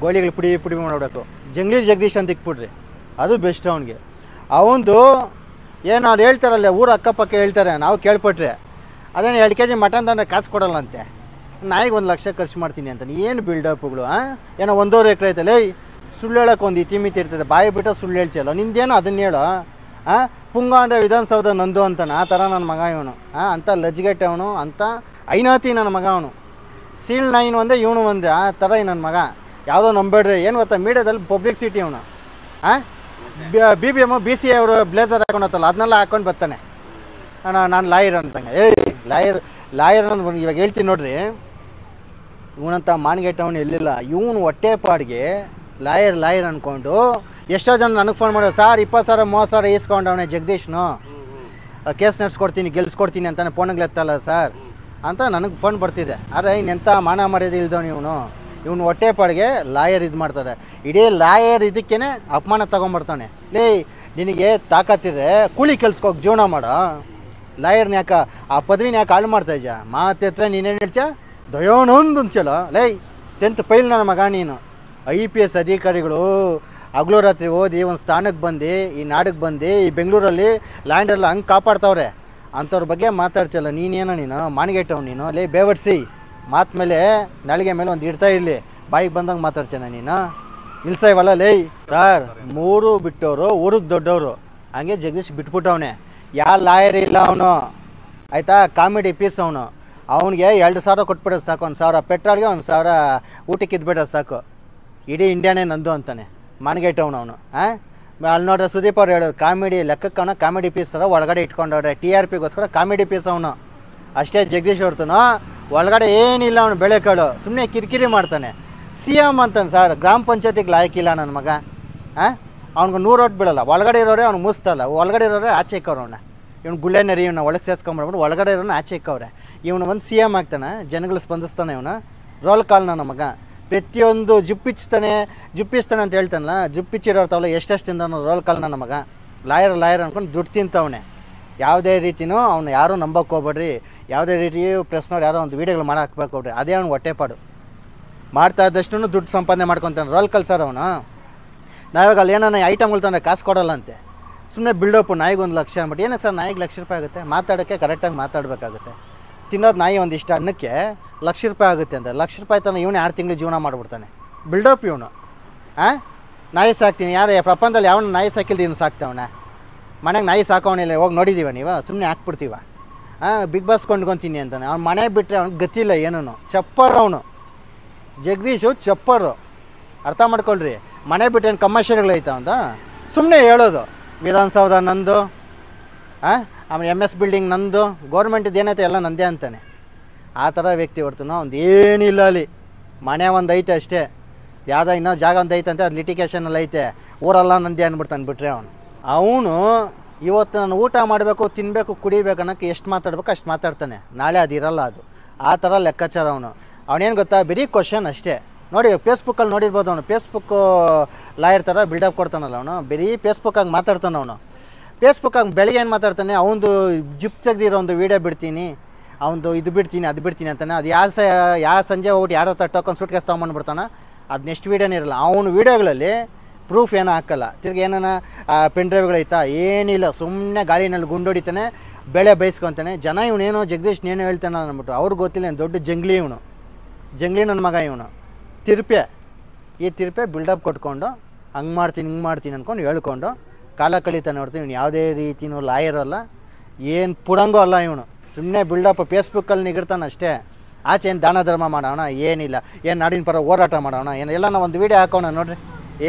ಗೋಳಿಗಳು ಪುಡಿ ಮಾಡಬೇಕು. ಜಂಗ್ಲಿ ಜಗದೀಶ್ ಅಂತ ಇಕ್ಬಿಡ್ರಿ, ಅದು ಬೆಸ್ಟ್ ಅವನಿಗೆ. ಅವನದು ಏನು ಅವ್ರು ಹೇಳ್ತಾರಲ್ಲ, ಊರು ಅಕ್ಕಪಕ್ಕ ಹೇಳ್ತಾರೆ, ನಾವು ಕೇಳ್ಪಟ್ರೆ ಅದೇನು 2 kg ಮಟನ್ ತಂದರೆ ಕಾಸು ಕೊಡಲ್ಲ ಅಂತೆ. ನಾಯಿಗೆ 1 ಲಕ್ಷ ಖರ್ಚು ಮಾಡ್ತೀನಿ ಅಂತ. ಏನು ಬಿಲ್ಡಪ್ಗಳು. ಏನೋ 1.5 ಎಕರೆ ಐತಲ್ಲ. ಸುಳ್ಳು ಹೇಳೋಕೆ ಒಂದು ಇತಿಮಿತಿ ಇರ್ತದೆ. ಬಾಯಿ ಬಿಟ್ಟು ಸುಳ್ಳು ಹೇಳ್ತಿಯಲ್ಲ, ನಿಂದೇನೋ ಅದನ್ನ ಹೇಳೋ. ಪುಂಗ ಅಂದರೆ ವಿಧಾನಸೌಧ ನಂದು ಅಂತಾನೆ. ಆ ಥರ ನನ್ನ ಮಗ ಇವನು. ಅಂಥ ಲಜ್ಗೆಟ್ ಅವನು, ಅಂಥ ಐನಾತಿ ನನ್ನ ಮಗ ಅವನು. ಸೀಲ್ 9 ಒಂದೇ, ಇವನು ಒಂದೇ. ಆ ಥರ ನನ್ನ ಮಗ. ಯಾವುದೋ ನಂಬೇಡ್ರಿ. ಏನು ಗೊತ್ತಾ, ಮೀಡಿಯಾದಲ್ಲಿ ಪಬ್ಲಿಸಿಟಿ ಅವನು. BBM BCA ಅವರು ಬ್ಲೇಸರ್ ಹಾಕೊಂಡತ್ತಲ್ಲ, ಅದನ್ನೆಲ್ಲ ಹಾಕೊಂಡು ಬರ್ತಾನೆ. ನಾನು ಲಾಯರ್ ಅಂತಂಗೆ. ಲಾಯರ್ ಅನ್ನೋದು ಇವಾಗ ಹೇಳ್ತೀನಿ ನೋಡ್ರಿ. ಇವನಂತ ಮಾನ್ಗೆಟ್ ಅವನು ಎಲ್ಲಿಲ್ಲ. ಇವನು ಹೊಟ್ಟೆಪಾಡಿಗೆ ಲಾಯರ್ ಅಂದ್ಕೊಂಡು ಎಷ್ಟೋ ಜನ ನನಗೆ ಫೋನ್ ಮಾಡೋರು, ಸರ್ 20,000 30,000 ಈಸ್ಕೊಂಡವನೇ ಜಗದೀಶ್ನು, ಕೇಸ್ ನಡೆಸ್ಕೊಡ್ತೀನಿ ಗೆಲ್ಸ್ಕೊಡ್ತೀನಿ ಅಂತಾನೆ, ಫೋನ್ಗಳು ಎತ್ತಲ್ಲ ಸರ್ ಅಂತ ನನಗೆ ಫೋನ್ ಬರ್ತಿದೆ. ಆದರೆ ಇನ್ನೆಂಥ ಮಾನ ಮರ್ಯಾದೆ ಇಲ್ದವನು ಇವನು ಹೊಟ್ಟೆಪಾಡಿಗೆ ಲಾಯರ್ ಇದು ಮಾಡ್ತಾರೆ. ಇಡೀ ಲಾಯರ್ ಇದಕ್ಕೇ ಅಪಮಾನ ತೊಗೊಂಬರ್ತಾನೆ. ನಿನಗೆ ತಾಕತ್ತಿದೆ ಕೂಲಿ ಕೆಲ್ಸಕ್ಕೆ ಜೀವನ ಮಾಡೋ, ಲಾಯರ್ನ ಯಾಕೆ ಆ ಪದವಿನ ಯಾಕೆ ಹಾಳು ಮಾಡ್ತಾ ಇದ್ಯಾ? ಮಾತೆತ್ರ ನೀನೇನು ಹೇಳ್ತೀಯ? ದಯೋನೊಂದು ಚಲೋ 10th ಫೈಲ್ ನನ್ನ ಮಗ ನೀನು. IPS ಅಧಿಕಾರಿಗಳು ಹಗಲು ರಾತ್ರಿ ಓದಿ ಒಂದು ಸ್ಥಾನಕ್ಕೆ ಬಂದು ಈ ನಾಡಿಗೆ ಬಂದು ಈ ಬೆಂಗಳೂರಲ್ಲಿ ಲ್ಯಾಂಡೆಲ್ಲ ಹಂಗೆ ಕಾಪಾಡ್ತಾವ್ರೆ. ಅಂಥವ್ರ ಬಗ್ಗೆ ಮಾತಾಡ್ತಿಲ್ಲ ನೀನು ಮಾನ್ಗೆಟ್ಟವ್ ನೀನು. ಬೇವಡ್ಸಿ ಮಾತು ಮೇಲೆ ನಾಳಿಗೆ ಮೇಲೆ ಒಂದು ಇಡ್ತಾ ಇರಲಿ, ಬಾಯಿಗೆ ಬಂದಂಗೆ ಮಾತಾಡ್ತೇನೆ ನೀನು. ಇಲ್ಸ ಇವಲ್ಲ ಸರ್, 3 ಬಿಟ್ಟವರು ಊರಿಗೆ ದೊಡ್ಡವರು. ಹಂಗೆ ಜಗದೀಶ್ ಬಿಟ್ಬಿಟ್ಟವನೆ. ಯಾವ ಲಾಯರ್ ಇಲ್ಲ ಅವನು, ಆಯಿತಾ? ಕಾಮಿಡಿ ಪೀಸ್ ಅವನು. ಅವನಿಗೆ 2,000 ಕೊಟ್ಬಿಡೋದು ಸಾಕು. 1,000 ಪೆಟ್ರೋಲ್ಗೆ 1,000 ಊಟಕ್ಕೆ ಇದ್ಬಿಡೋದು ಸಾಕು. ಇಡೀ ಇಂಡಿಯಾನೇ ನಂದು ಅಂತಾನೆ ಮಾನ್ಗೆಟ್ಟವನು ಅವನು. ಅಲ್ಲಿ ನೋಡ್ರೆ ಸುದೀಪ್ ಅವ್ರು ಹೇಳೋರು, ಕಾಮಿಡಿ ಲೆಕ್ಕಕ್ಕೆ ಅವನ ಕಾಮಿಡಿ ಪೀಸ್ ಥರ ಒಳಗಡೆ ಇಟ್ಕೊಂಡವ್ರೆ. TRPಗೋಸ್ಕರ ಕಾಮಿಡಿ ಪೀಸ್ ಅವನು. ಅಷ್ಟೇ ಜಗದೀಶ್ ಹೊರ್ತನು, ಒಳಗಡೆ ಏನಿಲ್ಲ ಅವನು. ಬೆಳೆಕಾಳು ಸುಮ್ಮನೆ ಕಿರಿಕಿರಿ ಮಾಡ್ತಾನೆ. CM ಅಂತಾನೆ ಸರ್, ಗ್ರಾಮ ಪಂಚಾಯತಿಗೆ ಲಾಯಕ್ಕಿಲ್ಲ ನನ್ನ ಮಗ. ಅವ್ನಿಗೆ 100 ಓಟ್ ಬೀಳಲ್ಲ. ಒಳಗಡೆ ಇರೋರೆ ಅವ್ನು ಮುಸ್ತಲ್ಲ, ಒಳಗಡೆ ಇರೋರೆ ಆಚೆ ಇಕ್ಕವ್ರವನ್ನ. ಇವ್ನು ಗುಳ್ಳೆನರಿ ಇವನ್ನ ಒಳಗೆ ಸೇರ್ಸ್ಕೊಂಡ್ಬಿಡ್ಬಿಟ್ಟು ಒಳಗಡೆ ಇರೋನ ಆಚೆ ಇಕ್ಕವ್ರೆ. ಇವನು ಒಂದು CM ಆಗ್ತಾನೆ, ಜನಗಳು ಸ್ಪಂದಿಸ್ತಾನೆ. ಇವನು ರೋಲ್ ಕಾಲ್ ನನ್ನ ಮಗ. ಪ್ರತಿಯೊಂದು ಜುಪ್ಪಿಚ್ತಾನೆ ಅಂತ ಹೇಳ್ತಾನಲ್ಲ, ಜುಪ್ಪಿಚ್ಚಿರೋರ್ತಾವಲ್ಲ ಎಷ್ಟೆಷ್ಟಿಂದ ರೋಲ್ ಕಾಲ್ ನನ್ನ ಮಗ. ಲಾಯರ್ ಅಂದ್ಕೊಂಡು ದುಡ್ಡು ತಿಂತವನೆ. ಯಾವುದೇ ರೀತಿಯೂ ಅವ್ನು ಯಾರೂ ನಂಬಕ್ಕೆ ಹೋಗ್ಬೇಡ್ರಿ. ಯಾವುದೇ ರೀತಿ ಪ್ರೆಸ್ನವ್ರು ಯಾರೋ ಒಂದು ವೀಡಿಯೋಗಳು ಮಾಡಿ ಹಾಕ್ಬೇಕು ಹೋಗ್ರಿ. ಅದೇ ಅವ್ನು ಹೊಟ್ಟೆಪಾಡು. ಮಾಡ್ತಾ ಇದ್ದಷ್ಟು ದುಡ್ಡು ಸಂಪಾದನೆ ಮಾಡ್ಕೊತಾನೆ. ರೋಲ್ ಕಾಲ್ ಸರ್ ಅವನು. ನಾವಿವಾಗ ಅಲ್ಲಿ ಏನೋ ಐಟಮ್ಗಳು ತಂದರೆ ಕಾಸು ಕೊಡೋಲ್ಲ ಅಂತೆ. ಸುಮ್ಮನೆ ಬಿಲ್ಡಪ್ಪು ನಾಯಿಗೆ 1 ಲಕ್ಷ ಅಂದ್ಬಿಟ್ಟು. ಏನಕ್ಕೆ ಸರ್ ನಾಯಿಗೆ ₹1,00,000 ಆಗುತ್ತೆ? ಮಾತಾಡೋಕ್ಕೆ ಕರೆಕ್ಟಾಗಿ ಮಾತಾಡಬೇಕಾಗುತ್ತೆ. ತಿನ್ನೋದು ನಾಯಿ ಒಂದಿಷ್ಟು ಅನ್ನಕ್ಕೆ ₹1,00,000 ಆಗುತ್ತೆ ಅಂತ. ₹1,00,000 ತನಕ ಇವನು 2 ತಿಂಗಳು ಜೀವನ ಮಾಡಿಬಿಡ್ತಾನೆ. ಬಿಲ್ಡಪ್ ಇವನು. ನಾಯಿ ಸಾಕ್ತೀನಿ. ಯಾರು ಪ್ರಪಂಚದಲ್ಲಿ ಯಾವನ ನಾಯಿ ಸಾಕಿಲ್ದು ಇವನು ಸಾಕ್ತವನ? ಮನೆಗೆ ನಾಯಿ ಸಾಕೋನಿಲ್ಲ, ಹೋಗಿ ನೋಡಿದ್ದೀವ ನೀವು? ಸುಮ್ಮನೆ ಹಾಕ್ಬಿಡ್ತೀವ. ಬಿಗ್ ಬಾಸ್ ಕೊಂಡ್ಕೊತೀನಿ ಅಂತಾನೆ. ಅವ್ನು ಮನೆ ಬಿಟ್ಟರೆ ಅವ್ನಿಗೆ ಗೊತ್ತಿಲ್ಲ ಏನೂ. ಚಪ್ಪರ್ ಅವನು ಜಗದೀಶು, ಚಪ್ಪರು. ಅರ್ಥ ಮಾಡ್ಕೊಳ್ರಿ. ಮನೆ ಬಿಟ್ಟು ಏನು ಕಮರ್ಷಿಯಲ್ಗಳೈತ ಅಂತ ಸುಮ್ಮನೆ ಹೇಳೋದು. ವಿಧಾನಸೌಧ ನಂದು, ಆಮೇಲೆ MS ಬಿಲ್ಡಿಂಗ್ ನಂದು, ಗೌರ್ಮೆಂಟಿದ್ದು ಏನೈತೆ ಎಲ್ಲ ನಂದೇ ಅಂತಾನೆ. ಆ ಥರ ವ್ಯಕ್ತಿ ಹೊರ್ತನೋ ಒಂದು ಏನಿಲ್ಲ ಅಲ್ಲಿ. ಮನೆ ಒಂದು ಐತೆ ಅಷ್ಟೇ. ಯಾವುದೋ ಇನ್ನೂ ಜಾಗ ಒಂದು ಐತೆ ಅಂತ, ಅದು ಲಿಟಿಗೇಷನಲ್ಲಿ ಐತೆ. ಊರೆಲ್ಲ ನಂದೇ ಅಂದ್ಬಿಡ್ತಾನೆ ಬಿಟ್ರೆ ಅವನು ಇವತ್ತು ನಾನು ಊಟ ಮಾಡಬೇಕು, ತಿನ್ನಬೇಕು, ಕುಡಿಬೇಕು ಅನ್ನೋಕ್ಕೆ ಎಷ್ಟು ಮಾತಾಡ್ಬೇಕು ಅಷ್ಟು ಮಾತಾಡ್ತಾನೆ. ನಾಳೆ ಅದಿರಲ್ಲ ಅದು. ಆ ಥರ ಲೆಕ್ಕಾಚಾರ ಅವನು. ಅವನೇನು ಗೊತ್ತಾ, ಬರೀ ಕ್ವಶನ್ ಅಷ್ಟೇ. ನೋಡಿ ಫೇಸ್ಬುಕ್ಕಲ್ಲಿ ನೋಡಿರ್ಬೋದು ಅವನು. ಫೇಸ್ಬುಕ್ಕು ಲಾಯರ್ ಥರ ಬಿಲ್ಡಪ್ ಕೊಡ್ತಾನಲ್ಲ ಅವನು. ಬರೀ ಫೇಸ್ಬುಕ್ಕಾಗಿ ಮಾತಾಡ್ತಾನೆ ಅವನು. ಫೇಸ್ಬುಕ್ಕಾಗಿ ಬೆಳಗ್ಗೆ ಏನು ಮಾತಾಡ್ತಾನೆ, ಅವನು ಜಿಪ್ ತೆಗ್ದಿರೋ ಒಂದು ವೀಡಿಯೋ ಬಿಡ್ತೀನಿ, ಅವನು ಇದು ಬಿಡ್ತೀನಿ ಅದು ಬಿಡ್ತೀನಿ ಅಂತಾನೆ. ಅದು ಯಾವ ಸಂಜೆ ಹೋಗ್ಬಿಟ್ಟು ಯಾರ ಹತ್ರ ಟೋಕನ್ ಸೂಟ್ ಕೇಸ್ ತೊಗೊಂಬಂದ್ಬಿಡ್ತಾನೆ. ಅದು ನೆಕ್ಸ್ಟ್ ವೀಡಿಯೋನೇ ಇರಲ್ಲ. ಅವನು ವೀಡಿಯೋಗಳಲ್ಲಿ ಪ್ರೂಫ್ ಏನೂ ಹಾಕಲ್ಲ. ತಿರ್ಗಿ ಏನಾನ ಪೆನ್ ಡ್ರೈವ್ಗಳೈತಾ ಏನಿಲ್ಲ. ಸುಮ್ಮನೆ ಗಾಳಿನಲ್ಲಿ ಗುಂಡೊಡಿತಾನೆ, ಬೆಳೆ ಬಯಸ್ಕೊತಾನೆ. ಜನ ಇವನೇನೋ ಜಗದೀಶ್ನೇನೋ ಹೇಳ್ತಾನೆ ಅಂದ್ಬಿಟ್ಟು ಅವ್ರಿಗೆ ಗೊತ್ತಿಲ್ಲ. ದೊಡ್ಡ ಜಂಗ್ಲಿ ಇವನು. ಜಂಗ್ಲಿ ನನ್ನ ಮಗ ಇವನು. ತಿರುಪೆ. ಈ ತಿರುಪೆ ಬಿಲ್ಡಪ್ ಕೊಟ್ಕೊಂಡು ಹಂಗೆ ಮಾಡ್ತೀನಿ ಹಿಂಗೆ ಮಾಡ್ತೀನಿ ಅಂದ್ಕೊಂಡು ಹೇಳ್ಕೊಂಡು ಕಾಲ ಕಳೀತಾನೆ ಹೊರ್ತು ಇವನು ಯಾವುದೇ ರೀತಿಯೂ ಲಾಯರ್ ಅಲ್ಲ, ಏನು ಪುಡಂಗೂ ಅಲ್ಲ ಇವನು. ಸುಮ್ಮನೆ ಬಿಲ್ಡಪ್ ಫೇಸ್ಬುಕ್ಕಲ್ಲಿ ನಿಗಿರ್ತಾನೆ ಅಷ್ಟೇ. ಆಚೆ ಏನು ದಾನ ಧರ್ಮ ಮಾಡೋಣ ಏನಿಲ್ಲ, ಏನು ನಾಡಿನ ಪರ ಹೋರಾಟ ಮಾಡೋಣ ಏನೆಲ್ಲ ನಾವು ಒಂದು ವೀಡಿಯೋ ಹಾಕೋಣ ನೋಡ್ರಿ,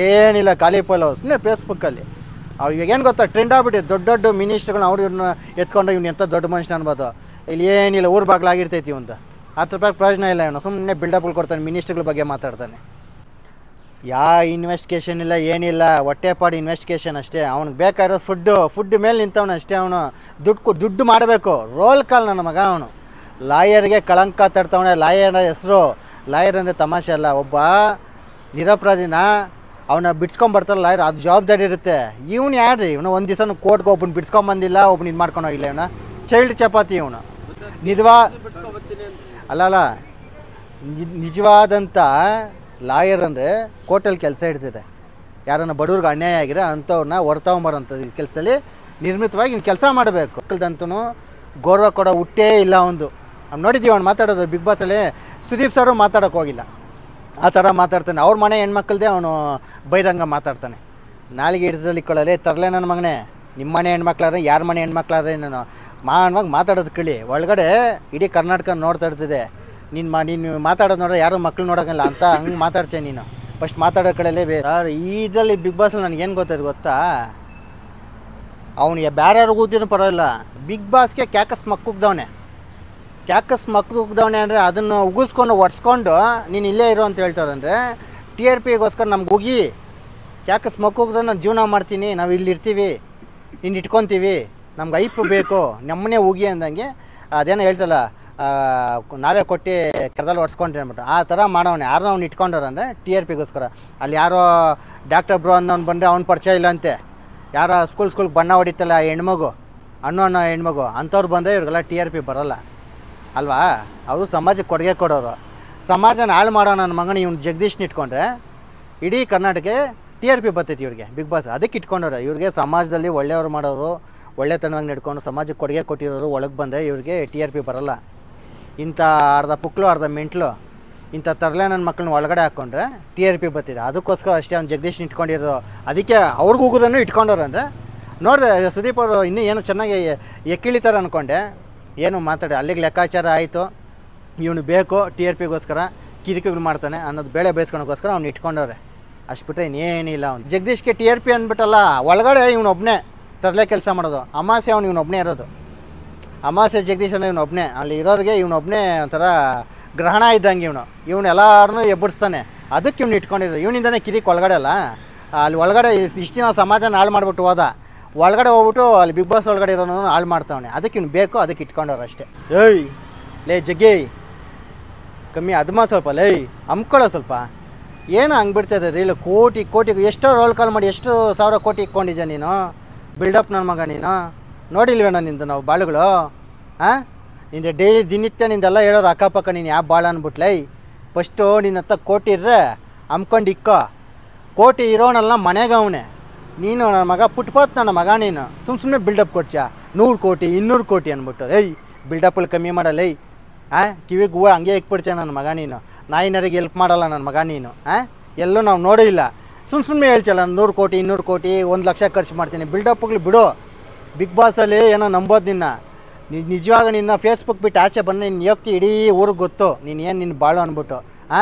ಏನಿಲ್ಲ. ಖಾಲಿ ಪೋಲೋ ಸುಮ್ಮನೆ ಫೇಸ್ಬುಕ್ಕಲ್ಲಿ. ಇವಾಗ ಏನು ಗೊತ್ತಾ, ಟ್ರೆಂಡ್ ಆಗ್ಬಿಟ್ಟಿದೆ. ದೊಡ್ಡ ದೊಡ್ಡ ಮಿನಿಸ್ಟ್ರುಗಳನ್ನ ಇವ್ರನ್ನ ಎತ್ಕೊಂಡು ಇವ್ನು ಎಂಥ ದೊಡ್ಡ ಮನುಷ್ಯ ಅನ್ಬೋದು. ಇಲ್ಲಿ ಏನಿಲ್ಲ, ಊರು ಬಾಗ್ಲಾಗಿರ್ತೈತಿ ಇವಂತ. ₹10 ಪ್ರಯೋಜನ ಇಲ್ಲ. ಇವನು ಸುಮ್ಮನೆ ಬಿಲ್ಡಪ್ಗಳು ಕೊಡ್ತಾನೆ, ಮಿನಿಸ್ಟ್ರುಗಳ ಬಗ್ಗೆ ಮಾತಾಡ್ತಾನೆ. ಇನ್ವೆಸ್ಟಿಗೇಷನ್ ಇಲ್ಲ ಏನಿಲ್ಲ, ಹೊಟ್ಟೆಪಾಡು ಇನ್ವೆಸ್ಟಿಗೇಷನ್ ಅಷ್ಟೇ. ಅವ್ನಿಗೆ ಬೇಕಾಗಿರೋ ಫುಡ್ ಮೇಲೆ ನಿಂತವನು ಅಷ್ಟೇ. ಅವನು ದುಡ್ಡು ಮಾಡಬೇಕು. ರೋಲ್ ಕಾಲ್ ನನ್ನ ಮಗ ಅವನು. ಲಾಯರ್ಗೆ ಕಳಂಕ ತಡ್ತವನೆ. ಲಾಯರ್ ಹೆಸರು ಲಾಯರ್ ಅಂದರೆ ತಮಾಷೆ ಅಲ್ಲ. ಒಬ್ಬ ನಿರಪರಾಧಿನ ಅವನ್ನ ಬಿಡ್ಸ್ಕೊಂಬರ್ತಾರಲ್ಲ ಲಾಯರ್, ಅದು ಜವಾಬ್ದಾರಿ ಇರುತ್ತೆ. ಇವನು ಯಾರ್ರಿ ಇವನು? ಒಂದು ದಿವಸ ಕೋರ್ಟ್ಗೆ ಒಬ್ಬನ ಬಿಡ್ಸ್ಕೊಂಬಂದಿಲ್ಲ, ಒಬ್ಬನ ಇದು ಮಾಡ್ಕೊಂಡು ಹೋಗಿಲ್ಲ. ಇವನು ಚೈಲ್ಡ್ ಚಪಾತಿ ಇವನು. ನಿಜವಾದಂಥ ಲಾಯರ್ ಅಂದರೆ ಕೋರ್ಟಲ್ಲಿ ಕೆಲಸ ಇಡ್ತಿದೆ. ಯಾರನ್ನ ಬಡವ್ರಿಗೆ ಅನ್ಯಾಯ ಆಗಿರೋ ಅಂಥವ್ರನ್ನ ಹೊರತಗೊಂಬರೋಂಥದ್ದು ಕೆಲಸದಲ್ಲಿ ನಿರ್ಮಿತವಾಗಿ ಇನ್ನು ಕೆಲಸ ಮಾಡಬೇಕು. ಮಕ್ಕಳದಂತೂ ಗೌರವ ಕೊಡೋ ಹುಟ್ಟೇ ಇಲ್ಲ ಒಂದು. ನಾವು ನೋಡಿದ್ದೀವಿ ಅವ್ನು ಮಾತಾಡೋದು ಬಿಗ್ ಬಾಸಲ್ಲಿ. ಸುದೀಪ್ ಸರು ಮಾತಾಡೋಕೆ ಹೋಗಿಲ್ಲ, ಆ ಥರ ಮಾತಾಡ್ತಾನೆ. ಅವ್ರ ಮನೆ ಹೆಣ್ಮಕ್ಳದೇ ಅವನು ಬಹಿರಂಗ ಮಾತಾಡ್ತಾನೆ. ನಾಲಿಗೆ ಹಿಡಿದಲ್ಲಿ ಇಕ್ಕೊಳ್ಳಲೆ ತರಲೆ ನನ್ನ ಮಗನೇ, ನಿಮ್ಮ ಮನೆ ಹೆಣ್ಮಕ್ಳಾದ್ರೆ ಯಾರ ಮನೆ ಹೆಣ್ಮಕ್ಳಾದ್ರೆ ನಾನು ಮಾನವಾಗಿ ಮಾತಾಡೋದು ಕೇಳಿ. ಒಳಗಡೆ ಇಡೀ ಕರ್ನಾಟಕ ನೋಡ್ತಾ ಇರ್ತಿದೆ. ನೀನು ಮಾತಾಡೋದು ನೋಡ್ರೆ ಯಾರು ಮಕ್ಳು ನೋಡೋಂಗಿಲ್ಲ ಅಂತ ಹಂಗೆ ಮಾತಾಡ್ತೀಯ ನೀನು. ಫಸ್ಟ್ ಮಾತಾಡೋ ಕಡೆಯಲ್ಲೇ ಬೇರೆ ಇದರಲ್ಲಿ ಬಿಗ್ ಬಾಸಲ್ಲಿ ನನಗೇನು ಗೊತ್ತಾ, ಅವನಿಗೆ ಬೇರೆಯವ್ರು ಕೂತಿನೂ ಪರವಾಗಿಲ್ಲ, ಬಿಗ್ ಬಾಸ್ಗೆ ಕ್ಯಾಕಸ್ ಮಕ್ಕುಗ್ದವನೆ ಅಂದರೆ ಅದನ್ನು ಉಗಿಸ್ಕೊಂಡು ಒಡ್ಸ್ಕೊಂಡು ನೀನು ಇಲ್ಲೇ ಇರೋ ಅಂತ ಹೇಳ್ತಾರಂದರೆ TRPಗೋಸ್ಕರ ನಮ್ಗೆ ಹೋಗಿ ಕ್ಯಾಕಸ್ ಮಕ್ಕುಗ್ದ್ರೆ ನಾನು ಜೀವನ ಮಾಡ್ತೀನಿ, ನಾವು ಇಲ್ಲಿ ಇರ್ತೀವಿ, ಇನ್ನು ಇಟ್ಕೊತೀವಿ, ನಮ್ಗೆ ಐಪ್ ಬೇಕು, ನಮ್ಮನ್ನೇ ಹೋಗಿ ಅಂದಂಗೆ ಅದೇನೋ ಹೇಳ್ತಲ್ಲ, ನಾವೇ ಕೊಟ್ಟು ಕೆರದಲ್ಲಿ ಒಡ್ಸ್ಕೊಂಡ್ರಿ ಅಂದ್ಬಿಟ್ಟು ಆ ಥರ ಮಾಡೋನೆ. ಯಾರನ್ನ ಅವ್ನು ಇಟ್ಕೊಂಡವ್ರಂದರೆ TRPಗೋಸ್ಕರ. ಅಲ್ಲಿ ಯಾರೋ ಡಾಕ್ಟರ್ ಬ್ರೋ ಅನ್ನೋನು ಬಂದರೆ ಅವ್ನು ಪರಿಚಯ ಇಲ್ಲ ಅಂತೆ, ಯಾರೋ ಸ್ಕೂಲ್ಗೆ ಬಣ್ಣ ಹೊಡಿತಲ್ಲ ಹೆಣ್ಮಗು ಅನ್ನೋ ಹೆಣ್ಮಗು ಅಂಥವ್ರು ಬಂದರೆ ಇವ್ರಿಗೆಲ್ಲ TRP ಬರೋಲ್ಲ ಅಲ್ವಾ. ಅವರು ಸಮಾಜಕ್ಕೆ ಕೊಡುಗೆ ಕೊಡೋರು. ಸಮಾಜನ ಹಾಳು ಮಾಡೋ ನನ್ನ ಮಗನ ಇವ್ನು ಜಗದೀಶ್ನ ಇಟ್ಕೊಂಡ್ರೆ ಇಡೀ ಕರ್ನಾಟಕ TRP ಬರ್ತೈತಿ ಇವ್ರಿಗೆ ಬಿಗ್ ಬಾಸ್. ಅದಕ್ಕೆ ಇಟ್ಕೊಂಡವ್ರೆ. ಇವ್ರಿಗೆ ಸಮಾಜದಲ್ಲಿ ಒಳ್ಳೆಯವ್ರು ಮಾಡೋರು, ಒಳ್ಳೆತನವಾಗಿ ನಡ್ಕೊಂಡು ಸಮಾಜಕ್ಕೆ ಕೊಡುಗೆ ಕೊಟ್ಟಿರೋರು ಒಳಗೆ ಬಂದರೆ ಇವ್ರಿಗೆ TRP ಬರೋಲ್ಲ. ಇಂಥ ಅರ್ಧ ಪುಕ್ಲು ಅರ್ಧ ಮೆಂಟ್ಲು ಇಂಥ ತರಲೆ ನನ್ನ ಮಕ್ಕಳನ್ನ ಒಳಗಡೆ ಹಾಕ್ಕೊಂಡ್ರೆ TRP ಬರ್ತಿದೆ. ಅದಕ್ಕೋಸ್ಕರ ಅಷ್ಟೇ ಅವ್ನು ಜಗದೀಶ್ನ ಇಟ್ಕೊಂಡಿರೋದು. ಅದಕ್ಕೆ ಅವ್ರಿಗೆ ಹೋಗೋದನ್ನು ಇಟ್ಕೊಂಡವ್ರು ಅಂದರೆ ನೋಡಿದೆ ಸುದೀಪ್ ಅವರು ಇನ್ನೂ ಏನೋ ಚೆನ್ನಾಗಿ ಎಕ್ಕಿಳಿತಾರೆ ಅಂದ್ಕೊಂಡೆ, ಏನು ಮಾತಾಡಿ ಅಲ್ಲಿಗೆ ಲೆಕ್ಕಾಚಾರ ಆಯಿತು. ಇವನು ಬೇಕು TRPಗೋಸ್ಕರ ಕಿರಿಕಿಗಳು ಮಾಡ್ತಾನೆ ಅನ್ನೋದು ಬೇಳೆ ಬೇಯಿಸ್ಕೊಳೋಕ್ಕೋಸ್ಕರ ಅವ್ನು ಇಟ್ಕೊಂಡವ್ರೆ. ಅಷ್ಟು ಬಿಟ್ಟರೆ ಇನ್ನೇನಿಲ್ಲ. ಅವ್ನು ಜಗದೀಶ್ಗೆ TRP ಅಂದ್ಬಿಟ್ಟಲ್ಲ, ಒಳಗಡೆ ಇವನೊಬ್ಬನೇ ತರಲೆ ಕೆಲಸ ಮಾಡೋದು. ಅಮಾಸೆ ಅವ್ನು ಇವನೊಬ್ಬನೇ ಇರೋದು. ಅಮಾಸೆ ಜಗದೀಶ್ ಅನ್ನೋ ಇವನೊಬ್ಬನೇ, ಅಲ್ಲಿ ಇರೋರಿಗೆ ಇವನೊಬ್ಬನೇ ಒಂಥರ ಗ್ರಹಣ ಇದ್ದಂಗೆ. ಇವನು ಎಲ್ಲರನ್ನೂ ಎಬ್ಬಡಿಸ್ತಾನೆ. ಅದಕ್ಕೆ ಇವ್ನು ಇಟ್ಕೊಂಡಿರೋದು. ಇವನಿಂದನೇ ಕಿರಿಕ್ ಒಳಗಡೆ ಅಲ್ಲ, ಅಲ್ಲಿ ಒಳಗಡೆ ಇಷ್ಟು ನಾವು ಸಮಾಜನ ಹಾಳು ಮಾಡಿಬಿಟ್ಟು ಹೋದ, ಒಳಗಡೆ ಹೋಗ್ಬಿಟ್ಟು ಅಲ್ಲಿ ಬಿಗ್ ಬಾಸ್ ಒಳಗಡೆ ಇರೋನು ಹಾಳು ಮಾಡ್ತಾವನೆ. ಅದಕ್ಕೆ ಇವ್ನು ಬೇಕು, ಅದಕ್ಕೆ ಇಟ್ಕೊಂಡವ್ರು ಅಷ್ಟೇ. ಏಯ್ ಲೇ ಜಗ್ಗಿ ಕಮ್ಮಿ ಅದಮ್ಮ ಸ್ವಲ್ಪ ಲೈ ಹಮ್ಕೊಳ್ಳೋ ಸ್ವಲ್ಪ. ಏನು ಹಂಗೆ ಬಿಡ್ತಾಯಿದೆ ರೀಲ್ ಕೋಟಿ ಎಷ್ಟೋ ರೋಲ್ ಕಾಲ್ ಮಾಡಿ ಎಷ್ಟು ಸಾವಿರ ಕೋಟಿ ಇಟ್ಕೊಂಡಿದ್ಯಾ ನೀನು. ಬಿಲ್ಡಪ್ ನನ್ನ ಮಗ ನೀನು ನೋಡಿಲ್ವೇನೋ ನಿಂದು ನಾವು ಬಾಳುಗಳು. ಹಾಂ ನಿಂದು ಡೈಲಿ ದಿನನಿತ್ಯ ನಿಂದೆಲ್ಲ ಹೇಳೋರು ಅಕ್ಕಪಕ್ಕ ನೀನು ಯಾವ ಬಾಳ ಅಂದ್ಬಿಟ್ಲೈ. ಫಸ್ಟು ನಿನ್ನ ಹತ್ರ ಕೋಟಿ ಇರ್ರೆ ಹಮ್ಕೊಂಡು ಇಕ್ಕೋ. ಕೋಟಿ ಇರೋನಲ್ಲ ಮನೆಗೆ ಅವನೇ. ನೀನು ನನ್ನ ಮಗ ಪುಟ್ಪತ್ ನನ್ನ ಮಗ ನೀನು ಸುಮ್ಮನೆ ಬಿಲ್ಡಪ್ ಕೊಡ್ಚಾ 100 ಕೋಟಿ 200 ಕೋಟಿ ಅಂದ್ಬಿಟ್ಟು. ಏಯ್ ಬಿಲ್ಡಪ್ಪಲ್ಲಿ ಕಮ್ಮಿ ಮಾಡಲ್ಲ. ಕಿವಿಗೆ ಹೂವು ಹಂಗೆ ಇಕ್ಬಿಡ್ತೀಯ ನನ್ನ ಮಗ ನೀನು. ನಾಯಿನರಿಗೆ ಹೆಲ್ಪ್ ಮಾಡಲ್ಲ ನನ್ನ ಮಗ ನೀನು. ಎಲ್ಲೂ ನಾವು ನೋಡಿಲ್ಲ. ಸುಮ್ಮನೆ ಹೇಳ್ಚಲ್ಲ 100 ಕೋಟಿ 200 ಕೋಟಿ 1 ಲಕ್ಷ ಖರ್ಚು ಮಾಡ್ತೀನಿ. ಬಿಲ್ಡಪ್ಗಳು ಬಿಡು. ಬಿಗ್ ಬಾಸಲ್ಲಿ ಏನೋ ನಂಬೋದು ನಿಜವಾಗ ನಿನ್ನ ಫೇಸ್ಬುಕ್ ಬಿಟ್ಟು ಆಚೆ ಬಂದು ನೀನು ಯೋಗ್ತಿ ಇಡೀ ಊರಿಗೆ ಗೊತ್ತು ನೀನು ಏನು ನಿನ್ನ ಬಾಳು ಅಂದ್ಬಿಟ್ಟು.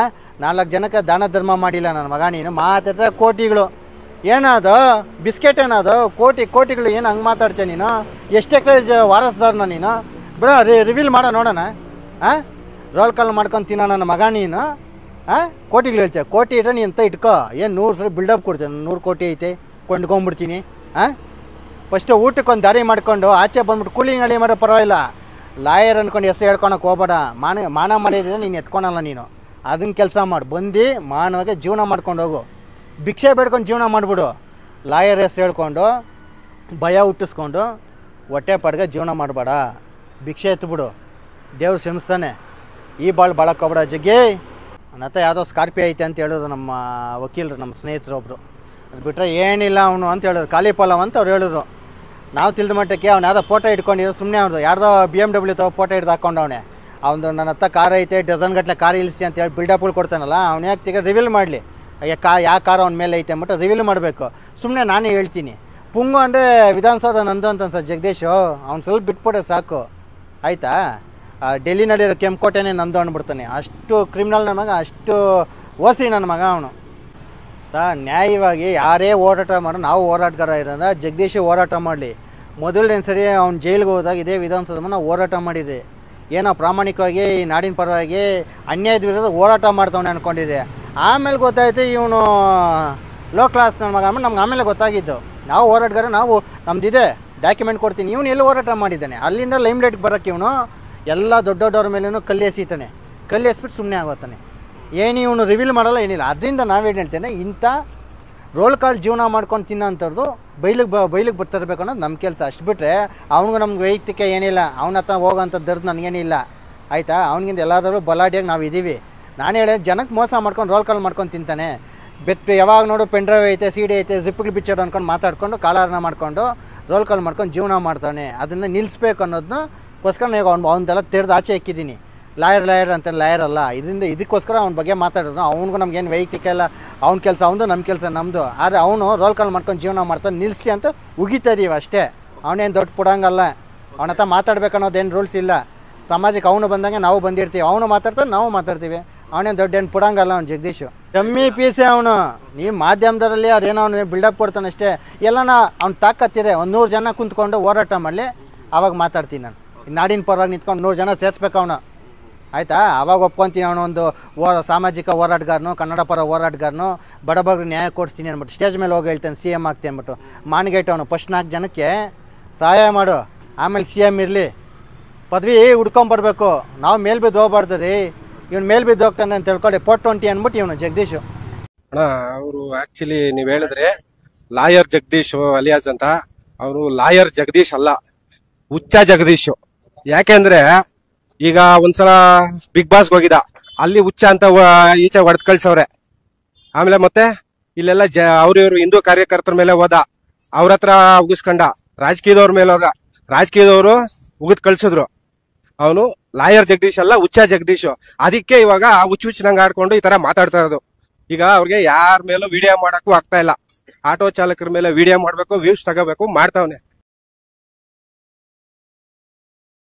4 ಜನಕ್ಕೆ ದಾನ ಧರ್ಮ ಮಾಡಿಲ್ಲ ನನ್ನ ಮಗ ನೀನು. ಮಾತಾಡ್ರೆ ಕೋಟಿಗಳು ಏನದು ಬಿಸ್ಕೆಟ್ ಏನದು ಕೋಟಿಗಳು ಏನು ಹಂಗೆ ಮಾತಾಡ್ತೀಯ ನೀನು. ಎಷ್ಟೇ ವಾರಸ್ದಾರನ ನೀನು ಬಿಡ ರಿವೀಲ್ ಮಾಡೋ ನೋಡೋಣ. ರೋಲ್ ಕಾಲ್ ಮಾಡ್ಕೊಂಡು ತಿನ್ನೋ ನನ್ನ ಮಗ ನೀನು. ಕೋಟಿಗಳು ಹೇಳ್ತೀಯ. ಕೋಟಿ ಇಟ್ರೆ ನೀನು ಅಂತ ಇಟ್ಕೋ. ಏನು 100 ಸಲ ಬಿಲ್ಡಪ್ ಕೊಡ್ತೀನಿ. 100 ಕೋಟಿ ಐತೆ ಕೊಂಡ್ಕೊಂಬಿಡ್ತೀನಿ. ಫಸ್ಟು ಊಟಕ್ಕೊಂದು ದಾರಿ ಮಾಡ್ಕೊಂಡು ಆಚೆ ಬಂದ್ಬಿಟ್ಟು ಕೂಲಿಂಗ್ ಅಡಿ ಮಾಡೋ ಪರವಾಗಿಲ್ಲ. ಲಾಯರ್ ಅಂದ್ಕೊಂಡು ಹೆಸರು ಹೇಳ್ಕೊಳಕ್ಕೆ ಹೋಗ್ಬೇಡ. ಮಾನ ಮಾಡಿದ್ರೆ ನೀನು ಎತ್ಕೊಳಲ್ಲ ನೀನು. ಅದನ್ನ ಕೆಲಸ ಮಾಡಿ ಬಂದು ಮಾನವಾಗಿ ಜೀವನ ಮಾಡ್ಕೊಂಡು ಹೋಗು. ಭಿಕ್ಷೆ ಬೇಡ್ಕೊಂಡು ಜೀವನ ಮಾಡಿಬಿಡು. ಲಾಯರ್ ಹೆಸರು ಹೇಳ್ಕೊಂಡು ಭಯ ಹುಟ್ಟಿಸ್ಕೊಂಡು ಹೊಟ್ಟೆ ಪಡ್ಗೆ ಜೀವನ ಮಾಡಬೇಡ. ಭಿಕ್ಷೆ ಎತ್ಬಿಡು. ದೇವ್ರು ಕ್ಷಮಿಸ್ತಾನೆ. ಈ ಬಾಳಕ್ಕೆ ಹೋಗ್ಬೇಡ ಜಗ್ಗಿ. ನನ್ನ ಹತ್ರ ಯಾವುದೋ ಸ್ಕಾರ್ಪಿಯೋ ಐತೆ ಅಂತ ಹೇಳಿದ್ರು ನಮ್ಮ ವಕೀಲರು, ನಮ್ಮ ಸ್ನೇಹಿತರು ಒಬ್ಬರು. ಅದು ಬಿಟ್ಟರೆ ಏನಿಲ್ಲ ಅವನು ಅಂತ ಹೇಳಿದ್ರು. ಖಾಲಿ ಪಲ್ಲವ್ ಅಂತ ಅವ್ರು ಹೇಳಿದ್ರು. ನಾವು ತಿಳಿದ ಮಟ್ಟಕ್ಕೆ ಅವ್ನು ಯಾವುದೋ ಫೋಟೋ ಇಟ್ಕೊಂಡಿರೋ ಸುಮ್ಮನೆ ಅವ್ರದ್ದು ಯಾರ್ದೋ BMW ತಗೋ ಫೋಟೋ ಹಿಡ್ದು ಹಾಕ್ಕೊಂಡವನೆ. ಅವನು ನನ್ನ ಹತ್ರ ಕಾರ್ ಐತೆ ಡಜನ್ ಗಟ್ಟಲೆ ಕಾರ್ ಇಳಿಸಿ ಅಂತ ಹೇಳಿ ಬಿಲ್ಡಪ್ಗಳು ಕೊಡ್ತಾನಲ್ಲ. ಅವ್ನು ಯಾಕೆ ರಿವೀಲ್ ಮಾಡಲಿ ಯಾವ ಕಾರ್ ಅವ್ನ ಮೇಲೆ ಐತೆ ಅಂದ್ಬಿಟ್ಟು ರಿವೀಲ್ ಮಾಡಬೇಕು. ಸುಮ್ಮನೆ ನಾನೇ ಹೇಳ್ತೀನಿ. ಪುಂಗು ಅಂದರೆ ವಿಧಾನಸೌಧ ನಂದು ಅಂತ ಸರ್ ಜಗದೀಶು. ಅವ್ನು ಸ್ವಲ್ಪ ಬಿಟ್ಬಿಟ್ರೆ ಸಾಕು ಆಯಿತಾ. ಡೆಲ್ಲಿನಲ್ಲಿರೋ ಕೆಂಪುಕೋಟೆನೇ ನಂದು ಅಂದ್ಬಿಡ್ತಾನೆ. ಅಷ್ಟು ಕ್ರಿಮಿನಲ್ ನನ್ನ ಮಗ, ಅಷ್ಟು ಓಸಿ ನನ್ನ ಮಗ ಅವನು. ನ್ಯಾಯವಾಗಿ ಯಾರೇ ಹೋರಾಟ ಮಾಡೋ ನಾವು ಹೋರಾಟಗಾರ ಇರೋದ ಜಗದೀಶ್ ಹೋರಾಟ ಮಾಡಲಿ. ಮೊದಲನೇ ಸರಿ ಅವ್ನು ಜೈಲಿಗೆ ಹೋದಾಗ ಇದೇ ವಿಧಾನಸೌಧ ನಾವು ಹೋರಾಟ ಮಾಡಿದೆ. ಏನೋ ಪ್ರಾಮಾಣಿಕವಾಗಿ ಈ ನಾಡಿನ ಪರವಾಗಿ ಅನ್ಯಾಯದ ವಿರುದ್ಧ ಹೋರಾಟ ಮಾಡ್ತಾವನೆ ಅಂದ್ಕೊಂಡಿದ್ದೆ. ಆಮೇಲೆ ಗೊತ್ತಾಯ್ತು ಇವನು ಲೋ ಕ್ಲಾಸ್ ನನ್ನ ಮಗ ಅಂದ್ಬಿಟ್ಟು ನಮ್ಗೆ ಆಮೇಲೆ ಗೊತ್ತಾಗಿದ್ದು. ನಾವು ಹೋರಾಟಗಾರ, ನಾವು ನಮ್ದಿದೆ ಡಾಕ್ಯುಮೆಂಟ್ ಕೊಡ್ತೀನಿ. ಇವನು ಎಲ್ಲಿ ಹೋರಾಟ ಮಾಡಿದ್ದಾನೆ. ಅಲ್ಲಿಂದ ಲೈಮ್ ಲೈಟ್ಗೆ ಬರೋಕ್ಕೆ ಇವನು ಎಲ್ಲ ದೊಡ್ಡವ್ರ ಮೇಲೂ ಕಲ್ಲು ಎಸಿತಾನೆ. ಕಲ್ಲು ಎಸ್ಬಿಟ್ಟು ಸುಮ್ಮನೆ ಆಗೋತಾನೆ. ಏನು ಇವನು ರಿವೀಲ್ ಮಾಡಲ್ಲ, ಏನಿಲ್ಲ. ಅದರಿಂದ ನಾವೇನು ಹೇಳ್ತೇನೆ, ಇಂಥ ರೋಲ್ ಕಾಲ್ ಜೀವನ ಮಾಡ್ಕೊಂಡು ತಿನ್ನೋಂಥದ್ದು ಬೈಲಿಗೆ ಬರ್ತಿರ್ಬೇಕು ಅನ್ನೋದು ನಮ್ಮ ಕೆಲಸ. ಅಷ್ಟು ಬಿಟ್ಟರೆ ಅವ್ನಿಗೆ ನಮ್ಗೆ ವೈಯಕ್ತಿಕ ಏನಿಲ್ಲ. ಅವನ ಹತ್ರ ಹೋಗೋಂಥದ್ದು ನನಗೇನಿಲ್ಲ ಆಯಿತಾ. ಅವ್ನಿಗಿಂತ ಎಲ್ಲಾದರೂ ಬಲಾಢ್ಯಾಗಿ ನಾವು ಇದ್ದೀವಿ. ನಾನು ಹೇಳಿ ಜನಕ್ಕೆ ಮೋಸ ಮಾಡ್ಕೊಂಡು ರೋಲ್ ಕಾಲ್ ಮಾಡ್ಕೊಂಡು ತಿಂತಾನೆ. ಯಾವಾಗ ನೋಡು ಪೆನ್ ಡ್ರೈವ್ ಐತೆ, CD ಐತೆ, ಜಿಪ್ಗಳು ಪಿಕ್ಚರ್ ಅಂದ್ಕೊಂಡು ಮಾತಾಡ್ಕೊಂಡು ಕಾಲಾರನ ಮಾಡ್ಕೊಂಡು ರೋಲ್ ಕಾಲ್ ಮಾಡ್ಕೊಂಡು ಜೀವನ ಮಾಡ್ತಾನೆ. ಅದನ್ನು ನಿಲ್ಲಿಸ್ಬೇಕು ಅನ್ನೋದನ್ನಕ್ಕೋಸ್ಕರ ನಾನು ಅವನದೆಲ್ಲ ತೆರೆದು ಆಚೆ ಇಕ್ಕಿದ್ದೀನಿ. ಲಾಯರ್ ಅಂತ ಲಾಯರ್ ಅಲ್ಲ. ಇದಕ್ಕೋಸ್ಕರ ಅವ್ನ ಬಗ್ಗೆ ಮಾತಾಡಿದ್ರು. ಅವ್ನಿಗೂ ನಮ್ಗೇನು ವೈಯಕ್ತಿಕ ಇಲ್ಲ, ಅವ್ನ ಕೆಲಸ ಅವನದು, ನಮ್ಮ ಕೆಲಸ ನಮ್ಮದು. ಆದರೆ ಅವನು ರೋಲ್ ಕಾಲ್ ಮಾಡ್ಕೊಂಡು ಜೀವನ ಮಾಡ್ತಾನೆ, ನಿಲ್ಲಿಸ್ಲಿ ಅಂತ ಉಗಿತಾ ಇದೀವಿ ಅಷ್ಟೇ. ಅವನೇನು ದೊಡ್ಡ ಪುಡಂಗಲ್ಲ, ಅವನ ಹತ್ರ ಮಾತಾಡ್ಬೇಕನ್ನೋದೇನು ರೂಲ್ಸ್ ಇಲ್ಲ. ಸಮಾಜಕ್ಕೆ ಅವನು ಬಂದಂಗೆ ನಾವು ಬಂದಿರ್ತೀವಿ, ಅವನು ಮಾತಾಡ್ತಾರೆ ನಾವು ಮಾತಾಡ್ತೀವಿ. ಅವನೇನು ದೊಡ್ಡ ಏನು ಪುಡಂಗಲ್ಲ ಅವ್ನು ಜಗದೀಶ್. ಕಮ್ಮಿ ಪೀಸೆ ಅವನು. ನೀವು ಮಾಧ್ಯಮದರಲ್ಲಿ ಅವ್ರೇನೋ ಅವನು ಬಿಲ್ಡಪ್ ಕೊಡ್ತಾನೆ ಅಷ್ಟೇ. ಎಲ್ಲನ ಅವ್ನು ತಾಕತ್ತಿದೆ, ಒಂದು 100 ಜನ ಕುಂತ್ಕೊಂಡು ಹೋರಾಟ ಮಾಡಲಿ, ಆವಾಗ ಮಾತಾಡ್ತೀನಿ ನಾನು. ನಾಡಿನ ಪರವಾಗಿ ನಿಂತ್ಕೊಂಡು 100 ಜನ ಸೇರಿಸ್ಬೇಕು ಅವನು, ಆಯಿತಾ? ಆವಾಗ ಒಪ್ಕೊತೀನಿ ಅವನು ಒಂದು ಸಾಮಾಜಿಕ ಹೋರಾಟಗಾರನು, ಕನ್ನಡ ಪರ ಹೋರಾಟಗಾರನು, ಬಡಬಗ್ರಿಗೆ ನ್ಯಾಯ ಕೊಡಿಸ್ತೀನಿ ಅಂದ್ಬಿಟ್ಟು ಸ್ಟೇಜ್ ಮೇಲೆ ಹೋಗಿ ಹೇಳ್ತಾನೆ CM ಆಗ್ತೀನಿ ಅಂದ್ಬಿಟ್ಟು. ಮಾನ್ಗೇಟ್ ಅವನು ಫಸ್ಟ್ 4 ಜನಕ್ಕೆ ಸಹಾಯ ಮಾಡು, ಆಮೇಲೆ CM ಇರಲಿ. ಪದವಿ ಹುಡ್ಕೊಂಬರ್ಬೇಕು, ನಾವು ಮೇಲ್ ಬಿದ್ದು ಹೋಗ್ಬಾರ್ದು ರೀ. ಇವ್ನು ಮೇಲ್ ಬಿದ್ದು ಹೋಗ್ತಾನೆ ಅಂತ ಹೇಳ್ಕೊಳ್ಳಿ, 420 ಅಂದ್ಬಿಟ್ಟು ಇವನು ಜಗದೀಶು. ಅಣ್ಣ ಅವರು ಆಕ್ಚುಲಿ ನೀವು ಹೇಳಿದ್ರೆ ಲಾಯರ್ ಜಗದೀಶ್ ಅಲಿಯಾಸ್ ಅಂತ, ಅವರು ಲಾಯರ್ ಜಗದೀಶ್ ಅಲ್ಲ, ಹುಚ್ಚ ಜಗದೀಶ್. ಯಾಕೆಂದ್ರೆ ಈಗ ಒಂದ್ಸಲ ಬಿಗ್ ಬಾಸ್ಗೆ ಹೋಗಿದ್ದ, ಅಲ್ಲಿ ಹುಚ್ಚ ಅಂತ ಈಚೆ ಹೊಡೆದ್ ಕಳ್ಸವ್ರೆ. ಆಮೇಲೆ ಮತ್ತೆ ಇಲ್ಲೆಲ್ಲ ಅವ್ರಿವ್ರು ಹಿಂದೂ ಕಾರ್ಯಕರ್ತರ ಮೇಲೆ ಹೋದ, ಅವ್ರ ಹತ್ರ ಉಗಿಸ್ಕೊಂಡ. ರಾಜಕೀಯದವ್ರ ಮೇಲೆ ಹೋದ, ರಾಜಕೀಯದವರು ಉಗಿದ್ ಕಳ್ಸಿದ್ರು. ಅವನು ಲಾಯರ್ ಜಗದೀಶ್ ಅಲ್ಲ, ಹುಚ್ಚ ಜಗದೀಶ್. ಅದಕ್ಕೆ ಇವಾಗ ಹುಚ್ಚುಚ್ಚನಂಗ್ ಆಡ್ಕೊಂಡು ಈ ತರ ಮಾತಾಡ್ತಾ ಇರೋದು. ಈಗ ಅವ್ರಿಗೆ ಯಾರ ಮೇಲೂ ವಿಡಿಯೋ ಮಾಡಕ್ಕೂ ಆಗ್ತಾ ಇಲ್ಲ. ಆಟೋ ಚಾಲಕರ ಮೇಲೆ ವಿಡಿಯೋ ಮಾಡ್ಬೇಕು, ವ್ಯೂಸ್ ತಗೋಬೇಕು, ಮಾಡ್ತಾವನೆ.